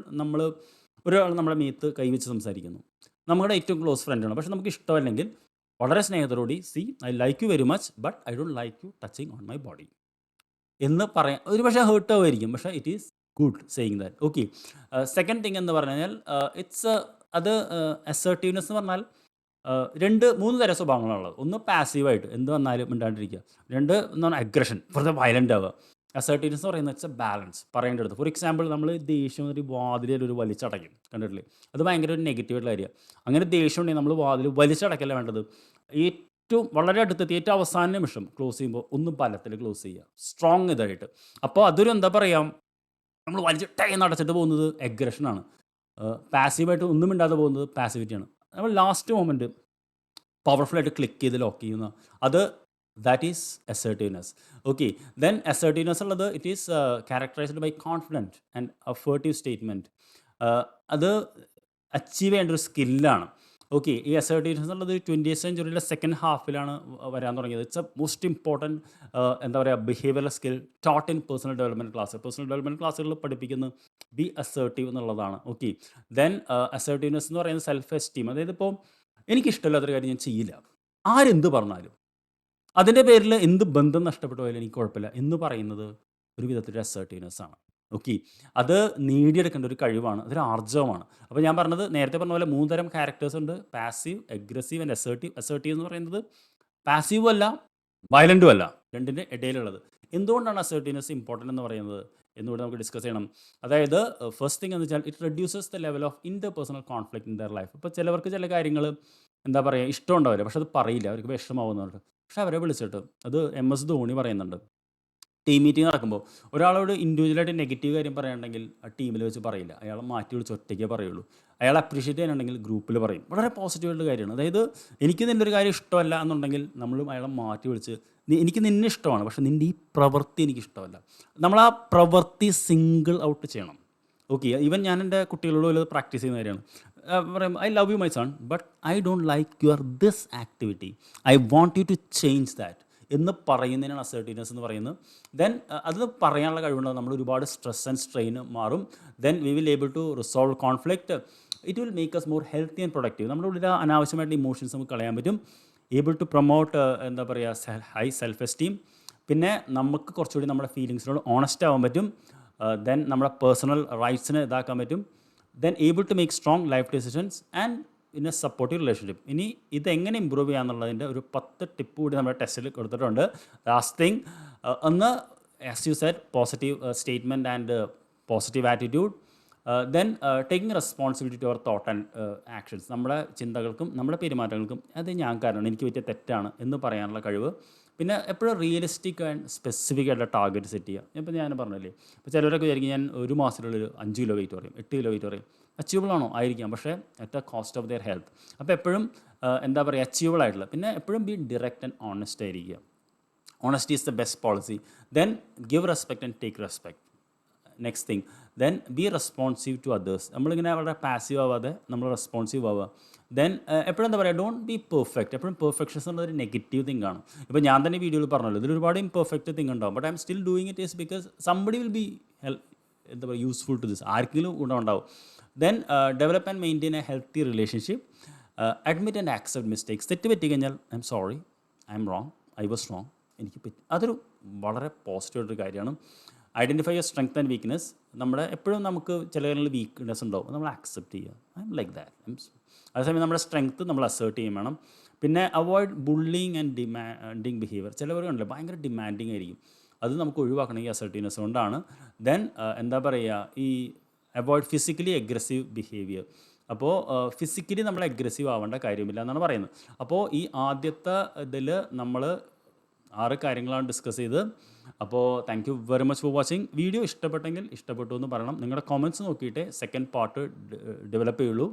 ഒരാൾ നമ്മുടെ മേത്ത് കൈവച്ച് സംസാരിക്കുന്നു. നമ്മുടെ ഏറ്റവും ക്ലോസ് ഫ്രണ്ടാണ്, പക്ഷെ നമുക്ക് ഇഷ്ടമല്ലെങ്കിൽ വളരെ സ്നേഹത്തോടുകൂടി C I like you very much but I don't like you touching on my body എന്ന് പറയാം. ഒരു പക്ഷേ ഹേർട്ട് ആവുമായിരിക്കും, പക്ഷേ it is good saying that. Okay, second thing എന്ന് പറഞ്ഞു കഴിഞ്ഞാൽ അത് അസർട്ടീവ്നെസ് എന്ന് പറഞ്ഞാൽ 2-3 തരം സ്വഭാവങ്ങളാണുള്ളത്. ഒന്ന് പാസീവായിട്ട് എന്ത് വന്നാലും മിണ്ടാണ്ടിരിക്കുക. 2 എന്ന് പറഞ്ഞാൽ അഗ്രഷൻ, വെറുതെ വയലൻ്റ് ആവുക. അസർട്ടീവ്നെസ് എന്ന് പറയുന്നത് ഇറ്റ്സ് എ ബാലൻസ്, പറയേണ്ടത്. ഫോർ എക്സാമ്പിൾ, നമ്മൾ ദേഷ്യം ഒരു വാതിലിൽ ഒരു വലിച്ചടയ്ക്കും, കണ്ടിട്ടില്ലേ? അത് ഭയങ്കര ഒരു നെഗറ്റീവായിട്ടുള്ള കാര്യമാണ്. അങ്ങനെ ദേഷ്യം ഉണ്ടെങ്കിൽ നമ്മൾ വാതിൽ വലിച്ചടക്കല്ല വേണ്ടത്. ഏറ്റവും വളരെ അടുത്തെത്തി ഏറ്റവും അവസാന നിമിഷം ക്ലോസ് ചെയ്യുമ്പോൾ ഒന്ന് ബലത്തിൽ ക്ലോസ് ചെയ്യുക, സ്ട്രോങ് ഇതായിട്ട്. അപ്പോൾ അതൊരു എന്താ പറയുക, നമ്മൾ വലിച്ച് ടൈന്ന് അടച്ചിട്ട് പോകുന്നത് അഗ്രഷനാണ്. പാസീവായിട്ട് ഒന്നും മിണ്ടാതെ പോകുന്നത് പാസിവിറ്റിയാണ്. നമ്മൾ ലാസ്റ്റ് മൊമെൻറ്റ് പവർഫുള്ളായിട്ട് ക്ലിക്ക് ചെയ്ത് ലോക്ക് ചെയ്യുന്ന അത് that is assertiveness. Okay, then assertiveness ഉള്ളത് it is characterised by confident and assertive statement. അത് അച്ചീവ് ചെയ്യേണ്ട ഒരു സ്കില്ലാണ്. ഓക്കെ, ഈ അസർട്ടീവ്നെസ് എന്നുള്ളത് 20th സെഞ്ച്വറിയിലെ സെക്കൻഡ് ഹാഫിലാണ് വരാൻ തുടങ്ങിയത്. ഇറ്റ്സ് എ മോസ്റ്റ് ഇമ്പോർട്ടൻറ്റ് എന്താ പറയുക behavioural skill taught in personal development class. Personal development ക്ലാസ്സുകളിൽ പഠിപ്പിക്കുന്നത് ബി അസർട്ടീവ് എന്നുള്ളതാണ്. ഓക്കെ, ദെൻ അസർട്ടീവ്നെസ് എന്ന് പറയുന്നത് സെൽഫ് എസ്റ്റീം. അതായത് ഇപ്പോൾ എനിക്കിഷ്ടമില്ലാത്തൊരു കാര്യം ഞാൻ ചെയ്യില്ല, ആരെന്ത് പറഞ്ഞാലും അതിൻ്റെ പേരിൽ എന്ത് ബന്ധം നഷ്ടപ്പെട്ടു പോയാലും എനിക്ക് കുഴപ്പമില്ല എന്ന് പറയുന്നത് ഒരു വിധത്തിലൊരു അസർട്ടീവ്നെസ് ആണ്. ഓക്കെ, അത് നേടിയെടുക്കേണ്ട ഒരു കഴിവാണ്, അതൊരു ആർജവമാണ്. അപ്പോൾ ഞാൻ പറഞ്ഞത് നേരത്തെ പറഞ്ഞ പോലെ 3 തരം ക്യാരക്ടേഴ്സ് ഉണ്ട്: passive, aggressive and assertive. Assertive എന്ന് പറയുന്നത് പാസീവും അല്ല വയലൻറ്റും അല്ല, രണ്ടിൻ്റെ ഇടയിലുള്ളത്. എന്തുകൊണ്ടാണ് അസർട്ടീവ്നെസ് ഇമ്പോർട്ടൻ്റ് എന്ന് പറയുന്നത് എന്നുകൂടെ നമുക്ക് ഡിസ്കസ് ചെയ്യണം. അതായത് ഫസ്റ്റ് തിങ് എന്ന് വെച്ചാൽ it reduces the level of interpersonal conflict in their life. ഇപ്പോൾ ചിലവർക്ക് ചില കാര്യങ്ങൾ എന്താ പറയുക ഇഷ്ടമുണ്ടാവില്ല, പക്ഷെ അത് പറയില്ല, അവർക്ക് വിഷമാവുന്നുണ്ട്. പക്ഷെ അവരെ വിളിച്ചിട്ട് അത് MS ധോണി പറയുന്നുണ്ട്. ടീം മീറ്റിംഗ് നടക്കുമ്പോൾ ഒരാളോട് ഇൻഡിവിജ്വലായിട്ട് നെഗറ്റീവ് കാര്യം പറയുകയാണെങ്കിൽ ആ ടീമിൽ വെച്ച് പറയില്ല, അയാളെ മാറ്റി വിളിച്ച് ഒറ്റയ്ക്കേ പറയുള്ളൂ. അയാൾ അപ്രീഷിയേറ്റ് ചെയ്യാനുണ്ടെങ്കിൽ ഗ്രൂപ്പിൽ പറയും. വളരെ പോസിറ്റീവായിട്ടുള്ള കാര്യമാണ്. അതായത് എനിക്ക് നിൻ്റെ ഒരു കാര്യം ഇഷ്ടമല്ല എന്നുണ്ടെങ്കിൽ നമ്മൾ അയാളെ മാറ്റി വിളിച്ച് എനിക്ക് നിന്നെ ഇഷ്ടമാണ്, പക്ഷെ നിൻ്റെ ഈ പ്രവൃത്തി എനിക്ക് ഇഷ്ടമല്ല, നമ്മൾ ആ പ്രവൃത്തി സിംഗിൾ ഔട്ട് ചെയ്യണം. ഓക്കെ, ഈവൻ ഞാൻ എൻ്റെ കുട്ടികളോട് വല്ലത് പ്രാക്ടീസ് ചെയ്യുന്ന കാര്യമാണ്. പറയും I love you my son but I don't like your this activity, I want you to change that എന്ന് പറയുന്നതിനാണ് അസർട്ടീവ്നെസ് എന്ന് പറയുന്നത്. ദെൻ അത് പറയാനുള്ള കഴിവുണ്ടാകും, നമ്മൾ ഒരുപാട് സ്ട്രെസ് ആൻഡ് സ്ട്രെയിൻ മാറും. Then we will able to resolve conflict. It will make us more healthy and productive. നമ്മുടെ ഉള്ളിൽ അനാവശ്യമായിട്ട് ഇമോഷൻസ് നമുക്ക് കളയാൻ പറ്റും. ഏബിൾ ടു പ്രൊമോട്ട് എന്താ പറയുക ഹൈ സെൽഫ് എസ്റ്റീം. പിന്നെ നമുക്ക് കുറച്ചുകൂടി നമ്മുടെ ഫീലിങ്സിനോട് ഓണസ്റ്റ് ആവാൻ പറ്റും. ദെൻ നമ്മുടെ പേഴ്സണൽ റൈറ്റ്സിനെ ഇതാക്കാൻ പറ്റും. Then able to make strong life decisions and in a supportive relationship. ഇനി ഇതെങ്ങനെ ഇമ്പ്രൂവ് ചെയ്യാന്നുള്ളതിൻ്റെ ഒരു 10 ടിപ്പ് കൂടി നമ്മുടെ ടെസ്റ്റിൽ കൊടുത്തിട്ടുണ്ട്. ലാസ്റ്റ് തിങ് ഒന്ന് as you said positive statement and positive attitude. Then taking responsibility to our thought and actions. നമ്മുടെ ചിന്തകൾക്കും നമ്മുടെ പെരുമാറ്റങ്ങൾക്കും അത് ഞാൻ കാരണമാണ്, എനിക്ക് പറ്റിയ തെറ്റാണ് എന്ന് പറയാനുള്ള കഴിവ്. പിന്നെ എപ്പോഴും റിയലിസ്റ്റിക് ആൻഡ് സ്പെസിഫിക് ആയിട്ടുള്ള ടാർഗറ്റ് സെറ്റ് ചെയ്യുക. ഇപ്പോൾ ഞാൻ പറഞ്ഞില്ലേ, ഇപ്പോൾ ചിലരൊക്കെ വിചാരിക്കും ഞാൻ ഒരു മാസത്തിനുള്ളിൽ 5 കിലോ വെയിറ്റ് പറയും, 8 കിലോ വെയിറ്റ് പറയും. അച്ചീവബിൾ ആണോ? ആയിരിക്കാം, പക്ഷേ at the cost of their health. അപ്പോൾ എപ്പോഴും എന്താ പറയുക അച്ചീവബിൾ ആയിട്ടുള്ള, പിന്നെ എപ്പോഴും ബി ഡിറക്റ്റ് ആൻഡ് ഓണസ്റ്റ് ആയിരിക്കുക. Honesty is the best policy. Then give respect and take respect. Next thing, then be responsive to others. നമ്മളിങ്ങനെ വളരെ പാസീവ് ആവാതെ നമ്മൾ റെസ്പോൺസീവ് ആവുക. ദെൻ എപ്പോഴും എന്താ പറയുക ഡോണ്ട് ബി പെർഫെക്റ്റ്. എപ്പോഴും പെർഫെക്ഷൻസ് എന്നുള്ളൊരു നെഗറ്റീവ് തിങ് ആണ്. ഇപ്പോൾ ഞാൻ തന്നെ വീഡിയോയിൽ പറഞ്ഞല്ലോ, ഇതിൽ ഒരുപാട് ഇംപെർഫെക്റ്റ് തിങ് ഉണ്ടാവും, but I'm still doing it is because somebody will be എന്താ പറയുക യൂസ്ഫുൾ ടു ദിസ്, ആർക്കെങ്കിലും ഗുണമുണ്ടാവും. Then develop and maintain a healthy relationship. Admit and accept mistakes. തെറ്റ് പറ്റി കഴിഞ്ഞാൽ I'm sorry, I'm wrong, I was wrong, എനിക്ക് പറ്റി. അതൊരു വളരെ പോസിറ്റീവായിട്ടൊരു കാര്യമാണ്. Identify your strength and weakness. നമ്മുടെ എപ്പോഴും നമുക്ക് ചില കാര്യങ്ങളിൽ വീക്ക്നെസ് ഉണ്ടാവും, നമ്മൾ ആക്സെപ്റ്റ് ചെയ്യുക. I M like that. അതേസമയം നമ്മുടെ സ്ട്രെങ്ത്ത് നമ്മൾ അസേർട്ട് ചെയ്യും വേണം. പിന്നെ avoid bullying and demanding behaviour. ചിലവർ കണ്ടില്ല ഭയങ്കര ഡിമാൻഡിങ് ആയിരിക്കും, അത് നമുക്ക് ഒഴിവാക്കണമെങ്കിൽ അസർട്ടീവ്നെസ് കൊണ്ടാണ്. ദെൻ എന്താ പറയുക ഈ അവോയ്ഡ് ഫിസിക്കലി അഗ്രസീവ് ബിഹേവിയർ. അപ്പോൾ ഫിസിക്കലി നമ്മൾ അഗ്രസീവ് ആവേണ്ട കാര്യമില്ല എന്നാണ് പറയുന്നത്. അപ്പോൾ ഈ ആദ്യത്തെ ഇതിൽ നമ്മൾ 6 കാര്യങ്ങളാണ് ഡിസ്കസ് ചെയ്ത്. അപ്പോൾ thank you very much for watching. Video ഇഷ്ടപ്പെട്ടെങ്കിൽ ഇഷ്ടപ്പെട്ടു എന്ന് പറയണം. നിങ്ങളുടെ കമൻറ്റ്സ് നോക്കിയിട്ട് സെക്കൻഡ് പാർട്ട് ഡെവലപ്പ് ചെയ്യുള്ളൂ.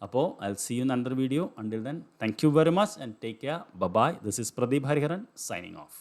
അപ്പോൾ I will see you in another video. Until then thank you very much and take care. Bye. This is Pradeep Hariharan signing of.